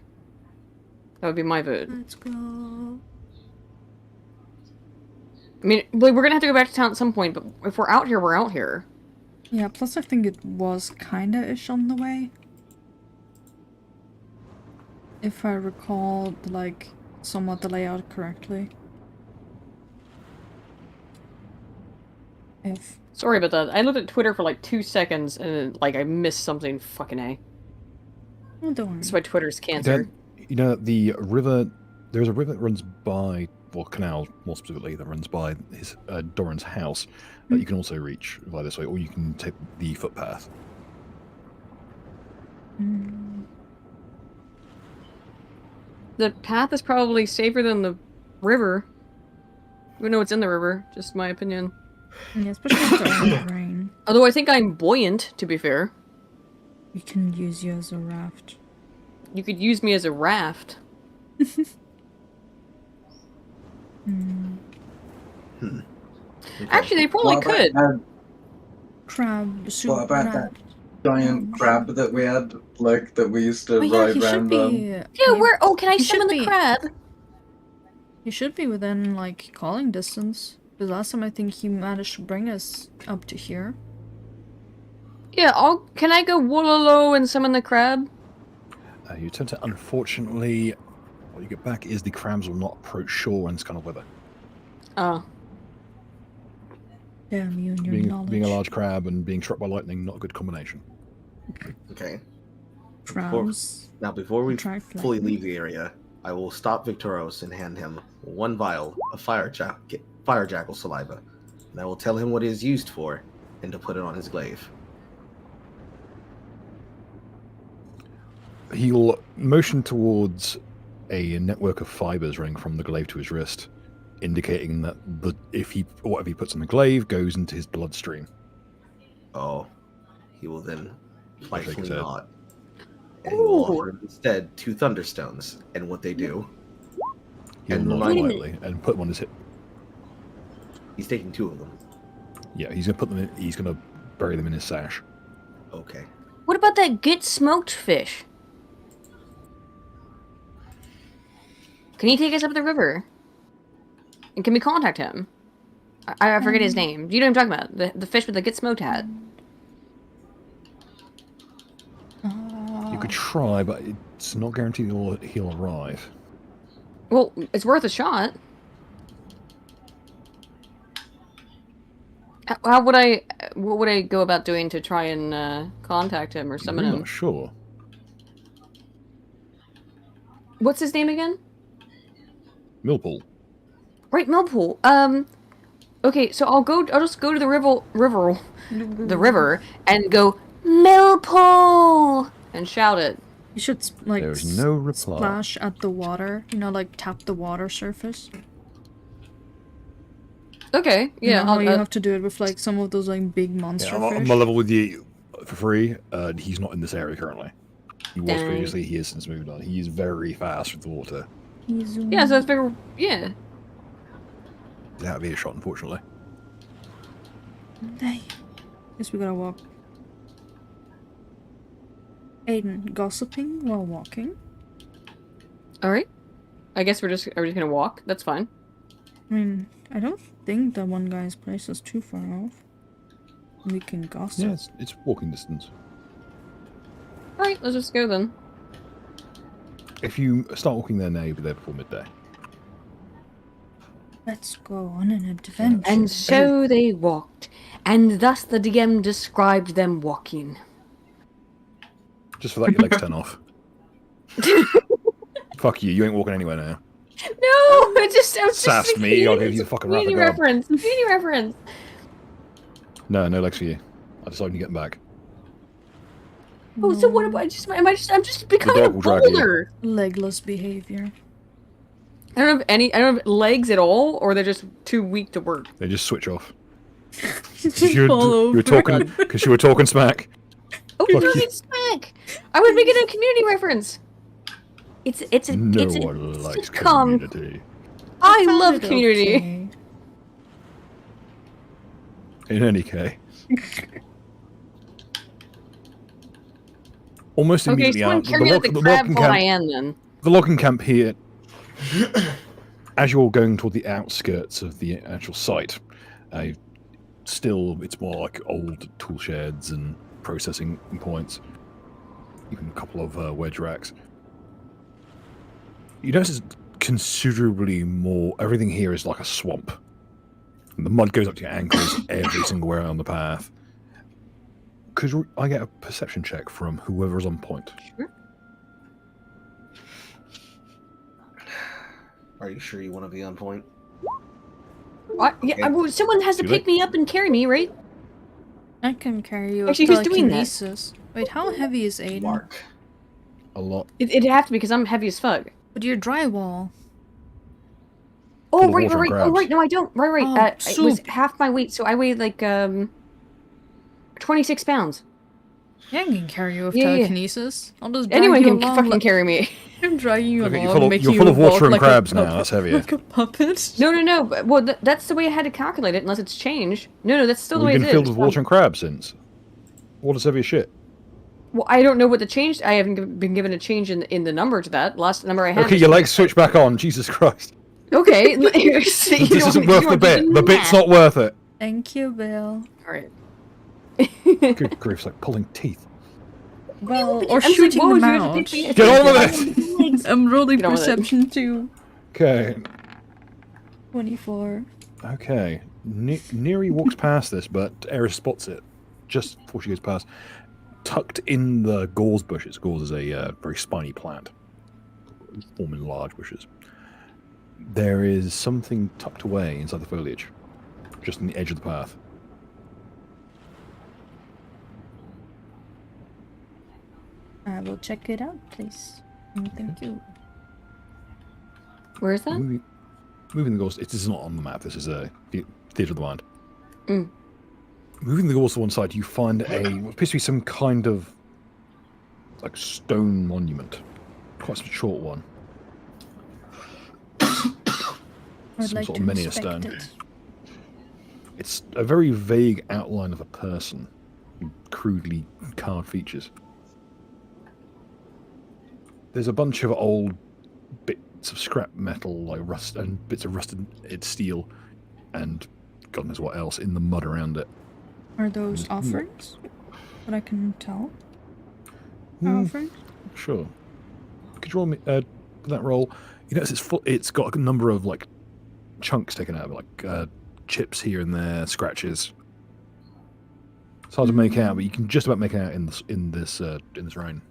That would be my vote. Let's go. I mean, we're gonna have to go back to town at some point, but if we're out here, we're out here. Yeah, plus I think it was kinda-ish on the way. If I recall, like, somewhat the layout correctly. If... Sorry about that. I looked at Twitter for like 2 seconds and like I missed something. Fucking A. Oh, don't worry. That's why Twitter's cancer. You know, the river, there's a river that runs by, well, canal more specifically, that runs by his Doran's house that you can also reach via this way, or you can take the footpath. The path is probably safer than the river. Even though it's in the river, just my opinion. Yeah, especially during the rain. Although I think I'm buoyant, to be fair. We can use you as a raft. You could use me as a raft. Okay. Actually, they probably What about could. that Crab, soup, What about that raft. giant crab that we had, like, that we used to Oh yeah, ride he should around be... on? Yeah, where? Oh, can I He summon should the be- crab? He should be within, like, calling distance. Because last time I think he managed to bring us up to here. Yeah, can I go Wololo and summon the crab? You attempt it, unfortunately, what you get back is the crabs will not approach shore in this kind of weather. Oh. Damn you and your knowledge. Being a large crab and being struck by lightning, not a good combination. Okay. Crabs. Now, before we Attract fully lightning. leave the area, I will stop Victoros and hand him one vial of fire jackal saliva. and I will tell him what it is used for, and to put it on his glaive. He'll motion towards a network of fibers running from the glaive to his wrist, indicating that whatever he puts on the glaive goes into his bloodstream. Oh, he will then playfully head. nod, and he will offer him instead 2 thunderstones, and what they do. He'll And nod remind me- lightly and put them on his hip. He's taking 2 of them. Yeah, he's gonna put them in. He's gonna bury them in his sash. Okay. What about that get smoked fish? Can he take us up the river? And can we contact him? I forget his name. Do you know what I'm talking about? The fish with the get smoked hat. You could try, but it's not guaranteed he'll arrive. Well, it's worth a shot. What would I go about doing to try and contact him or summon I'm him? not sure. What's his name again? Millpool. Right, Millpool. Okay, so I'll just go to the river, and go Millpool and shout it. You should like There's no reply. splash at the water. You know, like tap the water surface. Okay, You yeah. know how you have to do it with like some of those like big monster Yeah, I'm fish. on level with you for free. He's not in this area currently. He was Dang. previously. He has since moved on. He's very fast with the water. Yeah, so it's bigger. Yeah. He's out of earshot, unfortunately. Hey. Guess we gotta walk. Aiden, gossiping while walking? All right. I guess are we just gonna walk? That's fine. I mean, I don't think that one guy's place is too far off. We can gossip. Yeah, it's walking distance. All right, let's just go then. If you start walking there now, you'll be there before midday. Let's go on an adventure. And so they walked, and thus the DM described them walking. Just for that, your legs turn off. Fuck you, you ain't walking anywhere now. No, I was just Sass me, I'll give you the fucking community rap reference. Community reference. No legs for you. I decided to get them back. Oh, so what about I'm just becoming a dog will drag you. boulder. Legless behavior. I don't have legs at all, or they're just too weak to work. They just switch off. You You were talking because you were talking smack. Oh, you're talking smack. I was making a community reference. It's a one likes sitcom. community. I found love it community. okay. In any case. Almost Okay, immediately someone out. carry me like the crab while I am then. The logging camp here, as you're going toward the outskirts of the actual site, still it's more like old tool sheds and processing points, even a couple of wedge racks. You notice considerably more. Everything here is like a swamp. And the mud goes up to your ankles every single way on the path. Could I get a perception check from whoever's on point? Sure. Are you sure you want to be on point? Someone has to Do pick me up and carry me, right? I can carry you Actually, with who's doing that? telekinesis. Wait, how heavy is Aiden? Mark. A lot. It'd have to be because I'm heavy as fuck. But you're drywall. Oh, Full of right. water and Oh, crabs. right. No, I don't. Right. Oh, It was soup. half my weight, so I weighed like 26 pounds. Yeah, I can carry you with Yeah, yeah. telekinesis. I'll just drag Anyone you can along fucking like- carry me. I'm dragging you Look at you, along, making you're you full of walk water and like crabs a now. That's heavier. like a puppet. No. Well, that's the way I had to calculate it, unless it's changed. No, that's still the We've way been it filled is. with water and crabs since. Water's heavy as shit. Well, I don't know what the change. I haven't been given a change in the number to that. Last number I had. Okay, was your legs switch back on. Jesus Christ. Okay. This isn't worth the bit. The bit's not worth it. Thank you, Bill. All right. Good grief, it's like pulling teeth. Well, I'm or like, shooting whoa, them you have to out. pick me- Get on with it! I'm rolling Get on with it. perception too. Okay. 24. Okay. Neri walks past this, but Eris spots it just before she goes past. Tucked in the gorse bushes. Gorse is a very spiny plant, forming large bushes. There is something tucked away inside the foliage. just on the edge of the path. I will check it out, please. Thank you. Where is that? Moving the goals. It is not on the map. This is a theatre of the mind. Mm. Moving the goals to one side, you find what appears to be some kind of like stone monument. Quite a short one. I'd Some like sort to of miniature inspect stone. it. It's a very vague outline of a person, crudely carved features. There's a bunch of old bits of scrap metal, like rust, and bits of rusted steel, and God knows what else in the mud around it. Are those offerings? That I can tell? Hmm. Offerings? Sure. Could you roll me that roll? You notice it's got a number of like chunks taken out of it, like chips here and there, scratches. It's hard to make out, but you can just about make it out in this rain.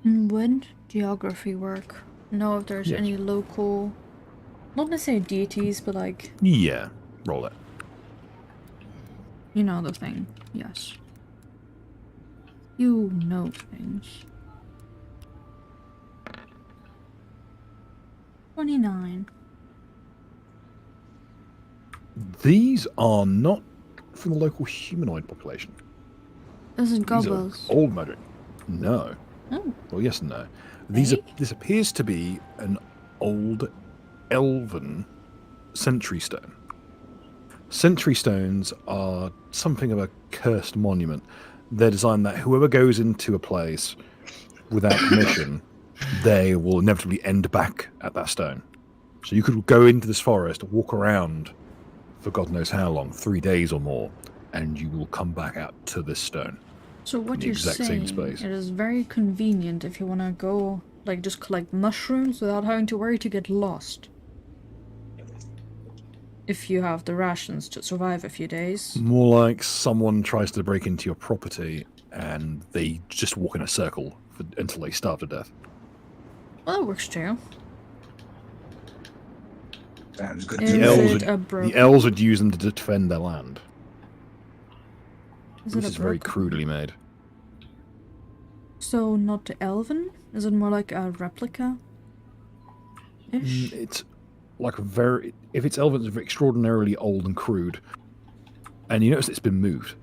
Would geography work? Know if there's Yes. any local, not necessarily deities, but like, Yeah, roll it. you know the thing. Yes. You know things. 29. These are not from the local humanoid population. This is These goblins. are old magic. No. Oh. Well, yes and no. Hey? This appears to be an old elven Sentry Stone. Sentry Stones are something of a cursed monument. They're designed that whoever goes into a place without permission, they will inevitably end back at that stone. So you could go into this forest, walk around for God knows how long, 3 days or more, and you will come back out to this stone. So what the you're exact saying, same space. it is very convenient if you want to go, like, just collect mushrooms without having to worry to get lost. If you have the rations to survive a few days. More like someone tries to break into your property and they just walk in a circle until they starve to death. Well, that works too. Sounds good Is to it me. a broken? The elves would use them to defend their land. Is This it is a very broken? crudely made. So not the elven? Is it more like a replica? Ish? It's like if it's elven, it's extraordinarily old and crude. And you notice it's been moved.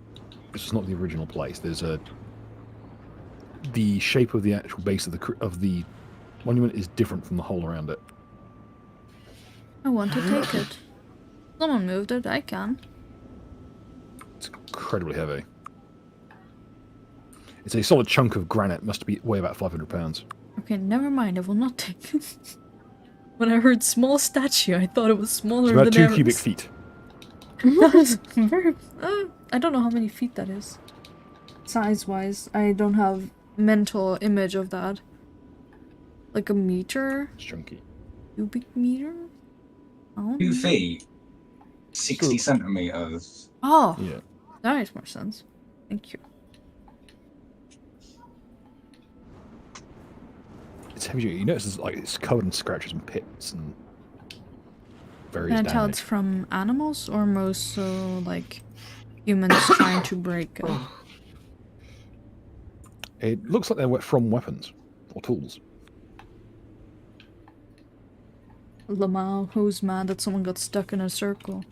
This is not the original place. There's the shape of the actual base of the monument is different from the hole around it. I want to take it. Someone moved it, I can. It's incredibly heavy. It's a solid chunk of granite. Must weigh about 500 pounds. Okay, never mind, I will not take it. When I heard small statue, I thought it was smaller It's about than 2 Aaron's. cubic feet. That is very... I don't know how many feet that is. Size-wise, I don't have mental image of that. Like a meter? It's chunky. Cubic meter? Oh, 2 feet, 60 centimeters. oh, Yeah. that makes more sense. Thank you. It's heavy. You notice it's covered in scratches and pits and various Can I tell damage. it's from animals or most so like humans trying to break it? It looks like they're from weapons or tools. Lamau, who's mad that someone got stuck in a circle?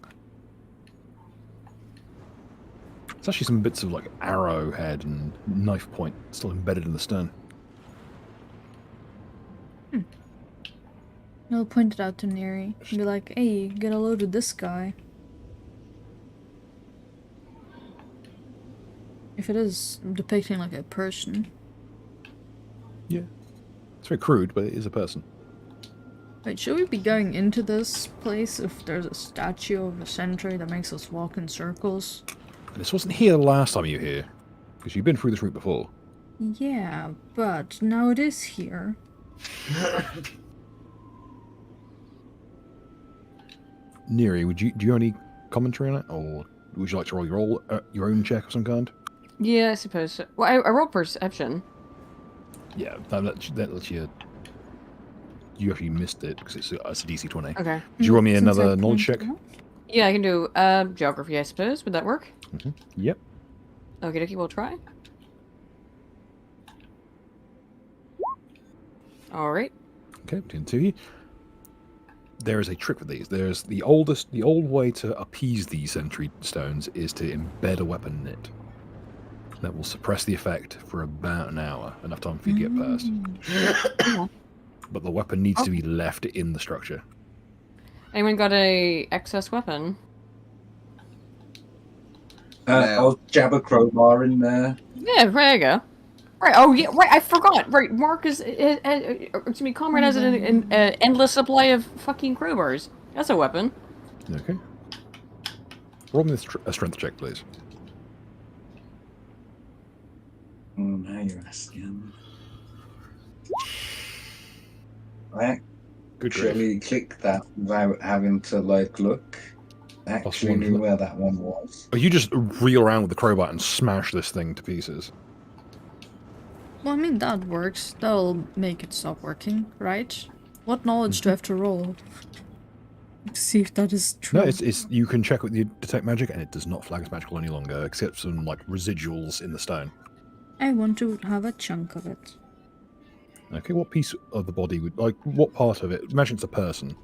There's actually some bits of like arrowhead and knife point still embedded in the stone. I'll point it out to Neri and be like, hey, get a load of this guy. If it is depicting like a person. Yeah. It's very crude, but it is a person. Wait, should we be going into this place if there's a statue of a sentry that makes us walk in circles? And this wasn't here the last time you were here, because you've been through this route before. Yeah, but now it is here. Neri, do you have any commentary on it, or would you like to roll your own check of some kind? Yeah, I suppose so. Well, I rolled perception. Yeah, that lets you you actually missed it because it's a DC 20. Okay. Would you roll me Since another I knowledge check? pointed out. Yeah, I can do geography, I suppose. Would that work? Yep. Okay, dokie, we'll try. All right. Okay, between the two of you. There is a trick with these. There's the old way to appease these Sentry Stones is to embed a weapon in it. That will suppress the effect for about an hour, enough time for you to get past. But the weapon needs to be left in the structure. Anyone got a excess weapon? I'll jab a crowbar in there. Yeah, there you go. Right. Oh yeah. Right. I forgot. Right. Mark excuse me. Comrade has an endless supply of fucking crowbars. That's a weapon. Okay. Roll me a strength check, please. Oh, now you're asking. I Good grief. actually clicked that without having to look. I actually knew where that one was. Oh, you just reel around with the crowbar and smash this thing to pieces. Well, I mean, that works. That'll make it stop working, right? What knowledge do I have to roll? To see if that is true. No, it's you can check with the detect magic, and it does not flag as magical any longer, except some like residuals in the stone. I want to have a chunk of it. Okay, what piece of the body would what part of it? Imagine it's a person.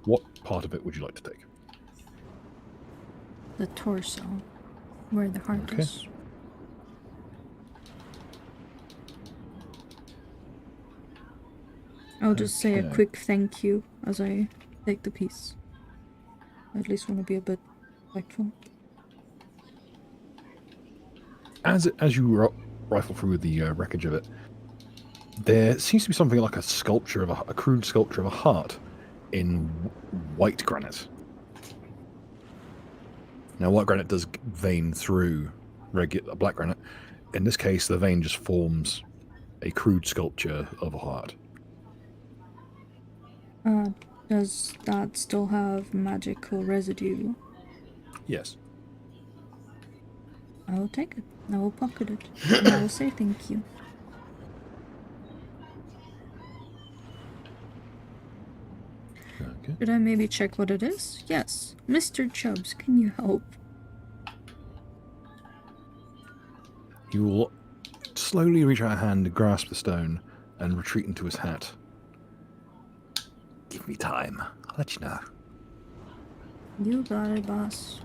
What part of it would you like to take? The torso, where the heart is. I'll just say a quick thank you as I take the piece. I at least want to be a bit respectful. As you rifle through the wreckage of it, there seems to be something like a sculpture of a crude sculpture of a heart in white granite. Now, white granite does vein through regular black granite. In this case, the vein just forms a crude sculpture of a heart. Does that still have magical residue? Yes. I will take it. I will pocket it. And I will say thank you. Okay. Should I maybe check what it is? Yes. Mr. Chubbs, can you help? You will slowly reach out a hand, grasp the stone, and retreat into his hat. Give me time. I'll let you know. You got it, boss.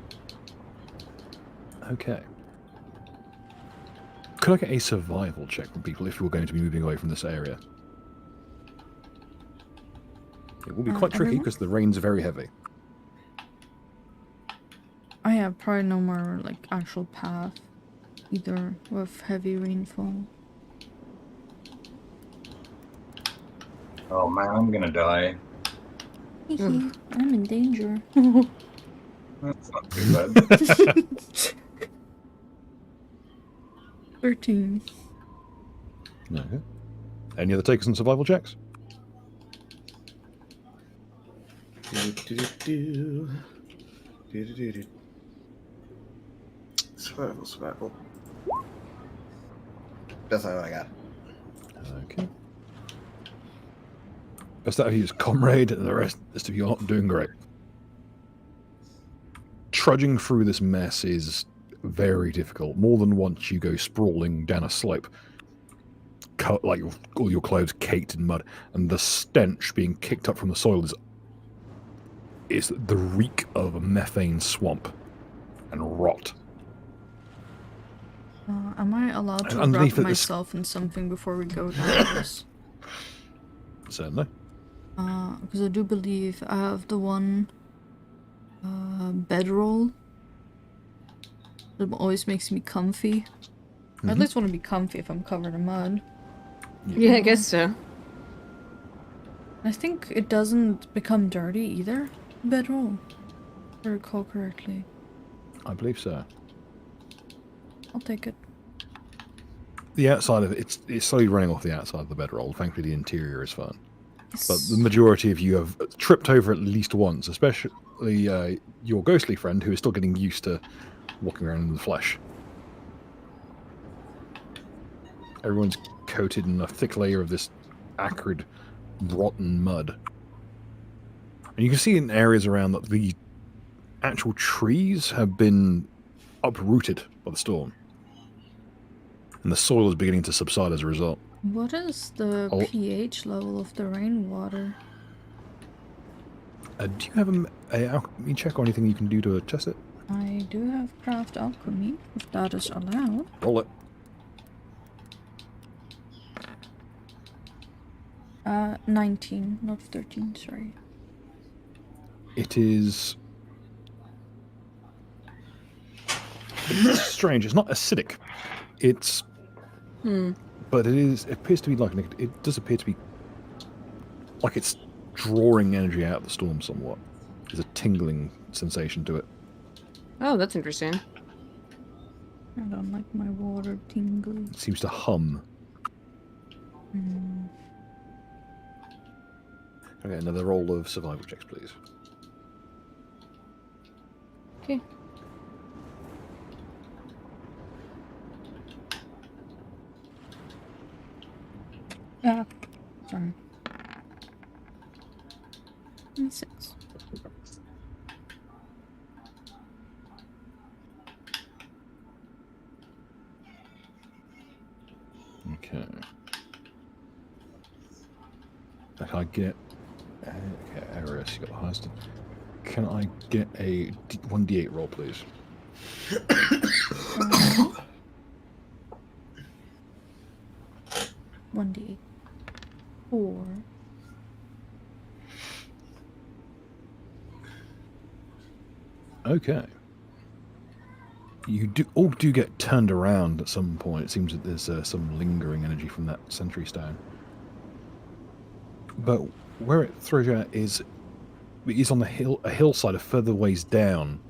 Okay. Could I get a survival check from people if you're going to be moving away from this area? It will be quite tricky because the rain's very heavy. I have probably no more like actual path either with heavy rainfall. Oh man, I'm gonna die. I'm in danger. That's not too bad. 13. Okay. Any other takers on survival checks? Survival. That's not what I got. Okay. Best out of you is Comrade, and the rest of you aren't doing great. Trudging through this mess is very difficult. More than once you go sprawling down a slope, like all your clothes caked in mud, and the stench being kicked up from the soil is the reek of a methane swamp and rot. Am I allowed to underneath wrap it, myself in something before we go down this? Certainly. Because I do believe I have the one bedroll that always makes me comfy. I at least want to be comfy if I'm covered in mud. Yeah, I guess so. I think it doesn't become dirty either, bedroll, if I recall correctly. I believe so. I'll take it. The outside of it, it's slowly running off the outside of the bedroll. Thankfully, the interior is fine. But the majority of you have tripped over at least once, especially your ghostly friend, who is still getting used to walking around in the flesh. Everyone's coated in a thick layer of this acrid rotten mud. And you can see in areas around that the actual trees have been uprooted by the storm. And the soil is beginning to subside as a result. What is the pH level of the rainwater? Do you have a alchemy check or anything you can do to test it? I do have craft alchemy, if that is allowed. Roll it. 19, not 13, sorry. It is... It's strange. It's not acidic. It's... But it appears to be like... It does appear to be... like it's drawing energy out of the storm somewhat. There's a tingling sensation to it. Oh, that's interesting. I don't like my water tingling. It seems to hum. Okay, another roll of survival checks, please. Okay. Sorry. 6. Okay. Can I get... Okay, Aris, you got the highest. Can I get a 1d8 roll, please? 1d8. 4. Okay. You all do get turned around at some point. It seems that there's some lingering energy from that Sentry Stone. But where it throws you at is on the a hillside a further ways down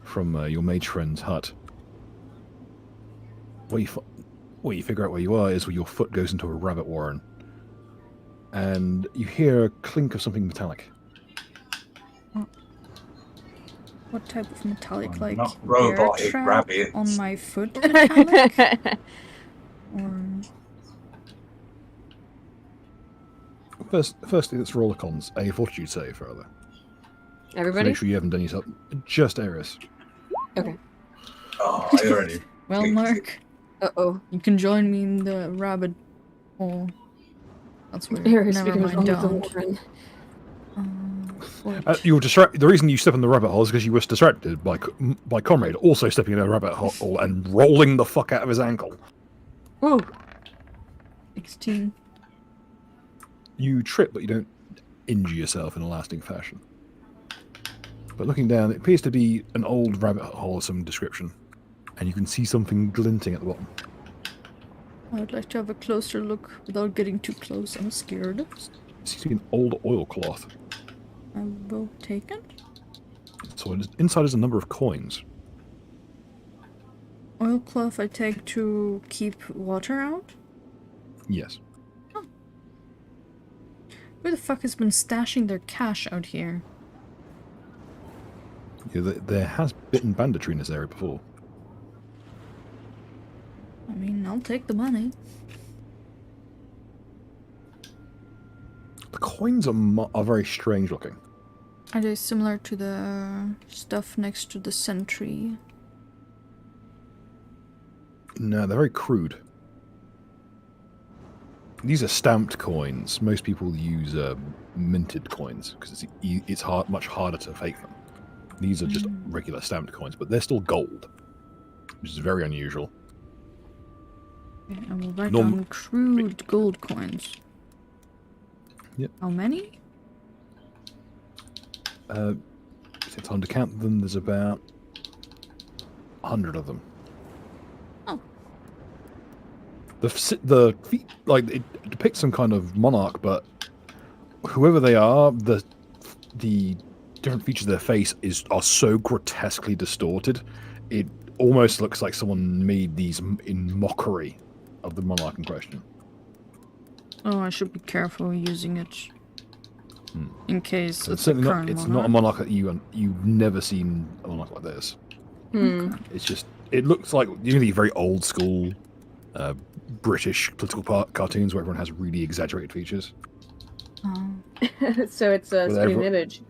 from your mage friend's hut. Where you figure out where you are is where your foot goes into a rabbit warren. And you hear a clink of something metallic. What type of metallic, I'm like not bear robotic trap rabbits. on my foot metallic? Or... Firstly, let's roll a cons. A fortitude save, rather. Everybody? Make sure you haven't done yourself. Just Eris. Okay. Oh, I already. Well, Mark, Uh-oh. you can join me in the rabbit hole. That's weird. Here, Never speaking of mind, the don't. warren. You were distracted. The reason you step in the rabbit hole is because you were distracted by Comrade also stepping in a rabbit hole and rolling the fuck out of his ankle. Ooh. 16. You trip, but you don't injure yourself in a lasting fashion. But looking down, it appears to be an old rabbit hole of some description, and you can see something glinting at the bottom. I would like to have a closer look without getting too close. I'm scared. It seems to be an old oilcloth. I will take it. So inside is a number of coins. Oilcloth I take to keep water out? Yes. Oh. Who the fuck has been stashing their cash out here? Yeah, there has been banditry in this area before. I mean, I'll take the money. The coins are very strange looking. Are they similar to the stuff next to the sentry? No, they're very crude. These are stamped coins. Most people use minted coins because it's much harder to fake them. These are just regular stamped coins, but they're still gold, which is very unusual. Okay, I will write down crude gold coins. Yep. How many? It's time to count them. There's about 100 of them. Oh. The like it depicts some kind of monarch, but whoever they are, the different features of their face are so grotesquely distorted. It almost looks like someone made these in mockery of the monarch in question. Oh, I should be careful using it. In case So it's certainly a not. current It's monarch. not a monarch that you've never seen a monarch like this. Hmm. Okay. It's just it looks like very old school, British political cartoons where everyone has really exaggerated features. Oh. So it's a With spitting every- image.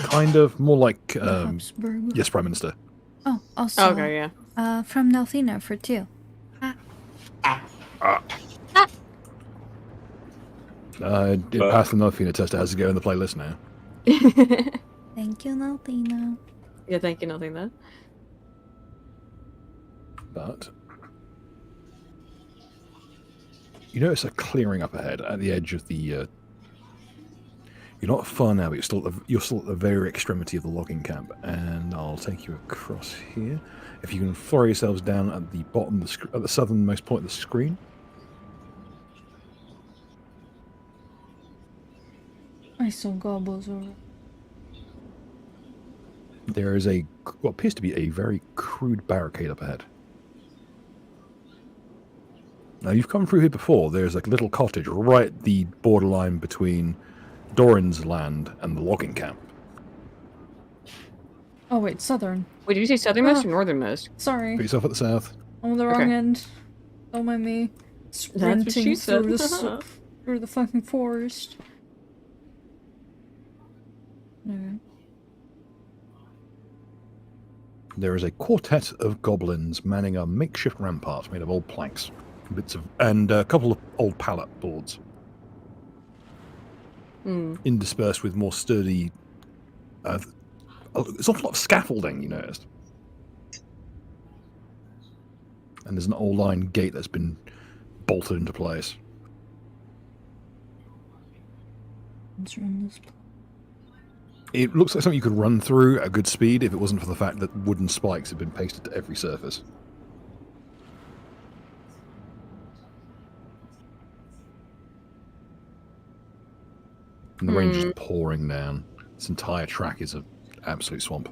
Kind of more like The Habsburg. yes, Prime Minister. Oh, also. Okay, yeah. From Nelthina for 2. It passed the Nelthina test. It has to go in the playlist now. Thank you, Nelthina. Yeah, thank you, nothing then. But you notice a clearing up ahead at the edge of the. You're not far now, but you're still at the very extremity of the logging camp, and I'll take you across here. If you can throw yourselves down at the bottom, at the southernmost point of the screen. I saw goblins over. There is what appears to be a very crude barricade up ahead. Now, you've come through here before. There's a little cottage right at the borderline between Doran's land and the logging camp. Oh wait, southern. Wait, did you say southernmost or northernmost? Sorry, Put yourself at the south. I'm on the wrong Okay. end. Don't mind me. Sprinting she said. through the fucking forest. Okay. There is a quartet of goblins manning a makeshift rampart made of old planks, and a couple of old pallet boards, interspersed with more sturdy. It's an awful lot of scaffolding, you noticed. And there's an old iron gate that's been bolted into place. Let's run this. It looks like something you could run through at good speed if it wasn't for the fact that wooden spikes have been pasted to every surface. And the rain is just pouring down. This entire track is an absolute swamp.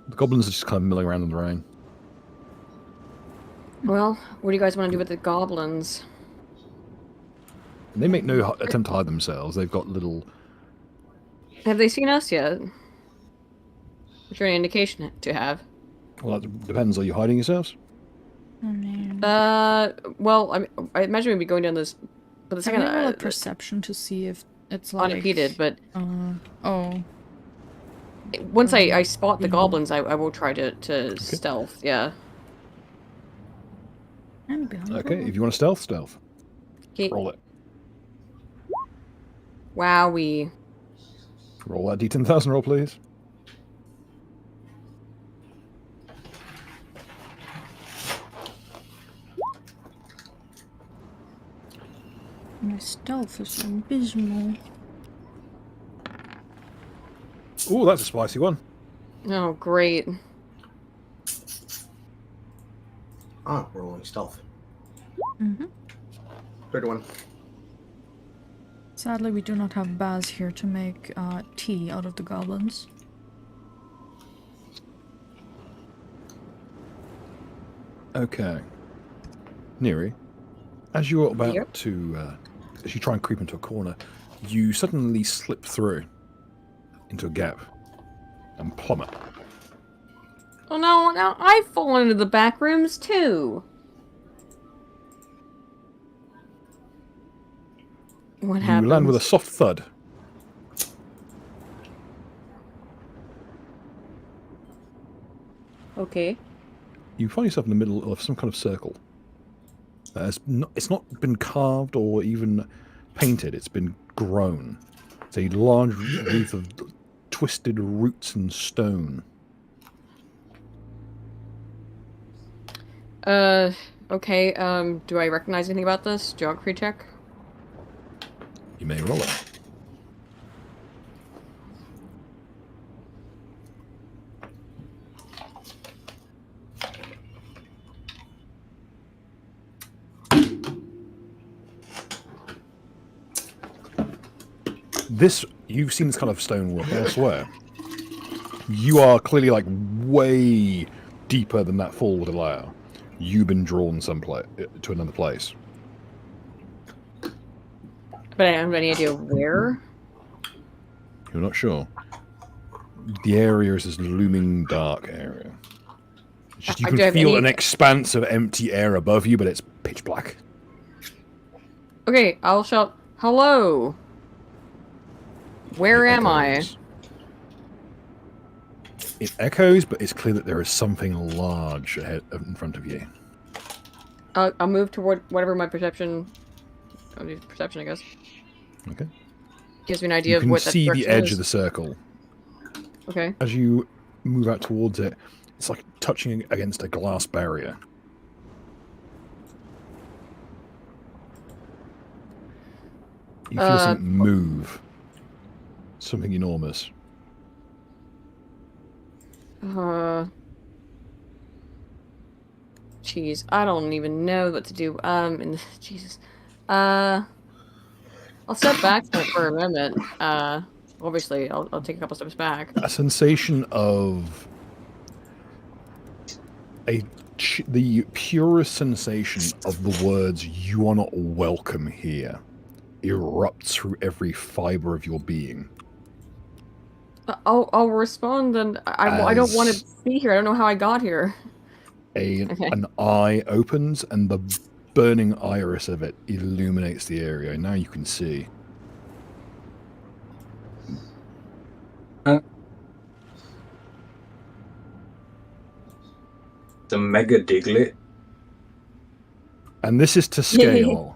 The goblins are just kind of milling around in the rain. Well, what do you guys want to do with the goblins? And they make no attempt to hide themselves. They've got little... Have they seen us yet? Is there any indication to have? Well, that depends. Are you hiding yourselves? Oh man. Well, I imagine we'd be going down this... But the second... Can I roll a perception to see if it's like... unimpeded, but... Oh. Once I spot the goblins, I will try to stealth, yeah. I'm behind. Okay, if you want to stealth. Okay. Roll it. Wowie. Roll that D10,000 roll, please. My stealth is abysmal. Ooh, that's a spicy one. Oh, great. We're rolling stealth. Mm-hmm. 31. Sadly, we do not have Baz here to make tea out of the goblins. Okay. Neri, as you're about Yep. to, as you try and creep into a corner, you suddenly slip through into a gap and plummet. Oh no, now I've fallen into the back rooms too. What happens? You land with a soft thud. Okay. You find yourself in the middle of some kind of circle. It's not been carved or even painted. It's been grown. It's a large wreath of twisted roots and stone. Okay, do I recognize anything about this? Geography check? You may roll it. You've seen this kind of stonework elsewhere. You are clearly like way deeper than that fall would allow. You've been drawn someplace to another place. But I don't have any idea where. You're not sure. the area is this looming dark area. It's just, you I can do have feel any- an expanse of empty air above you, but it's pitch black. Okay, I'll shout, hello. Where It am I? echoes. It echoes, but it's clear that there is something large ahead in front of you. I'll move toward whatever my perception. Perception, I guess. Okay. Gives me an idea You of can what that see the direction edge is. of the circle. Okay. As you move out towards it, it's like touching against a glass barrier. You feel something move. Something enormous. Jeez, I don't even know what to do. Jesus. I'll step back for a moment. Obviously, I'll take a couple steps back. A sensation of the purest sensation of the words "you are not welcome here" erupts through every fiber of your being. I'll respond, and I don't want to be here. I don't know how I got here. An eye opens, and the burning iris of it illuminates the area. Now you can see. The mega diglet. And this is to scale.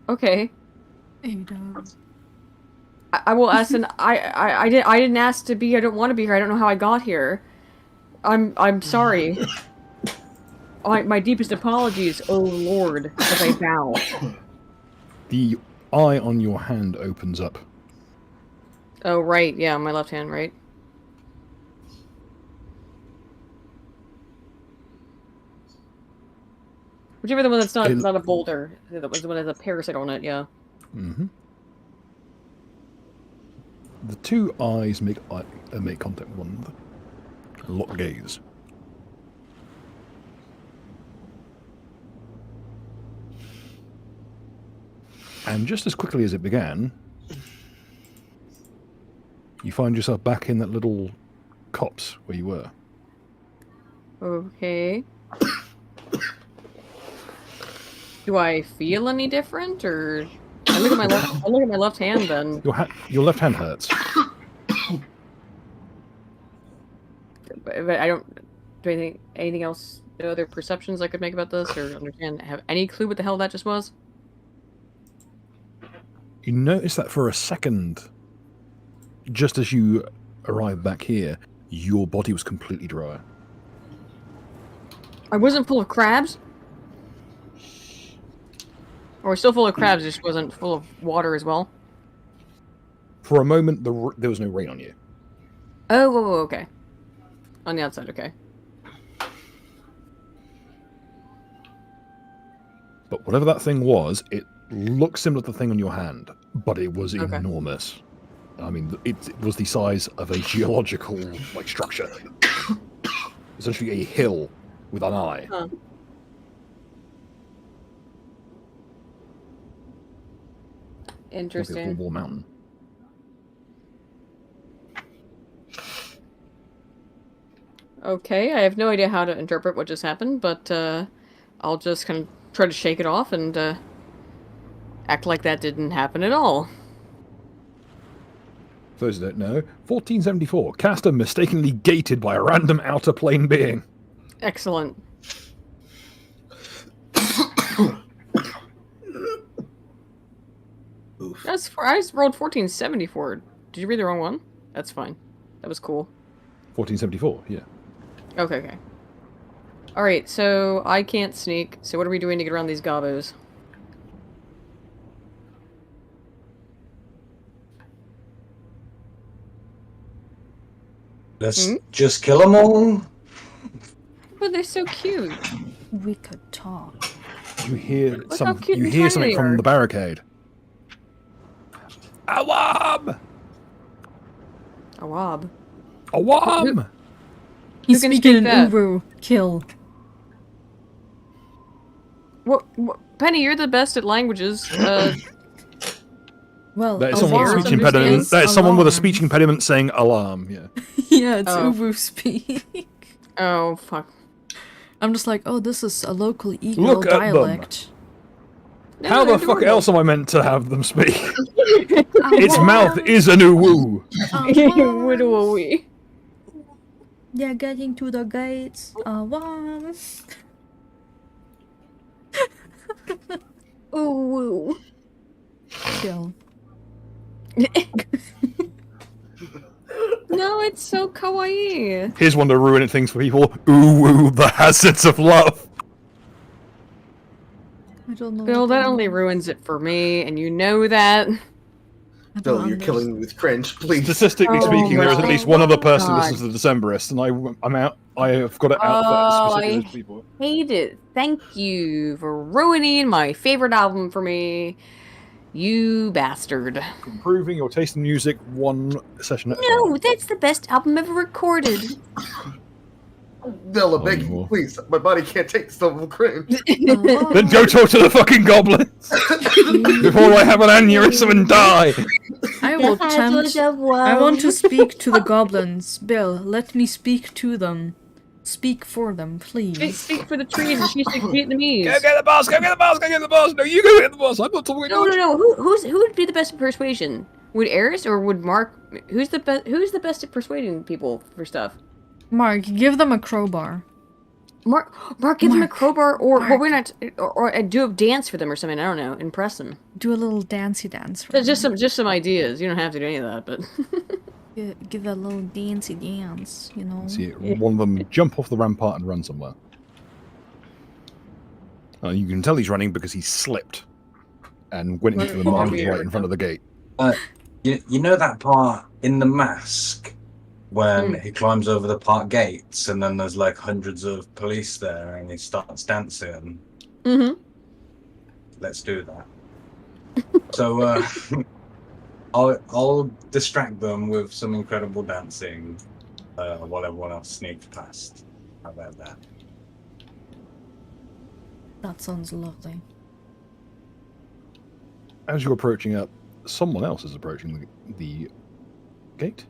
Okay. Ada. I will ask, and I didn't ask to be. I don't want to be here. I don't know how I got here. I'm sorry. My deepest apologies, oh Lord, as I bow. The eye on your hand opens up. Oh right, yeah, my left hand, right. Whichever the one that's not a boulder, that was the one that has a parasite on it, yeah. Mm-hmm. The two eyes make contact with one another. Lock gaze. And just as quickly as it began, you find yourself back in that little copse where you were. Okay. Do I feel any different, or I look at my left hand then? Your left hand hurts. But I don't. Do anything else? No other perceptions I could make about this, or understand? Have any clue what the hell that just was? You notice that for a second, just as you arrived back here, your body was completely dry. I wasn't full of crabs. Or still full of crabs, just wasn't full of water as well. For a moment, there was no rain on you. Oh, okay. On the outside, okay. But whatever that thing was, it looked similar to the thing on your hand, but it was enormous. I mean, it was the size of a geological structure. Essentially a hill with an eye. Huh. Interesting. Like a wall mountain. Okay, I have no idea how to interpret what just happened, but I'll just kind of try to shake it off and act like that didn't happen at all. For those who don't know, 1474, caster mistakenly gated by a random outer plane being. Excellent. Oof. I just rolled 1474. Did you read the wrong one? That's fine. That was cool. 1474, yeah. Okay. Alright, so I can't sneak, so what are we doing to get around these gobos? Let's just kill them all. But they're so cute. We could talk. You hear Look how cute you and hear tiny something they from are. the barricade. Awam! Awab. Awam! He's can speaking speak in that? Uru. Kill. What? Penny, you're the best at languages. Well, That is someone with a alarm speech impediment. is That is someone with a speech alarm. impediment saying alarm. Yeah. Yeah, it's Oh. Uwu speak. Oh, fuck. I'm just like, oh, this is a local eagle Look at them. dialect. No, How the they're fuck adorable. else am I meant to have them speak? Its mouth is an uwu. Widowy. Yeah, getting to the gates. Alarm. Ooh. Chill. No, it's so kawaii. Here's one to ruin things for people. Uwu, the hazards of love. I don't know. Bill, what that only ruins it for me, and you know that. I don't Bill, you're understand. killing me with cringe, please. Statistically Oh speaking, there is at my least one other person who God. listens to the Decemberists, and I'm out. I have got it out Oh, for specific I people. hate it. Thank you for ruining my favorite album for me, you bastard. Improving your taste in music one session at a No, time. that's the best album ever recorded. Bill, I'm Oh, begging no. you, please. My body can't take some cringe. Then go talk to the fucking goblins before I have an aneurysm and die. I will attempt. I want to speak to the goblins. Bill, let me speak to them. Speak for them, please. Speak for the trees and she speaks Vietnamese. Go get the boss! Go get the boss! Go get the boss! No, you go get the boss! I'm not talking No, English. no, no. Who would be the best at persuasion? Would Eris or would Mark? Who's the best? Who's the best at persuading people for stuff? Mark, give them a crowbar. Mark, give them a Mark. crowbar, or Mark. we're not, or do a dance for them or something. I don't know. Impress them. Do a little dancey dance for There's them. just some ideas. You don't have to do any of that, but Give a little dancey dance, you know. See one of them jump off the rampart and run somewhere. You can tell he's running because he slipped and went into the Oh, mine weird. right in front of the gate. You know that part in The Mask when he climbs over the park gates and then there's like hundreds of police there and he starts dancing? Let's do that. So I'll distract them with some incredible dancing while everyone else sneaks past. How about that? That sounds lovely. As you're approaching up, someone else is approaching the gate.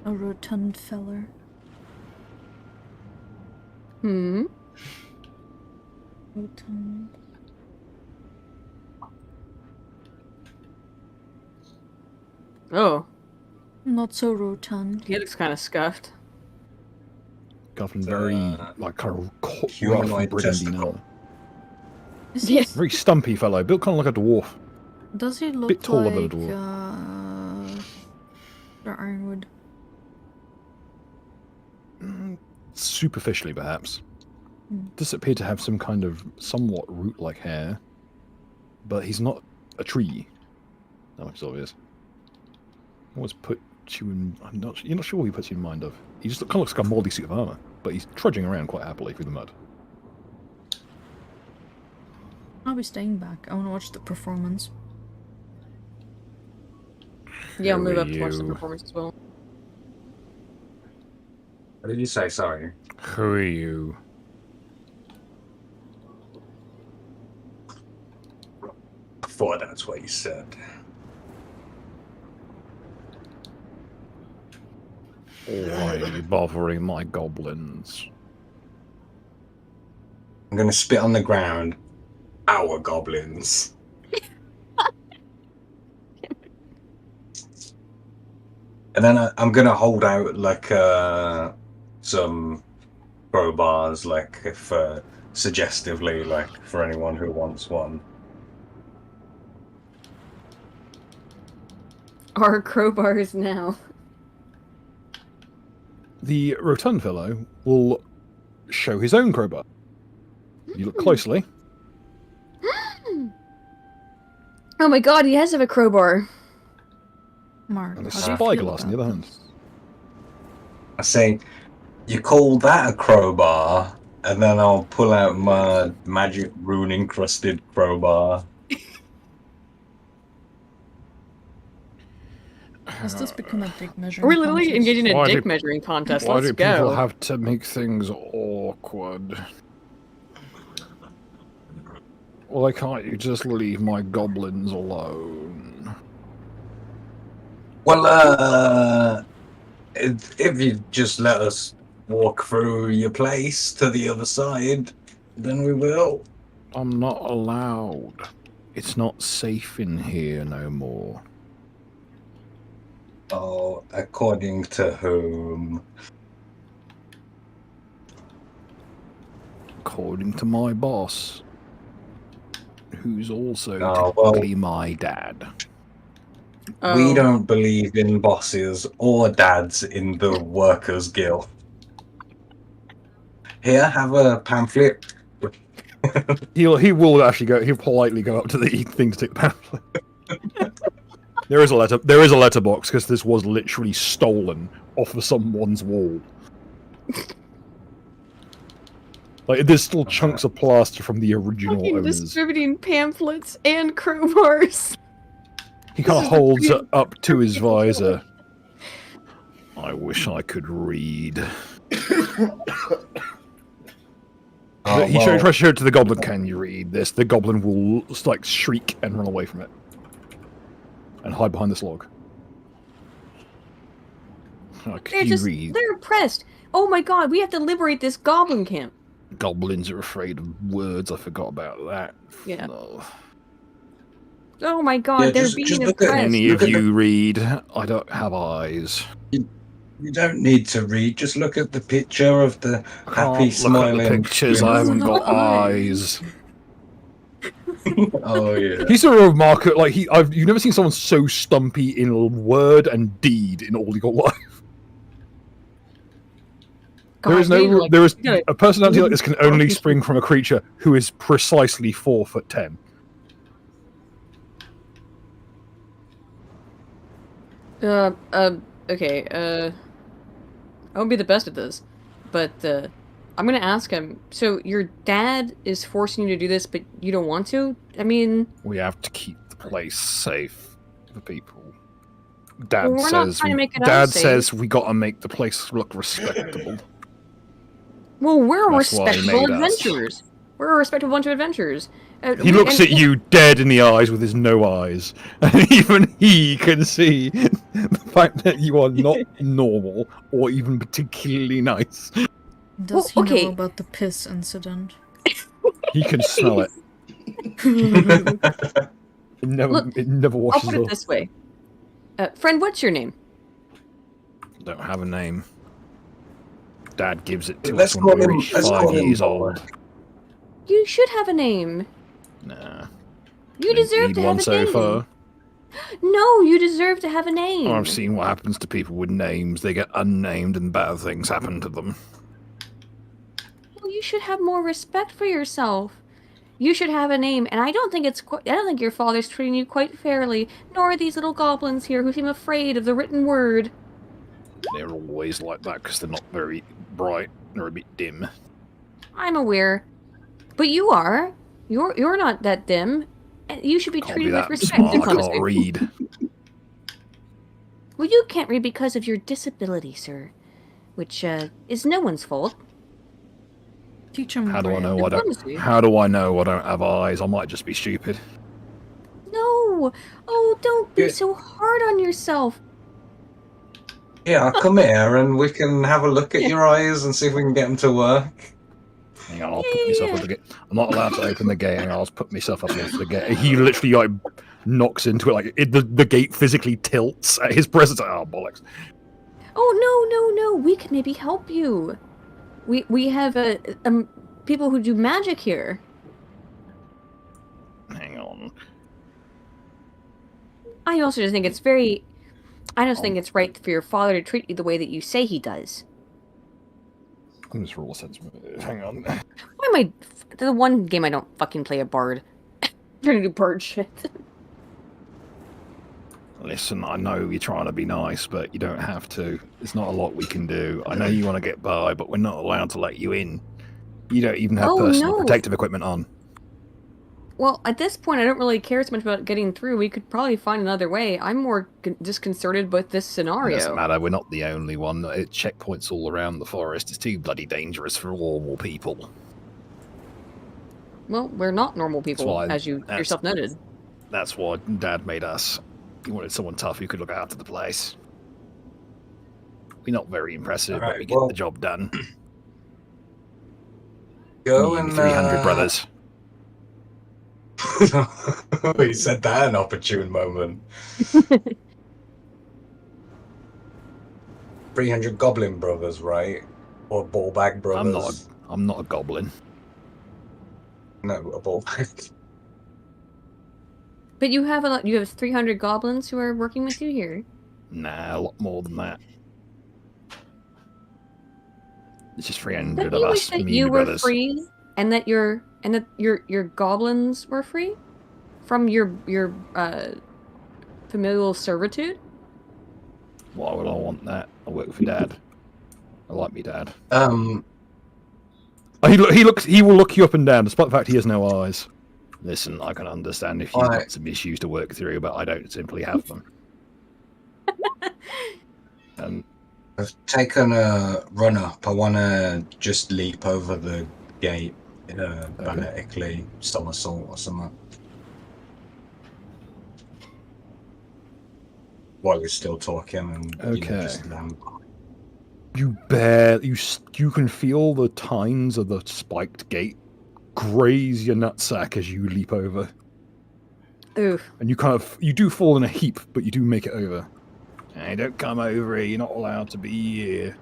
A rotund feller. Rotund. Oh, Not so rotund. he looks kind of scuffed. Goblin very like kind of rough humanoid brigandine testicle. armor. Is Yes. he, Very stumpy fellow, built kind of like a dwarf. does he look Bit taller like than a the Ironwood? Superficially, perhaps. Hmm. Does appear to have some kind of somewhat root-like hair, but he's not a tree. That much is obvious. What's put you in? You're not sure what he puts you in mind of. He just kind of looks like a mouldy suit of armor, but he's trudging around quite happily through the mud. I'll be staying back. I want to watch the performance. Yeah, I'll Who move are up to watch the you? performance as well. What did you say? Sorry. Who are you? I thought that's what you said. Why are you bothering my goblins? I'm gonna spit on the ground. Our goblins. And then I'm gonna hold out like some crowbars, like if suggestively, like for anyone who wants one. Our crowbars now. The rotund fellow will show his own crowbar. You look closely. Oh my god, he has to have a crowbar. Mark, And a how do you spyglass feel on the other about hand. this? I say, you call that a crowbar, and then I'll pull out my magic rune encrusted crowbar. Has this become a dick measuring We're literally contest? engaging in Why a do- dick measuring contest. Why Let's do people go. have to make things awkward? Why can't you just leave my goblins alone? Well, if you just let us walk through your place to the other side, then we will. I'm not allowed. It's not safe in here no more. Oh, according to whom? According to my boss, who's also Oh, well. technically my dad. Oh. We don't believe in bosses or dads in the Workers' Guild. Here, have a pamphlet. He will actually go. He'll politely go up to the thing to take the pamphlet. There is a letterbox because this was literally stolen off of someone's wall. Like there's still chunks of plaster from the original Fucking owners. distributing pamphlets and crowbars. He kind of This is holds the it up to his visor. I wish I could read. Oh, He tries to show it to the goblin. Can you read this? The goblin will like shriek and run away from it, and hide behind this log. Can you read? They're oppressed. Oh my god, we have to liberate this goblin camp. Goblins are afraid of words. I forgot about that. Yeah. No. Oh my god, Yeah, they're just being look at oppressed. Any of Look at you read? I don't have eyes. You don't need to read. Just look at the picture of the happy, Can't look at the smiling. pictures. I haven't got eyes. Oh yeah. He's a remarkable. Like you've never seen someone so stumpy in word and deed in all your life. God, There is a personality like this can only spring from a creature who is precisely 4'10". Okay, I won't be the best at this, but, I'm gonna ask him, so your dad is forcing you to do this, but you don't want to? I mean... We have to keep the place safe for people. Dad Well, we're not says. trying to make it Dad unsafe. says we got to make the place look respectable. Well, we're That's why he respectable made us. adventurers. We're a respectable bunch of adventurers. He looks at you dead in the eyes with his no eyes, and even he can see the fact that you are not normal or even particularly nice. Does Well, he okay. know about the piss incident? He can smell it. Look, It never I'll washes put it off. this way. Friend, what's your name? Don't have a name. Dad gives it to Let's us when we call him- reach let's 5 call him years Bob. old. You should have a name. Nah. You deserve Need to one have a so name. far. No, you deserve to have a name. I've seen what happens to people with names. They get unnamed and bad things happen to them. Well, you should have more respect for yourself. You should have a name, and I don't think I don't think your father's treating you quite fairly, nor are these little goblins here who seem afraid of the written word. They're always like that because they're not very bright. They're a bit dim. I'm aware. But you are. You're not that dim. And you should be Can't be treated with that respect. smart. in I can't conversation. read. Well, you can't read because of your disability, sir. Which, is no one's fault. Teach him. How do I Brand. know I Diplomacy. don't? How do I know I don't have eyes? I might just be stupid. No! Oh, don't be Yeah. so hard on yourself. Yeah, come here and we can have a look at your eyes and see if we can get them to work. Hang on, I'll put myself up the gate. I'm not allowed to open the gate. Hang on, I'll put myself up against the gate. He literally like knocks into it, like the gate physically tilts at his presence. Oh bollocks! Oh, no. We can maybe help you. We have, people who do magic here. Hang on. I also just think it's very... I just think it's right for your father to treat you the way that you say he does. I'm just roll a sense. Hang on. Why am I... The one game I don't fucking play a bard. I'm trying to do bard shit. Listen, I know you're trying to be nice, but you don't have to. There's not a lot we can do. I know you want to get by, but we're not allowed to let you in. You don't even have Oh, personal no. protective equipment on. Well, at this point, I don't really care so much about getting through. We could probably find another way. I'm more disconcerted with this It scenario. doesn't matter, we're not the only one. Checkpoints all around the forest is too bloody dangerous for normal people. Well, we're not normal people, as you yourself noted. That's why Dad made us. He wanted someone tough who could look after the place. We're not very impressive, but we get the job done. Go and 300 brothers. He said that an opportune moment. 300 goblin brothers, right? Or ballbag brothers. I'm not a goblin. No, a ballbag. But you have 300 goblins who are working with you here. Nah, a lot more than that. It's just 300 Didn't of you us, wish that me and you my were brothers. free, and that your goblins were free from your familial servitude? Why would I want that? I work for Dad. I like me Dad. He will look you up and down, despite the fact he has no eyes. Listen, I can understand if you've got some issues to work through, but I don't simply have them. I've taken a run up. I want to just leap over the gate, phonetically, somersault or something. While we're still talking, and just land. You can feel the tines of the spiked gate graze your nutsack as you leap over. Oof. And you do fall in a heap, but you do make it over. Hey, don't come over here. You're not allowed to be here.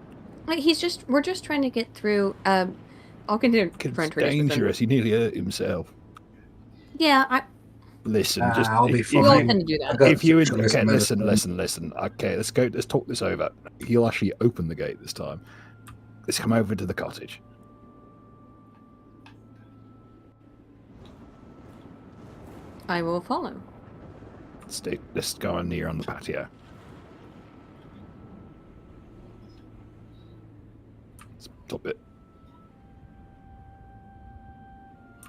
Like we're just trying to get through. I'll continue. It's dangerous. He nearly hurt himself. Yeah, Listen, I'll be fine. We all tend to do that. If you okay, listen. Okay, let's go. Let's talk this over. He'll actually open the gate this time. Let's come over to the cottage. I will follow. Let's go in here on the patio. Stop it.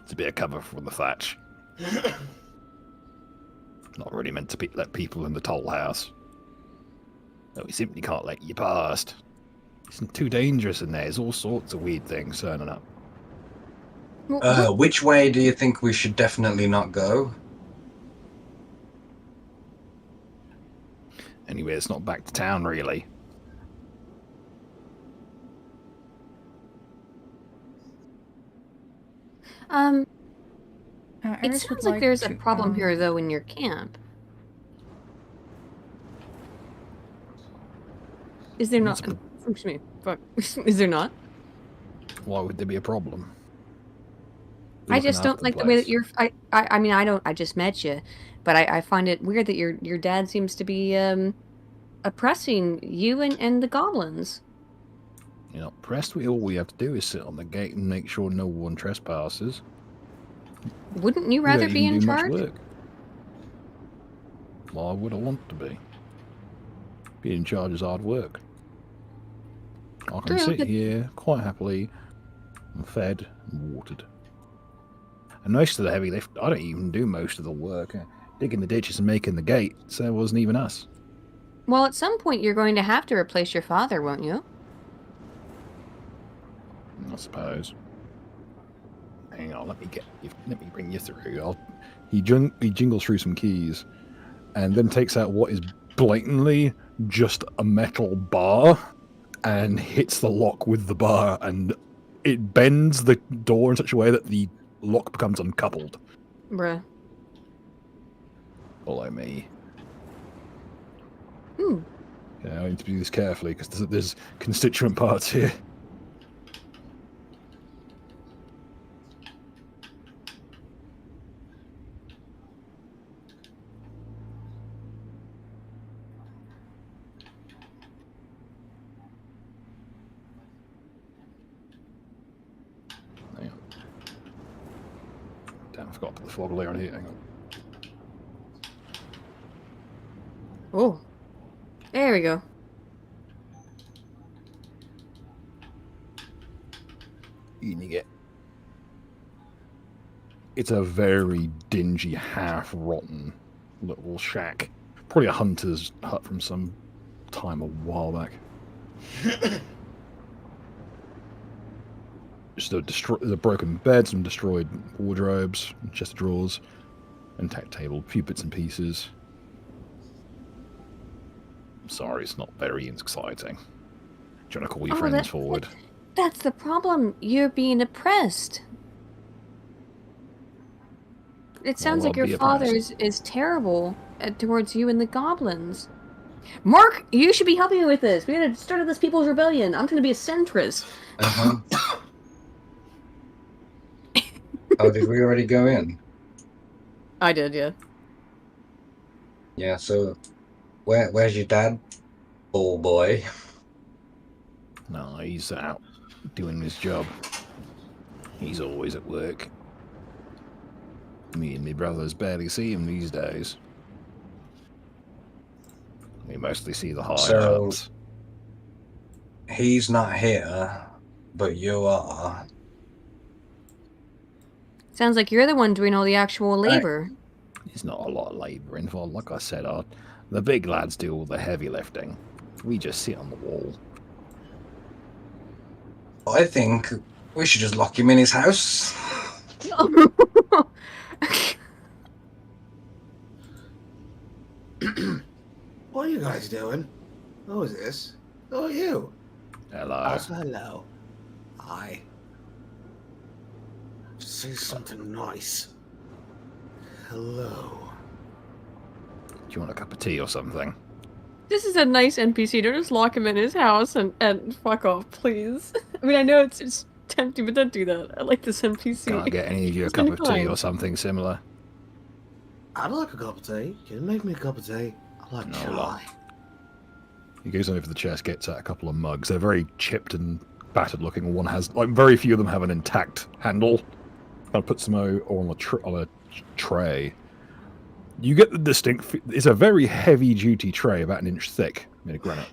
It's a bit of cover from the thatch. Not really meant to let people in the toll house. No, we simply can't let you past. It's too dangerous in there. There's all sorts of weird things turning up. Which way do you think we should definitely not go? Anyway, it's not back to town, really. It sounds like there's a problem here, though, in your camp. Is there not? Excuse me. Fuck. Is there not? Why would there be a problem? I just don't like the way that you're. I mean, I just met you, but I find it weird that your dad seems to be oppressing you and the goblins. You're not pressed. All we have to do is sit on the gate and make sure no one trespasses. Wouldn't you rather be in charge? Work. Why would I want to be? Being in charge is hard work. I can sit here quite happily and fed and watered. And most of the heavy lift, I don't even do most of the work. Digging the ditches and making the gate, so it wasn't even us. Well, at some point you're going to have to replace your father, won't you? I suppose. Hang on, let me bring you through. He jingles through some keys, and then takes out what is blatantly just a metal bar, and hits the lock with the bar, and it bends the door in such a way that the lock becomes uncoupled. Bruh. Follow me. Ooh. Yeah, I need to do this carefully because there's constituent parts here. Damn, I forgot to put the fog layer on here. Hang on. Oh. There we go. It's a very dingy, half-rotten little shack. Probably a hunter's hut from some time a while back. Just a broken bed, some destroyed wardrobes, chest of drawers, intact table, a few bits and pieces. I'm sorry, it's not very exciting. Do you want to call your friends forward? That's the problem. You're being oppressed. It sounds like your father is terrible towards you and the goblins. Mark, you should be helping me with this. We had started this people's rebellion. I'm going to be a centrist. Oh, did we already go in? I did, yeah. Yeah, so where's your dad? Oh boy. No, he's out doing his job. He's always at work. Me and my brothers barely see him these days. We mostly see the highlights. He's not here, but you are. Sounds like you're the one doing all the actual labor. There's not a lot of labour involved. Like I said, the big lads do all the heavy lifting. We just sit on the wall. I think we should just lock him in his house. What are you guys doing? Who is this? Who are you? Hello. Hello. Hi. Say something nice. Hello. Do you want a cup of tea or something? This is a nice NPC. Don't just lock him in his house and fuck off, please. I mean, I know it's tempting, but don't do that. I like this NPC. Can't get any of you a cup of tea or something similar? I'd like a cup of tea. Can you make me a cup of tea? I like chai. He goes over the chest, gets out a couple of mugs. They're very chipped and battered looking. One has, like, very few of them have an intact handle. And puts them on a tray. You get the distinct... It's a very heavy-duty tray, about 1 inch thick, made of granite.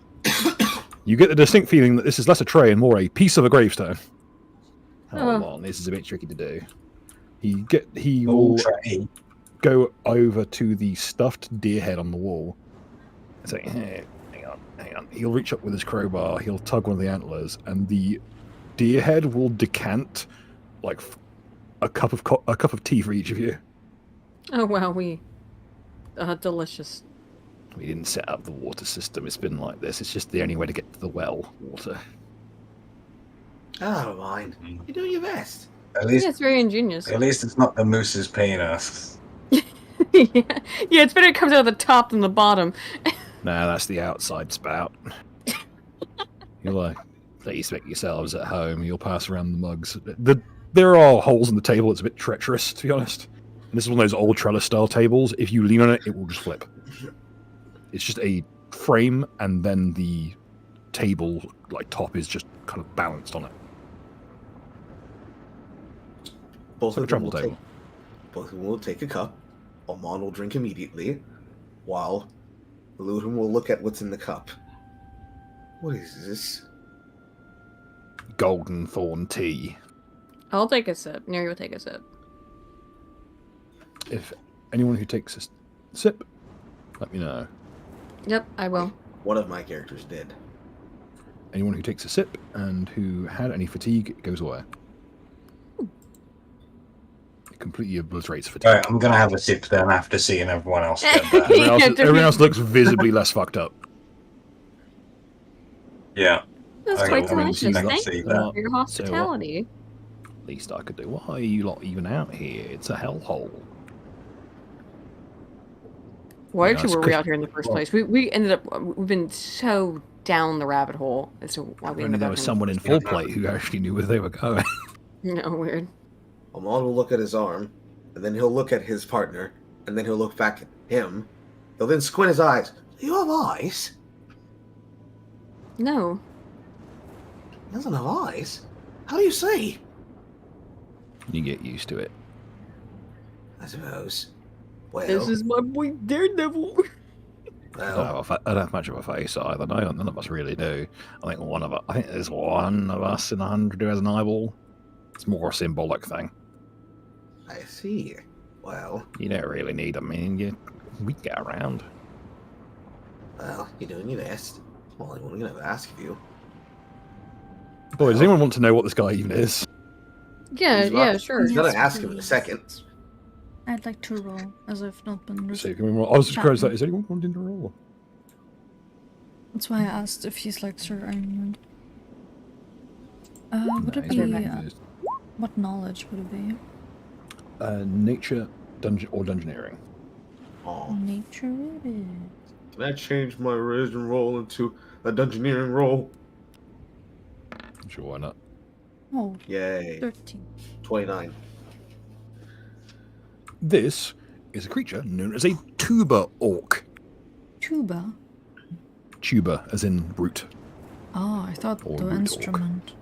You get the distinct feeling that this is less a tray and more a piece of a gravestone. Hold on, this is a bit tricky to do. He will go over to the stuffed deer head on the wall and say, hey, hang on. He'll reach up with his crowbar, he'll tug one of the antlers, and the deer head will decant like a cup of tea for each of you. Oh wow, delicious. We didn't set up the water system. It's been like this. It's just the only way to get to the well water. I don't mind. You're doing your best. At least it's very ingenious. At least it's not the moose's penis. Yeah, it's better it comes out of the top than the bottom. Nah, that's the outside spout. You're like, please make yourselves at home. You'll pass around the mugs. There are holes in the table. It's a bit treacherous, to be honest. And this is one of those old trellis-style tables. If you lean on it, it will just flip. It's just a frame, and then the table, like, top is just kind of balanced on it. Both like a travel table. Both of them will take a cup. Amon will drink immediately, while Luton will look at what's in the cup. What is this? Golden thorn tea. I'll take a sip. Neri will take a sip. If anyone who takes a sip, let me know. Yep, I will. One of my characters did. Anyone who takes a sip and who had any fatigue goes away. It completely obliterates fatigue. Alright, I'm gonna have a sip then after seeing everyone else get that. Everyone else looks visibly less fucked up. Yeah. That's quite delicious. I can Thank see you that. for your hospitality. Least I could do. Why are you lot even out here? It's a hellhole. Why actually were we out here in the first place? We ended up, we've been so down the rabbit hole as to why we ended up there was someone in full plate who actually knew where they were going. No, weird. Amon will look at his arm, and then he'll look at his partner, and then he'll look back at him. He'll then squint his eyes. Do you have eyes? No. He doesn't have eyes. How do you see? You get used to it. I suppose. Well, This is my boy Daredevil. well, I don't have much of a face either. No, none of us really do. I think there's one of us in 100 who has an eyeball. It's more a symbolic thing. I see. Well, You don't really need them. I mean, we get around. well, you're doing your best. Well, I'm going to ask of you. Boy, does anyone want to know what this guy even is? Yeah, He's yeah, not- sure. He's going Yes, to ask him in a please. second. I'd like to roll, as I've not been. So, can we roll? I was surprised that is anyone wanting to roll? That's why I asked if he's like Sir Iron would it he's be? not confused. What knowledge would it be? Nature, dungeon, or dungeoneering. Oh, Nature it is. can I change my religion roll into a dungeoneering roll? Sure, why not? Oh, Yay. 13. 29. This is a creature known as a tuber orc. Tuba? Tuber, as in brute. Oh, I thought Or the root orc. instrument.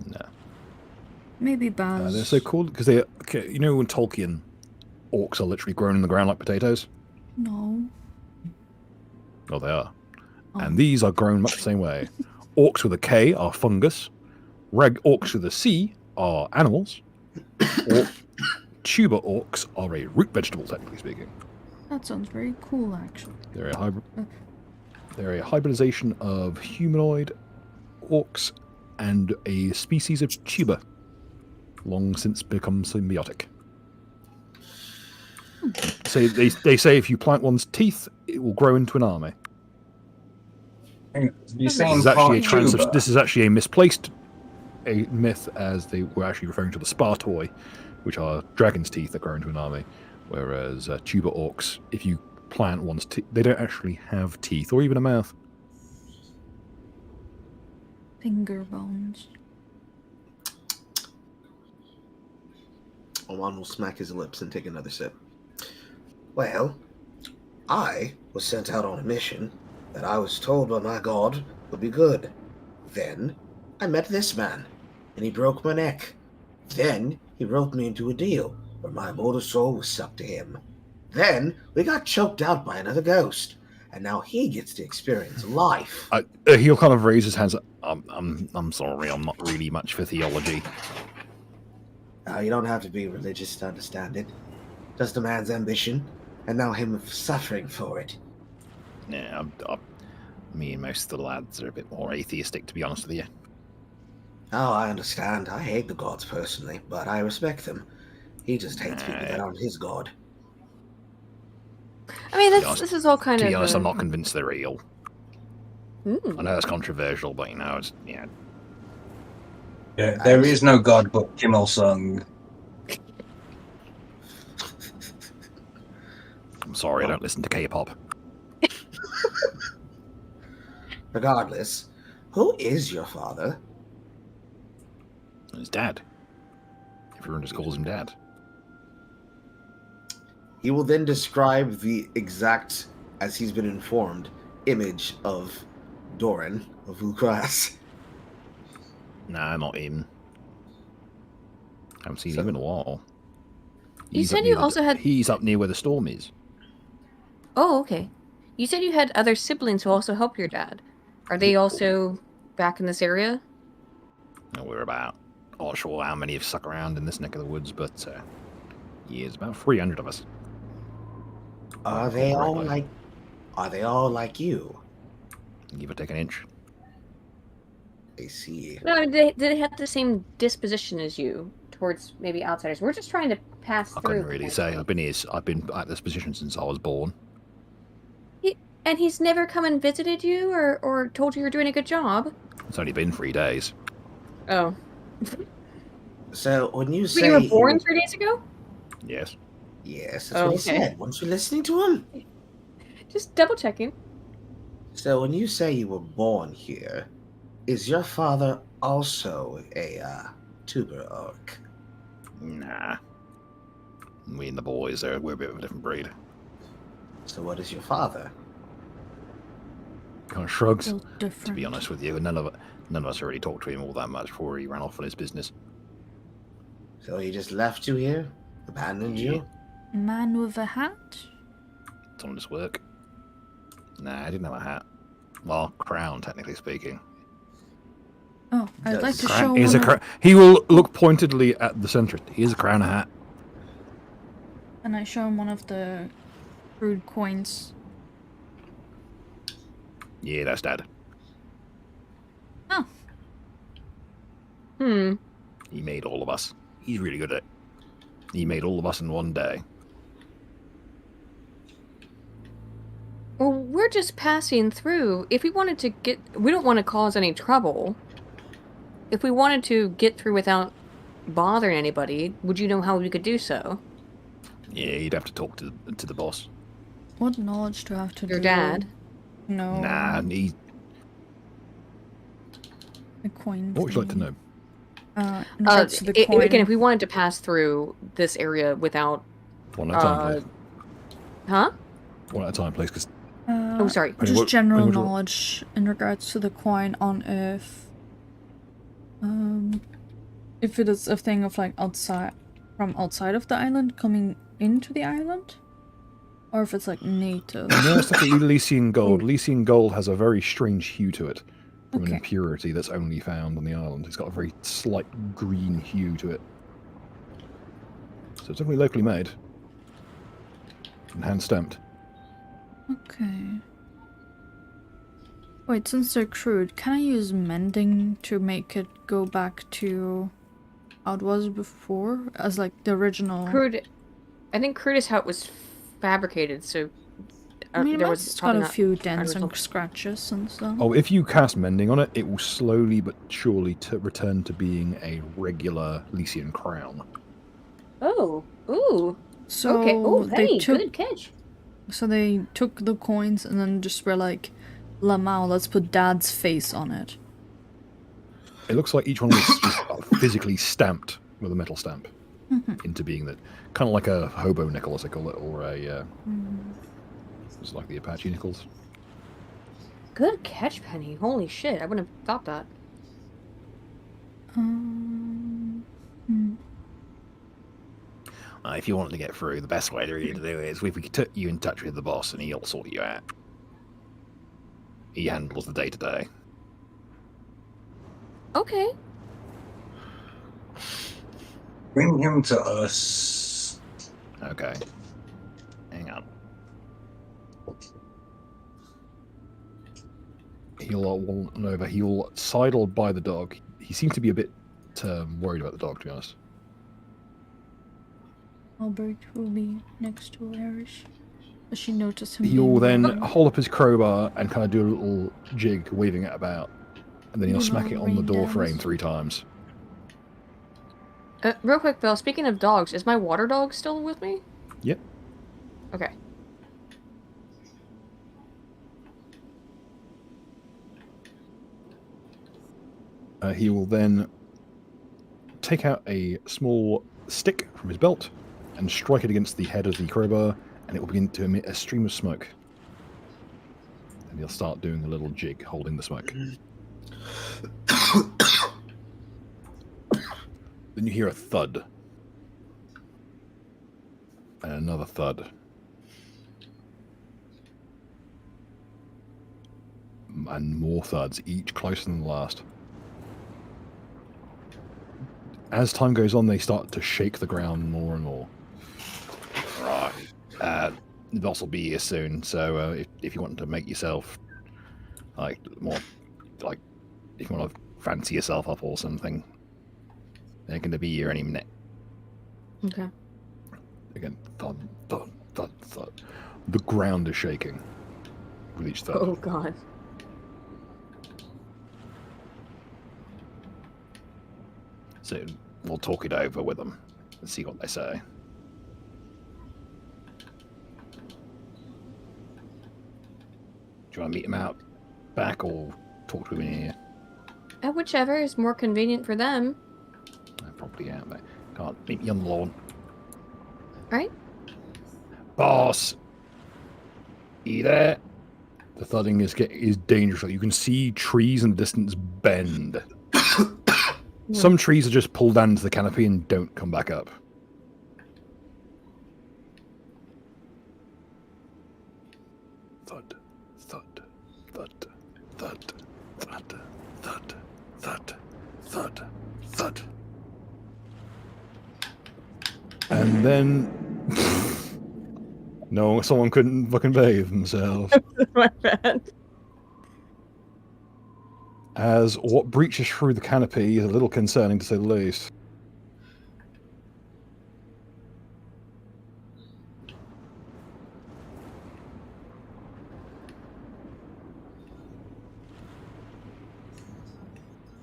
No. Maybe Baz. They're so called because they, okay, you know, when Tolkien, orcs are literally grown in the ground like potatoes. No. Oh, they are. Oh. And these are grown much the same way. Orcs with a K are fungus. Orcs with a C are animals. Tuber orcs are a root vegetable, technically speaking. That sounds very cool, actually. They're a hybridization of humanoid orcs and a species of tuber, long since become symbiotic. So they say if you plant one's teeth, it will grow into an army. You're saying This is actually a misplaced myth, as they were actually referring to the Spartoi, which are dragon's teeth that grow into an army, whereas tuber orcs, if you plant one's teeth, they don't actually have teeth or even a mouth. Finger bones. Oman will smack his lips and take another sip. Well, I was sent out on a mission that I was told by my god would be good. Then I met this man, and he broke my neck. Then he roped me into a deal where my immortal soul was sucked to him. Then we got choked out by another ghost, and now he gets to experience life. He'll kind of raise his hands. I'm sorry, I'm not really much for theology. You don't have to be religious to understand it. Just a man's ambition, and now him suffering for it. Yeah, me and most of the lads are a bit more atheistic, to be honest with you. Oh, I understand. I hate the gods personally, but I respect them. He just hates people that aren't his god. I mean, this is all kind of. To be honest, I'm not convinced they're real. Ooh. I know it's controversial, but you know, it's Yeah, there is no god but Kim Il Sung. I'm sorry, I don't listen to K-pop. Regardless, who is your father? His dad. Everyone just calls him Dad. He will then describe the exact, as he's been informed, image of Doran of Lucas. Nah, not him. Haven't seen him in a while. You said you also had. He's up near where the storm is. Oh, okay. You said you had other siblings who also helped your dad. Are they also back in this area? No, we're about. Not sure how many have stuck around in this neck of the woods, but yeah, it's about 300 of us. Are they all like you? Give or take an inch. I see. No, do they have the same disposition as you towards maybe outsiders? We're just trying to pass I through. couldn't really say. I've been at this position since I was born. And he's never come and visited you or told you you're doing a good job? It's only been 3 days. Oh. So when you say You were born 3 days ago? Yes. Yes, that's what he said. Weren't you listening to him? Just double checking. So when you say you were born here, is your father also a tuber orc? Nah. Me and the boys, we're a bit of a different breed. So what is your father? Kind of shrugs. Still To different. be honest with you, none of us really talked to him all that much before he ran off on his business. So he just left you here? Abandoned you? Man with a hat? It's on his work. Nah, I didn't have a hat. Well, crown, technically speaking. Oh, I'd like to show Here's one. He will look pointedly at the center. Here's a crown and a hat. And I show him one of the crude coins. Yeah, that's Dad. Oh. He made all of us. He's really good at it. He made all of us in one day. Well, we're just passing through. If we wanted to get... We don't want to cause any trouble. If we wanted to get through without bothering anybody, would you know how we could do so? Yeah, you'd have to talk to the boss. What knowledge do I have to do? Your dad? No. Nah, he... The coin. What would you like to know? In regards to the coin. Again, if we wanted to pass through this area without... One at a time, please. Huh? One at a time, please, because... oh, sorry. Just general knowledge in regards to the coin on if it is a thing of like from outside of the island coming into the island, or if it's like native. No, it's like Elysian gold. Elysian gold has a very strange hue to it, from an impurity that's only found on the island. It's got a very slight green hue to it. So it's definitely locally made and hand stamped. Okay. Wait, since they're crude, can I use mending to make it go back to how it was before? As like the original... Crude... I think crude is how it was fabricated, so... I mean, there it's got a few dents and scratches and stuff. Oh, if you cast mending on it, it will slowly but surely return to being a regular Elysian crown. Oh. Ooh. So okay. Oh, they hey, took... good catch. So they took the coins and then just were like, Lamau, let's put Dad's face on it. It looks like each one was just physically stamped with a metal stamp into being that. Kind of like a hobo nickel, as they call it, or a... It's like the Apache nickels. Good catch, Penny. Holy shit, I wouldn't have thought that. If you wanted to get through, the best way to really do it is if we could put you in touch with the boss and he'll sort you out. He handles the day-to-day. Okay. Bring him to us. Okay. Hang on. He'll sidle by the dog. He seems to be a bit worried about the dog, to be honest. Albert will be next to Irish. Does she notice him? He'll then hold up his crowbar and kind of do a little jig, waving it about. And then he'll smack it on the door frame 3 times. Real quick, Bill, speaking of dogs, is my water dog still with me? Yep. Okay. He will then take out a small stick from his belt and strike it against the head of the crowbar, and it will begin to emit a stream of smoke. And he'll start doing a little jig, holding the smoke. Then you hear a thud. And another thud. And more thuds, each closer than the last. As time goes on, they start to shake the ground more and more. Right. The boss will be here soon, so if you want to make yourself, like, more, like, if you want to fancy yourself up or something, they're going to be here any minute. Okay. Again, thud, thud, thud, thud. The ground is shaking with each thud. Oh, God. So we'll talk it over with them and see what they say. Do you want to meet them out back or talk to them in here? Whichever is more convenient for them. They're probably out there. Can't meet me on the lawn. Right? Boss! Are you there? The thudding is dangerous. You can see trees in the distance bend. Some trees are just pulled down to the canopy and don't come back up. Thud, thud, thud, thud, thud, thud, thud, thud, thud. And then no, someone couldn't fucking bathe themselves. My bad. As what breaches through the canopy is a little concerning to say the least.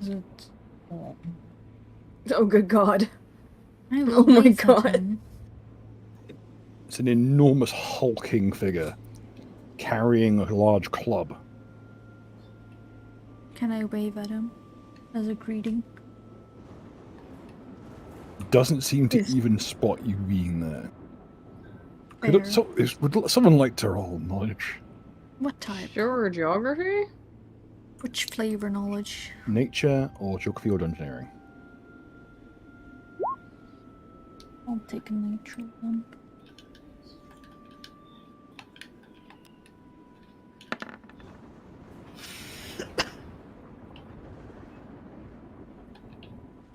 Is it? Oh, Oh, good God. I Oh will my wave at God. him. It's an enormous hulking figure carrying a large club. Can I wave at him as a greeting? Doesn't seem to Yes. even spot you being there. Fair. Would someone like to roll knowledge? What type? Sure, geography? Which flavor knowledge? Nature or geography or dungeoneering? I'll take a nature one.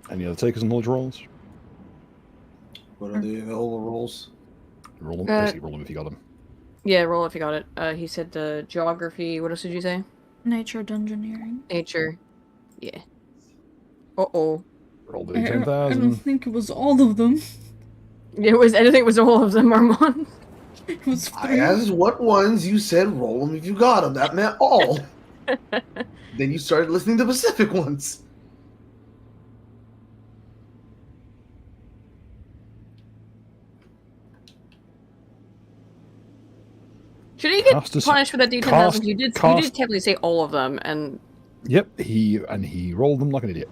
Any other takers on knowledge rolls? What are the available rolls? Roll them, basically roll them if you got them. Yeah, roll if you got it. He said geography. What else did you say? Nature dungeoneering. Nature. Yeah. Uh-oh. Roll the I don't 10,000. think it was all of them. It was, I don't think it was all of them, Armand. It was I three. asked what ones. You said roll them if you got them. That meant all. Then you started listening to Pacific ones. Should he get Cast a- punished for that D10,000? cast- You did cast- technically say all of them, and Yep, he rolled them like an idiot.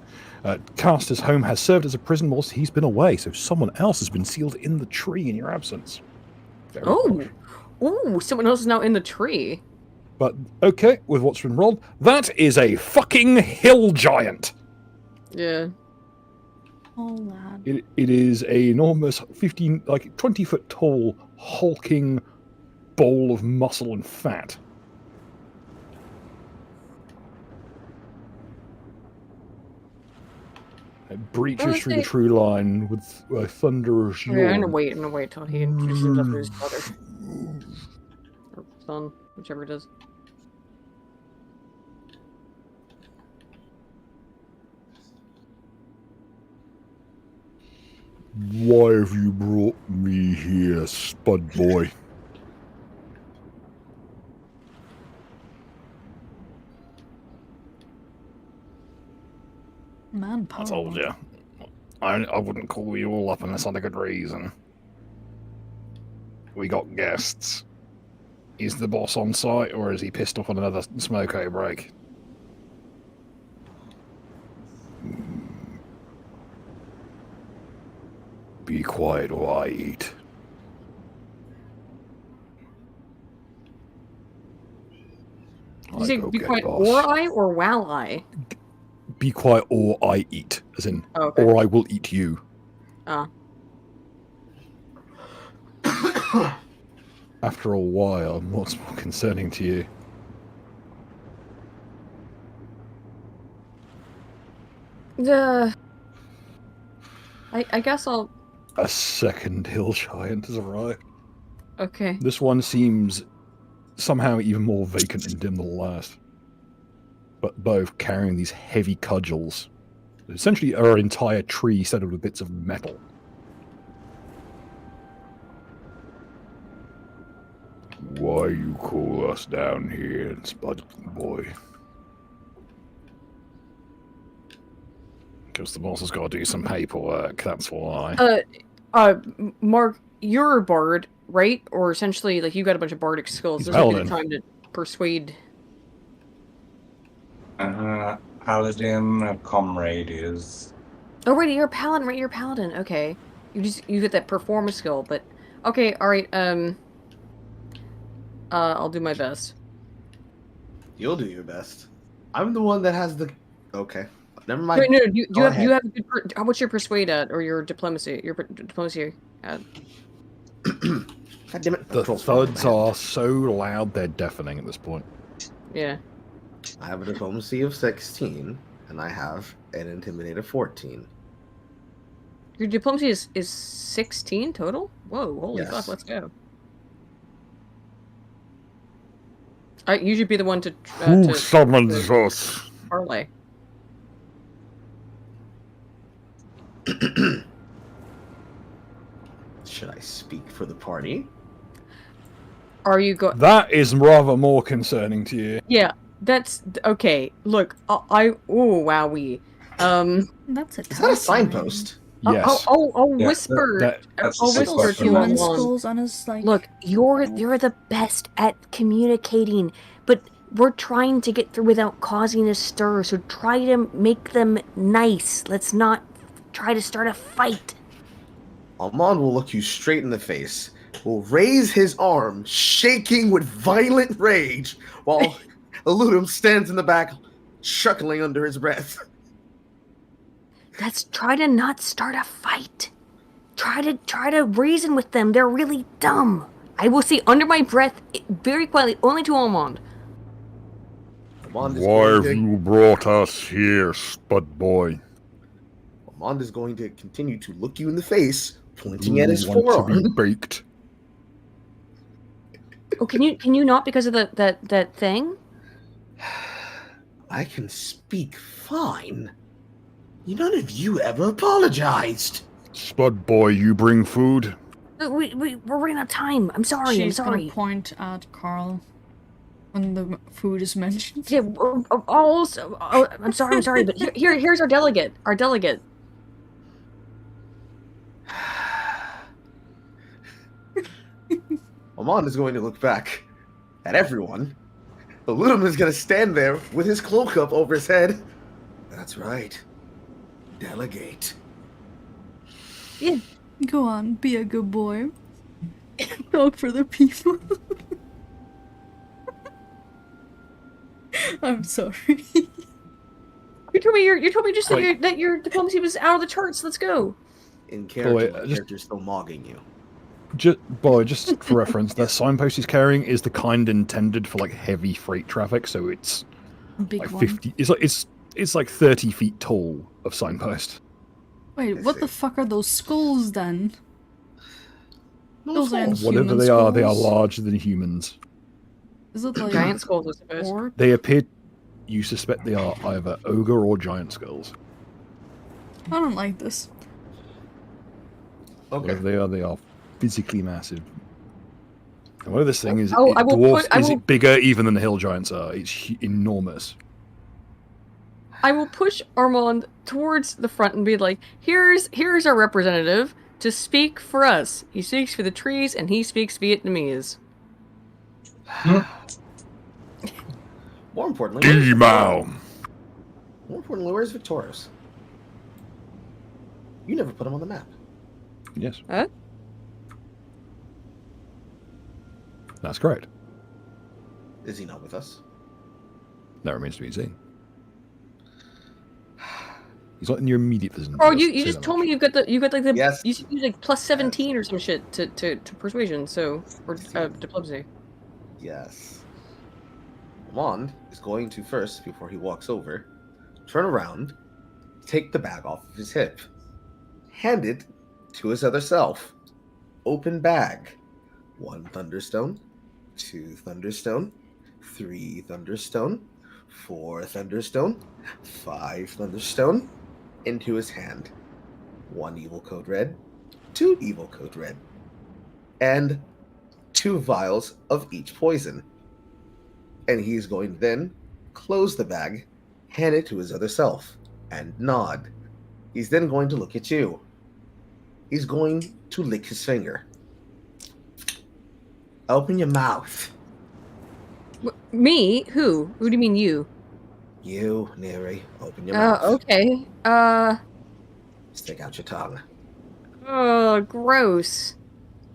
Caster's home has served as a prison whilst he's been away, so someone else has been sealed in the tree in your absence. Very harsh. oh, someone else is now in the tree. But okay, with what's been rolled, that is a fucking hill giant. Yeah. Oh, lad. It is a enormous 20-foot tall, hulking bowl of muscle and fat. It breaches through the tree line with a thunderous Okay, I'm yawn. gonna wait till he introduces himself to his brother. Or son, whichever it is. Why have you brought me here, Spud Boy? Manpower. I told you. I wouldn't call you all up unless I had a good reason. We got guests. Is the boss on site, or is he pissed off on another smoko break? Be quiet or I eat. Did you say go be get quiet boss. or I or while I? Be quiet or I eat, as in, Oh, okay. or I will eat you. Ah. After a while, what's more concerning to you? I guess I'll. A second hill giant has arrived. Okay. This one seems somehow even more vacant and dim than the last. But both carrying these heavy cudgels. Essentially are an entire tree studded with bits of metal. Why you call us down here, Spud Boy? Because the boss has got to do some paperwork, that's why. Mark, you're a bard, right? Or essentially, like, you got a bunch of bardic skills. He's This would be paladin. the time to persuade. Paladin, a comrade is. Oh, right, you're a paladin, right? You're a paladin. Okay, you get that performance skill, but okay, all right. I'll do my best. You'll do your best. I'm the one that has the. Okay, never mind. Wait, no, you Go have ahead. a good. How much your persuade at, or your diplomacy? Your diplomacy at. God damn it. The Control's thuds bad. are so loud they're deafening at this point. Yeah. I have a diplomacy of 16. and I have an intimidated 14. Your diplomacy is 16 total? Whoa, holy Yes. fuck, let's go. You should be the one to Who summons us? parlay. Should I speak for the party? Are you going? That is rather more concerning to you. Yeah, that's okay. Look, oh wowee. That's a Is that a signpost? Yes. I'll Yeah, whisper. that's I'll a whisper signpost. to human Alon. skulls on his like. Look, you're the best at communicating, but we're trying to get through without causing a stir, so try to make them nice. Let's not try to start a fight. Almond will look you straight in the face, will raise his arm, shaking with violent rage, while Eludum stands in the back, chuckling under his breath. Let's try to not start a fight. Try to reason with them. They're really dumb. I will say under my breath, very quietly, only to Almond. Almond is Why going have to- you brought us here, Spud Boy? Almond is going to continue to look you in the face, pointing at his You want to forearm. be baked? Oh, can you not because of that thing? I can speak fine. None of you ever apologized. Spud Boy, you bring food? We're running out of time. I'm sorry. She's I'm sorry. gonna point at Carl when the food is mentioned. Yeah. Also, I'm sorry. But here's our delegate. Our delegate. Almond is going to look back at everyone. Eludum is going to stand there with his cloak up over his head. That's right. Delegate. Go on, be a good boy. Talk for the people. I'm sorry. You told me just that your diplomacy was out of the charts. Let's go. In character, my just- character's still mogging you. Just for reference, that signpost he's carrying is the kind intended for like heavy freight traffic, so it's Big like one. 50. It's like 30 feet tall of signpost. Wait, I what the see. fuck are those skulls then? Those aren't skulls. Whatever human they are skulls? larger than humans. Is it like Giant skulls, I suppose. orc? They appear. You suspect they are either ogre or giant skulls. I don't like this. Okay. Whatever they are physically massive. And whatever this thing is, Oh, it I will dwarfs. put- I Is will- it bigger even than the hill giants are? It's enormous. I will push Armand towards the front and be like, here's our representative to speak for us. He speaks for the trees and he speaks Vietnamese. More importantly, Gmao. where's Victorious? You never put him on the map. Yes. Huh? That's correct. Is he not with us? That remains to be seen. He's not in your immediate vicinity. Oh, let's you say just that told much. me you got like the Yes. you like plus 17 or some shit to persuasion, so or diplomacy. Yes. Wand is going to first, before he walks over, turn around, take the bag off of his hip, hand it to his other self. Open bag. 1 thunderstone, 2 thunderstone, 3 thunderstone, 4 thunderstone, 5 thunderstone, into his hand. 1 evil code red, 2 evil code red, and 2 vials of each poison. And he's going to then close the bag, hand it to his other self, and nod. He's then going to look at you. He's going to lick his finger. Open your mouth. Me? Who? Who do you mean you? You, Neri, open your mouth. Okay. Stick out your tongue. Gross.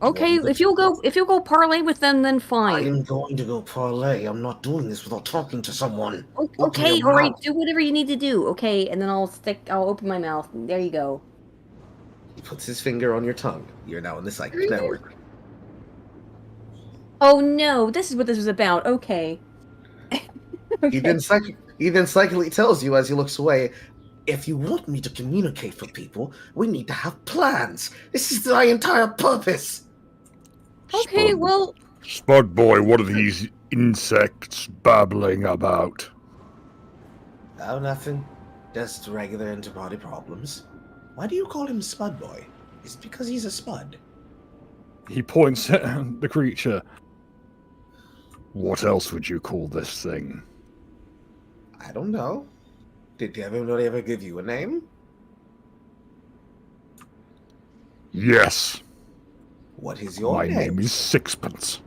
Okay, Well, if you'll go parlay with them, then fine. I'm going to go parlay. I'm not doing this without talking to someone. Okay, your all right, mouth. do whatever you need to do. Okay, and then I'll open my mouth. There you go. He puts his finger on your tongue. You're now in the psychic network. Oh no, this is what this was about. Okay. He then He then psychically tells you as he looks away, if you want me to communicate with people, we need to have plans. This is my entire purpose. Okay, Spud- well, Spud boy, what are these insects babbling about? Oh, nothing. Just regular interbody problems. Why do you call him Spud Boy? Is it because he's a spud? He points at the creature. What else would you call this thing? I don't know. Did everybody ever give you a name? Yes. What is your My name? name is Sixpence.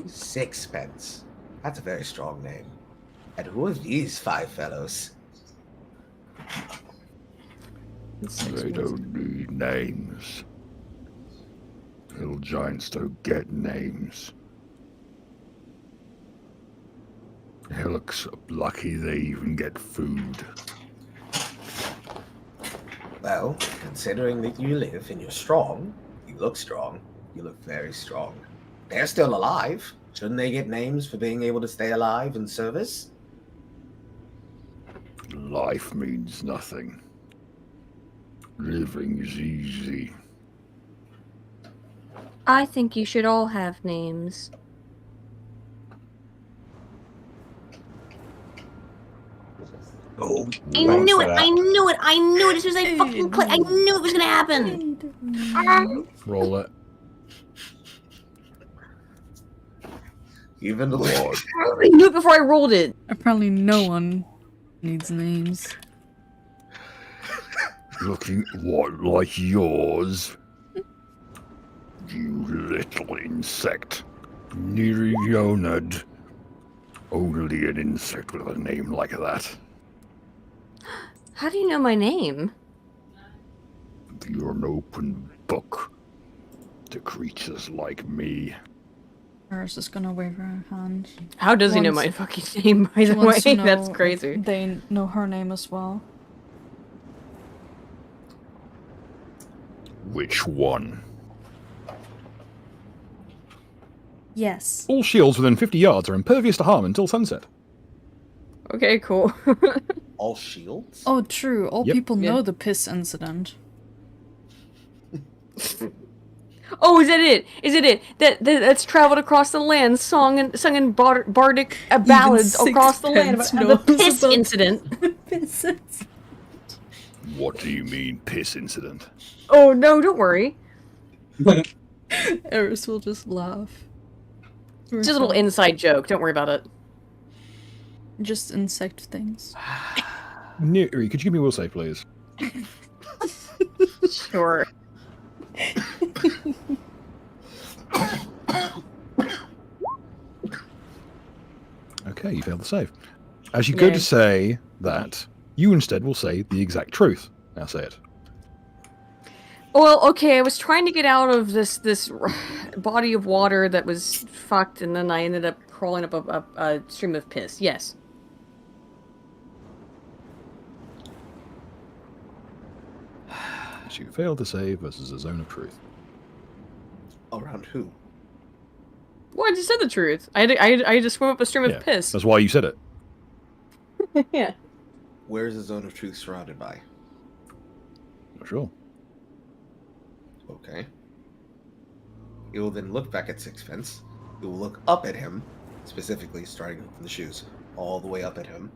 Sixpence. That's a very strong name. And who are these 5 fellows? They don't need names. Little giants don't get names. They look so lucky they even get food. Well, considering that you live and you're strong, you look very strong. They're still alive. Shouldn't they get names for being able to stay alive in service? Life means nothing. Living's easy. I think you should all have names. Oh, I knew it! I knew it! I knew it! As soon as I fucking clicked, I knew it was gonna happen! Roll it. Even the What? I knew it before I rolled it. Apparently no one needs names. Looking what like yours? You little insect. Nereonid. Only an insect with a name like that. How do you know my name? You're an open book to creatures like me. Eris is gonna wave her hand. How does he know Once- my fucking name, by She the way? wants to know That's if crazy. They know her name as well. Which one? Yes. All shields within 50 yards are impervious to harm until sunset. Okay, cool. all shields? Oh, true. All Yep. people know Yeah. the piss incident. Oh, is that it? Is it it? That's traveled across the land, sung in bardic ballads across the land about the Sixpence knows piss about- incident. Piss incident. What do you mean, piss incident? Oh no, don't worry. Eris will just laugh. Just a little inside joke. Don't worry about it. Just insect things. Neri, could you give me a will save, please? Sure. Okay, you failed the save. As you go Yeah. to say that, you instead will say the exact truth. Now say it. Well, okay, I was trying to get out of this body of water that was fucked, and then I ended up crawling up a stream of piss. Yes. So you failed to save versus a zone of truth. Around who? Well, I just said the truth. I had to swim up a stream Yeah, of piss. that's why you said it. Yeah. Where is the zone of truth surrounded by? Not sure. Okay. He will then look back at Sixpence. He will look up at him, specifically starting from the shoes, all the way up at him.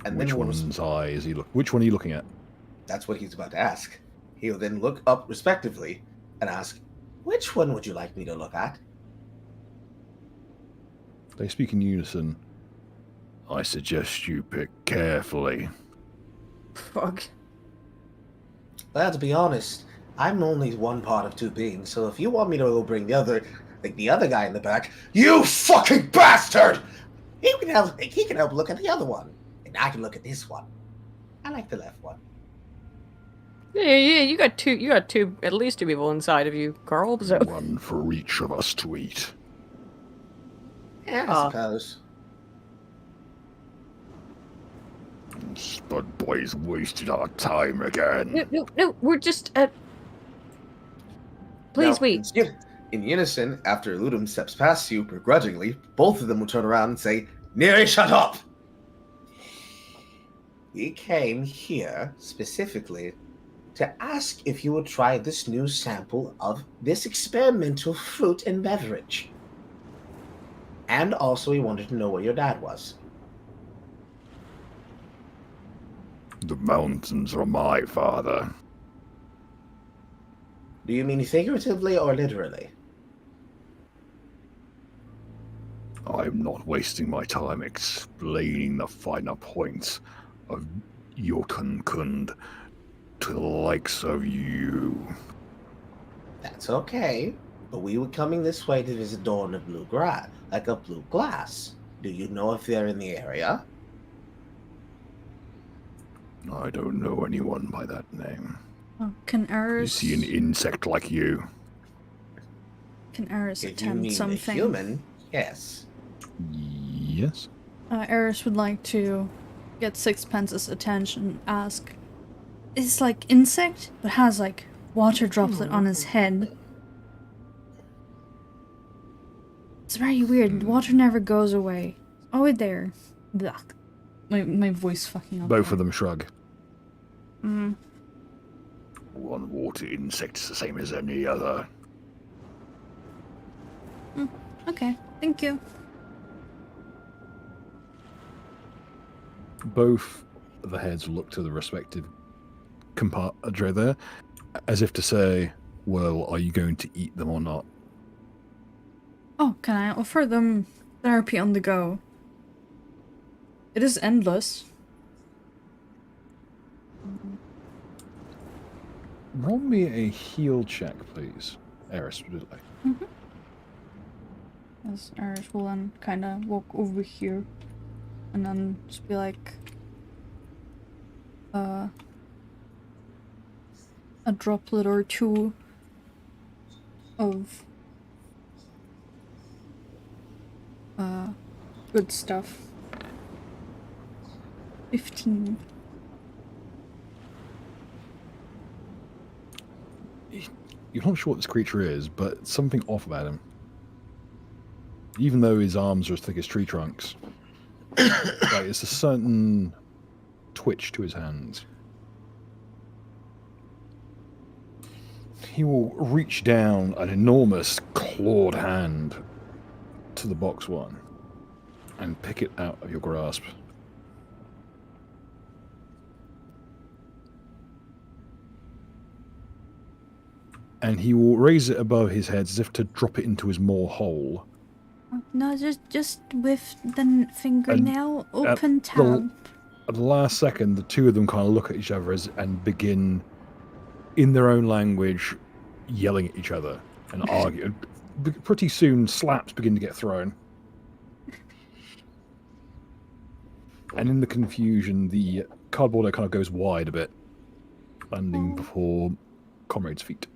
And Which then one's eye is he look? Which one are you looking at? that's what he's about to ask. He will then look up respectively and ask, which one would you like me to look at? They speak in unison. I suggest you pick carefully. Fuck. Well, to be honest, I'm only one part of two beings, so if you want me to go bring the other guy in the back, you fucking bastard! He can help look at the other one, and I can look at this one. I like the left one. Yeah, you got two, at least two people inside of you, Carl. So. One for each of us to eat. Yeah, I suppose. Spud Boy's wasted our time again. No, we're just, Please Now, wait. In unison, after Ludum steps past you begrudgingly, both of them will turn around and say, Neri, shut up! We came here specifically to ask if you would try this new sample of this experimental fruit and beverage. And also, we wanted to know where your dad was. The mountains are my father. Do you mean figuratively or literally? I'm not wasting my time explaining the finer points of Jotunkund to the likes of you. That's okay, but we were coming this way to visit Dawn of Blue Grass, like a blue glass. Do you know if they're in the area? I don't know anyone by that name. Oh, can You Eris... see an insect like you. Can Eris If you attempt mean something? a human, yes. Yes? Eris would like to get Sixpence's attention, ask... It's like insect, but has like water droplet on his head. It's very weird. Water never goes away. Oh, there. Blah. My voice fucking up. Both of them shrug. Mm. One water insect's the same as any other. Okay, thank you. Both of the heads look to the respective compadre there, as if to say, well, are you going to eat them or not? Oh, can I offer them therapy on the go? It is endless. Roll me a heal check, please. Eris, would you like? As Eris will then kind of walk over here and then just be like, a droplet or two of good stuff. 15. You're not sure what this creature is, but something off about him. Even though his arms are as thick as tree trunks, like it's a certain twitch to his hands. He will reach down an enormous clawed hand to the box one and pick it out of your grasp. And he will raise it above his head as if to drop it into his maw hole. No, just with the fingernail open tab. At the last second, the two of them kind of look at each other and begin, in their own language, yelling at each other and argue. Pretty soon, slaps begin to get thrown. And in the confusion, the cardboard kind of goes wide a bit, landing before Comrade's feet.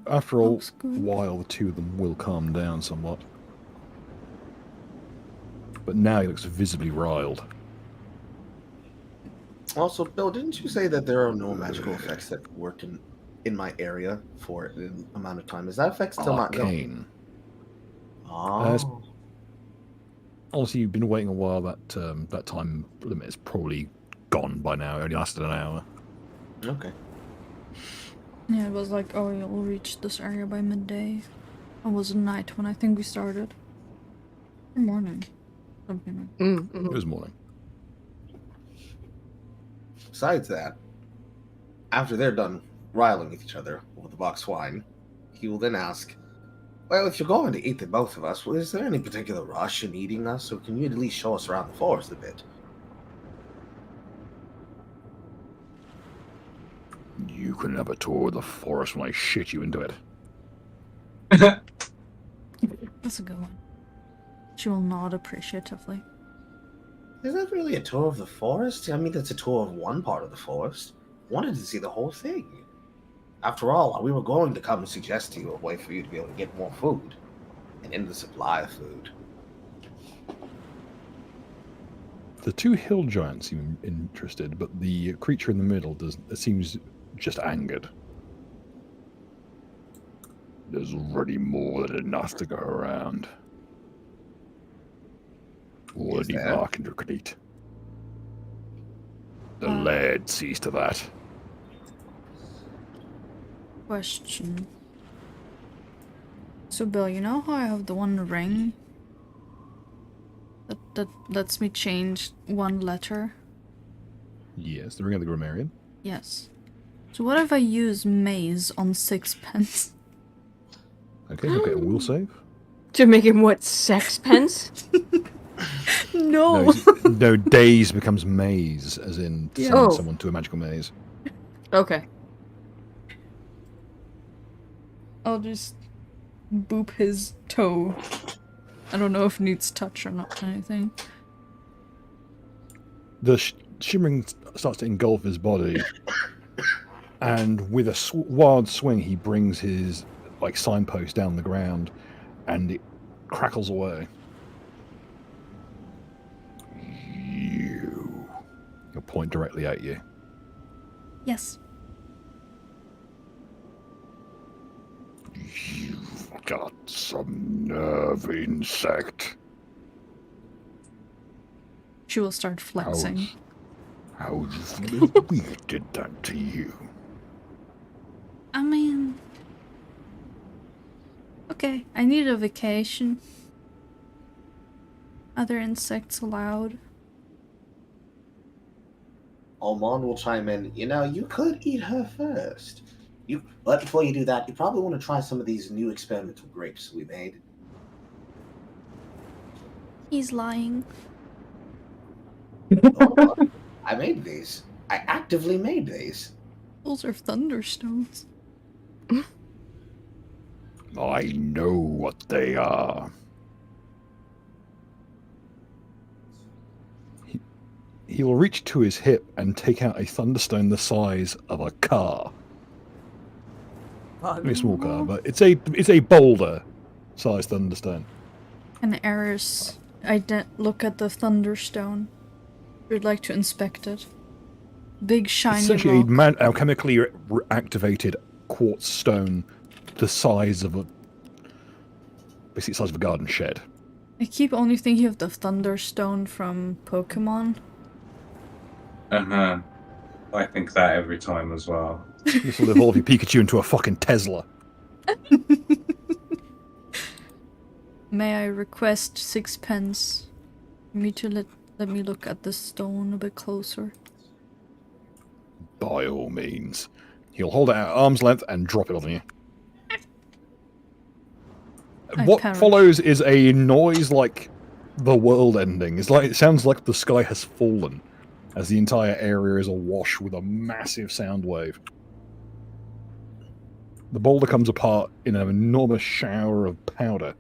After a while, the two of them will calm down somewhat. But now he looks visibly riled. Also, Bill, didn't you say that there are no magical effects that work in my area for an amount of time? Is that effect still not Arcane. Oh. Honestly, you've been waiting a while. That time limit is probably gone by now. It only lasted an hour. Okay. Yeah, it was like, oh, you'll reach this area by midday. It was night when I think we started. Or morning. Something like It was morning. Besides that, after they're done riling with each other over the box wine, he will then ask, well, if you're going to eat the both of us, well, is there any particular rush in eating us, or can you at least show us around the forest a bit? You can have a tour of the forest when I shit you into it. That's a good one. She will nod appreciatively. Is that really a tour of the forest? I mean, that's a tour of one part of the forest. Wanted to see the whole thing. After all, we were going to come and suggest to you a way for you to be able to get more food. And in the supply of food. The two hill giants seem interested, but the creature in the middle seems just angered. There's already more than enough to go around. What do you that? mark and recruit? The lad sees to that. Question. So, Bill, you know how I have the one ring that lets me change one letter? Yes, the ring of the grammarian. Yes. So what if I use maze on sixpence? Okay, he'll get a will save. To make him what, sexpence? No! No, daze becomes maze, as in Yeah. sending Oh. someone to a magical maze. Okay. I'll just boop his toe. I don't know if it needs touch or not or anything. The shimmering starts to engulf his body, and with a wild swing, he brings his signpost down the ground, and it crackles away. He'll point directly at you. Yes. You've got some nerve, insect. She will start flexing. How do you feel if we did that to you? I mean... Okay, I need a vacation. Other insects allowed? Almond will chime in. You know, you could eat her first. But before you do that, you probably want to try some of these new experimental grapes we made. He's lying. Oh, I made these. I actively made these. Those are thunderstones. I know what they are. He'll reach to his hip and take out a thunderstone the size of a car. Only a small car, but it's a boulder-sized thunderstone. And Eris, look at the thunderstone. We'd like to inspect it. Big shiny Essentially, rock. a chemically activated quartz stone, the size of basically the size of a garden shed. I keep only thinking of the thunderstone from Pokemon. I think that every time as well. This will evolve your Pikachu into a fucking Tesla. May I request sixpence for me to let me look at the stone a bit closer? By all means. He'll hold it at arm's length and drop it on you. What perish. follows is a noise like the world ending. It sounds like the sky has fallen, as the entire area is awash with a massive sound wave. The boulder comes apart in an enormous shower of powder.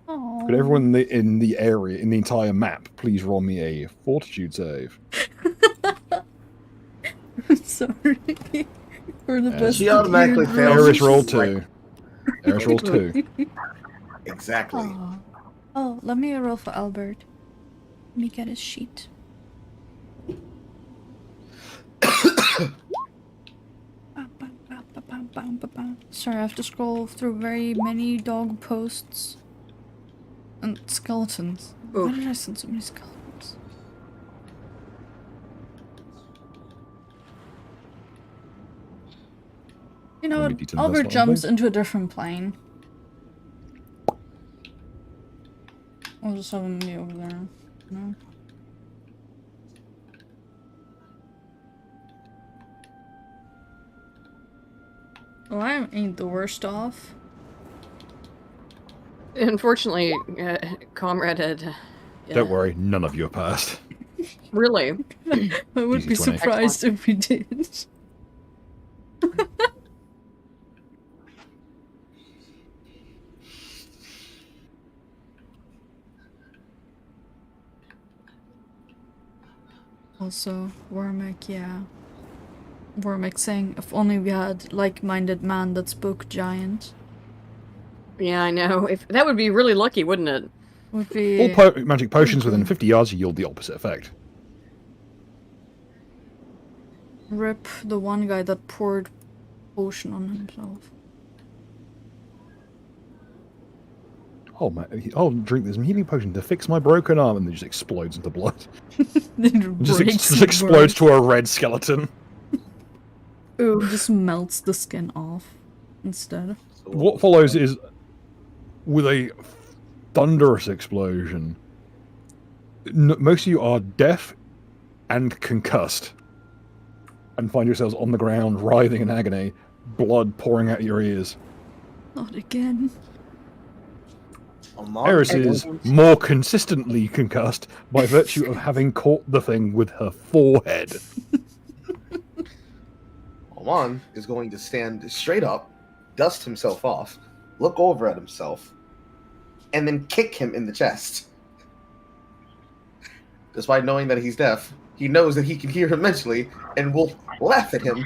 Aww. Could everyone in the area, in the entire map, please roll me a fortitude save? Sorry. For the best. She automatically fails. Eris rolled She's like- 2. Eris rolled 2. Exactly. Aw. Oh, let me roll for Albert. Let me get his sheet. Sorry, I have to scroll through very many dog posts. And skeletons. Oof. Why did I send so many skeletons? You know Let me what? detail Albert this jumps one, into a different plane. I'll just have him be over there. No? Well, I ain't the worst off. Unfortunately, Comrade had... Don't worry, none of you are passed. Really? I would Easy be 20. surprised if we did. Also, Wormick, yeah. Wormick saying, if only we had like-minded man that spoke giant. Yeah, I know. If that would be really lucky, wouldn't it? Would be... All magic potions within 50 yards yield the opposite effect. Rip the one guy that poured potion on himself. oh man, I'll drink this healing potion to fix my broken arm, and then just explodes into blood. Just explodes to a red skeleton. Ooh. Just melts the skin off instead. What follows is with a thunderous explosion. Most of you are deaf and concussed, and find yourselves on the ground, writhing in agony, blood pouring out your ears. Not again. Eris is more consistently concussed by virtue of having caught the thing with her forehead. Alon is going to stand straight up, dust himself off, look over at himself, and then kick him in the chest. Despite knowing that he's deaf, he knows that he can hear him mentally and will laugh at him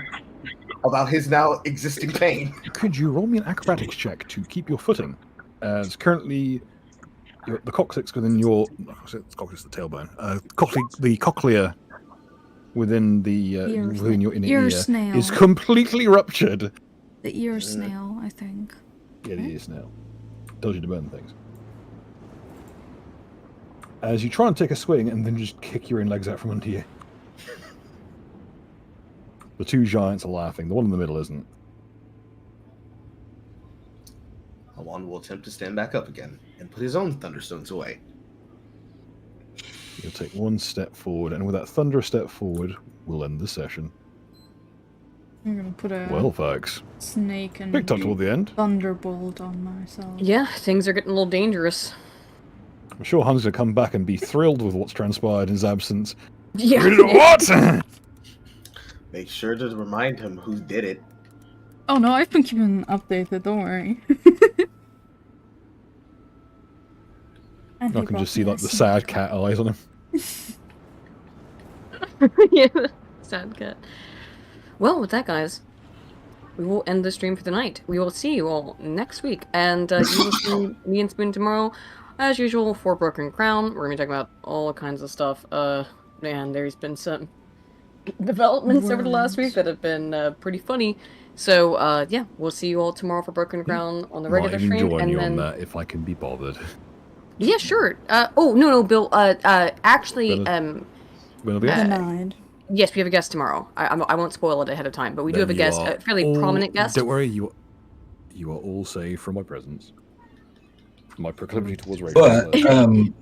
about his now existing pain. Could you roll me an acrobatics check to keep your footing? As currently, the coccyx within your... Coccyx, the tailbone. The cochlea within within your inner ear snail. is completely ruptured. The ear snail, I think. Yeah, the ear snail. Tells you to burn things. As you try and take a swing and then just kick your own legs out from under you. The two giants are laughing. The one in the middle isn't. Alon will attempt to stand back up again and put his own thunderstones away. You'll take one step forward, and with that thunderous step forward, we'll end the session. I'm gonna put a well, folks, snake and picked up toward the end. thunderbolt on myself. Yeah, things are getting a little dangerous. I'm sure Hans will come back and be thrilled with what's transpired in his absence. Yeah. What? Make sure to remind him who did it. Oh no, I've been keeping updated, don't worry. I can just see like the sad cat eyes on him. Yeah, sad cat. Well, with that, guys, we will end the stream for the night. We will see you all next week, and you will see me and Spoon tomorrow, as usual, for Broken Crown. We're gonna be talking about all kinds of stuff. Man, there's been some developments over the last week that have been pretty funny. So, yeah, we'll see you all tomorrow for Broken Ground on the regular Might stream. join And you then, on that if I can be bothered. yeah, sure. Oh, no, Bill. Actually, Will be Denied. yes, we have a guest tomorrow. I won't spoil it ahead of time, but we do have a guest, a fairly prominent guest. Don't worry, you are all safe from my presence. My proclivity towards radio. But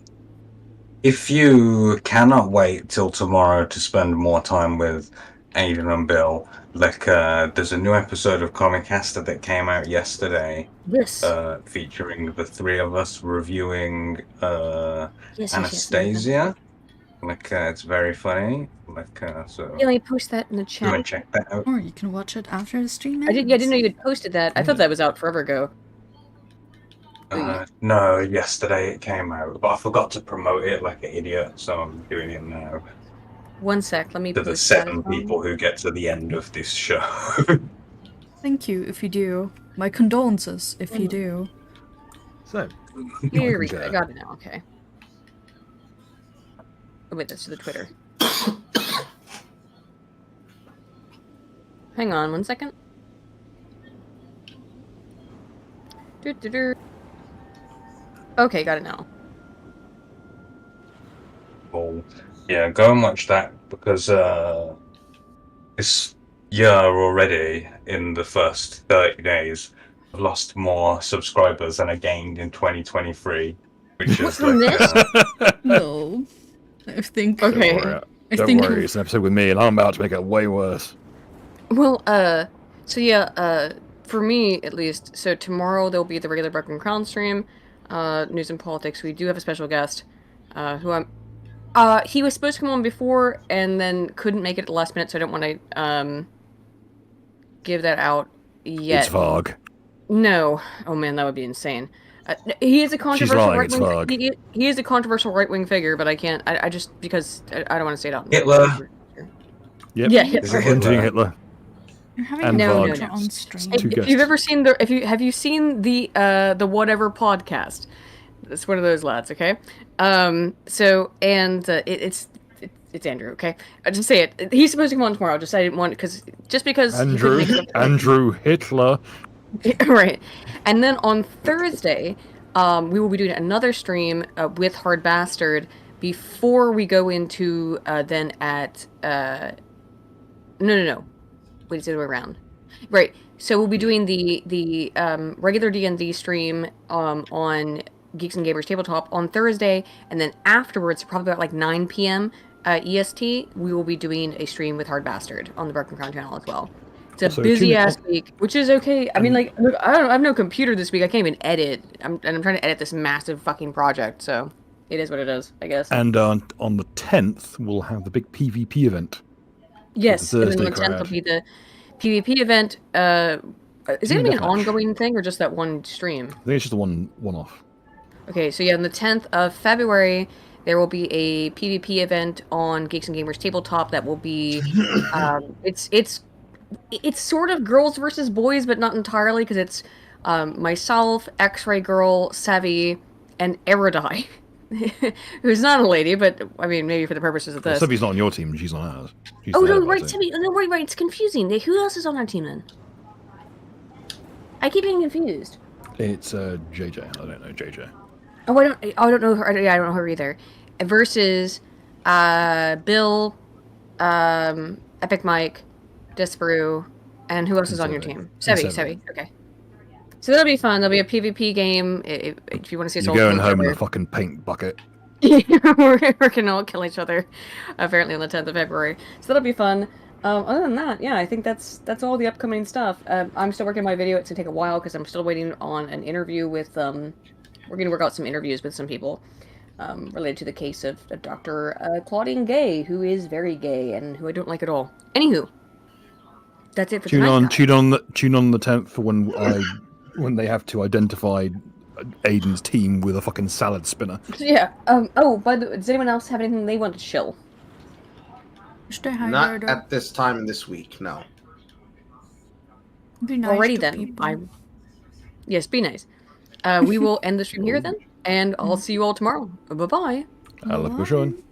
if you cannot wait till tomorrow to spend more time with Aiden and Bill, like there's a new episode of Comicaster that came out yesterday. Yes. Featuring the three of us reviewing Yes, Anastasia. Like it's very funny. Like so. Yeah, let me post that in the chat. Go and check that out. Or you can watch it after the stream ends. I didn't know you had posted that. I thought that was out forever ago. No, yesterday it came out, but I forgot to promote it like an idiot, so I'm doing it now. One sec, let me To the post 7 that. people who get to the end of this show. Thank you if you do. My condolences if you do. So, Here we go. I got it now. Okay. Oh, wait, that's to the Twitter. Hang on 1 second. Okay, got it now. Well, yeah, go and watch that because this year already, in the first 30 days, I've lost more subscribers than I gained in 2023, which is like, No. I think. Okay. Don't worry, it's an episode with me, and I'm about to make it way worse. Well, so yeah, for me at least, so tomorrow there'll be the regular Broken Crown stream, news and politics. We do have a special guest, he was supposed to come on before and then couldn't make it at the last minute, so I don't want to, give that out yet. It's Varg. No. Oh man, that would be insane. He is a controversial right-wing. He is a controversial right-wing figure, but I can't. I just because I don't want to say it out. Hitler. Yep. Yeah, Hitler. Hitler. You're having And no, Varg. on stream. If you've ever seen have you seen the Whatever podcast? It's one of those lads, okay? So and it's Andrew, okay? I just say it. He's supposed to come on tomorrow. I didn't want because Andrew Hitler. Right. And then on Thursday, we will be doing another stream with Hard Bastard before we go into then at no. Wait, it's the other way around. Right. So we'll be doing the regular D&D stream on Geeks and Gamers Tabletop on Thursday, and then afterwards, probably about like 9 p.m. EST, we will be doing a stream with Hard Bastard on the Broken Crown channel as well. It's a Also, busy ass week, which is okay. I mean, like, look, I have no computer this week. I can't even edit. I'm trying to edit this massive fucking project, so it is what it is, I guess. And on the 10th, we'll have the big PvP event. Yes, and then on the Thursday 10th will be the PvP event. Is it going to be an Deathmatch. ongoing thing or just that one stream? I think it's just a one-off. Okay, so yeah, on the 10th of February, there will be a PvP event on Geeks and Gamers Tabletop that will be, it's sort of girls versus boys, but not entirely, because it's myself, X-Ray Girl, Savvy, and Erudite, who's not a lady, but I mean, maybe for the purposes of this. Sebby's not on your team, she's on ours. She's Oh the no, head right, of our team. Timmy. No, right. It's confusing. Who else is on our team then? I keep getting confused. It's JJ. I don't know JJ. Oh, I don't know her. Yeah, I don't know her either. Versus Bill, Epic Mike, Disparu, and who else is on your team? Sevi. Okay. So that'll be fun. There'll be a PvP game. If you want to see us all You're going kill each home in other. a fucking paint bucket. we're gonna all kill each other, apparently on the 10th of February. So that'll be fun. Other than that, yeah, I think that's all the upcoming stuff. I'm still working on my video. It's gonna take a while because I'm still waiting on an interview with we're gonna work out some interviews with some people related to the case of Dr. Claudine Gay, who is very gay and who I don't like at all. Anywho, that's it for tonight. Tune on the 10th for when they have to identify Aiden's team with a fucking salad spinner. Yeah. Oh, by the way, does anyone else have anything they want to chill? Stay Not hydrated. at this time this week, no. Be nice Alrighty to then. people. Yes, be nice. We will end the stream here then, and I'll see you all tomorrow. Bye bye. Look, we're showing.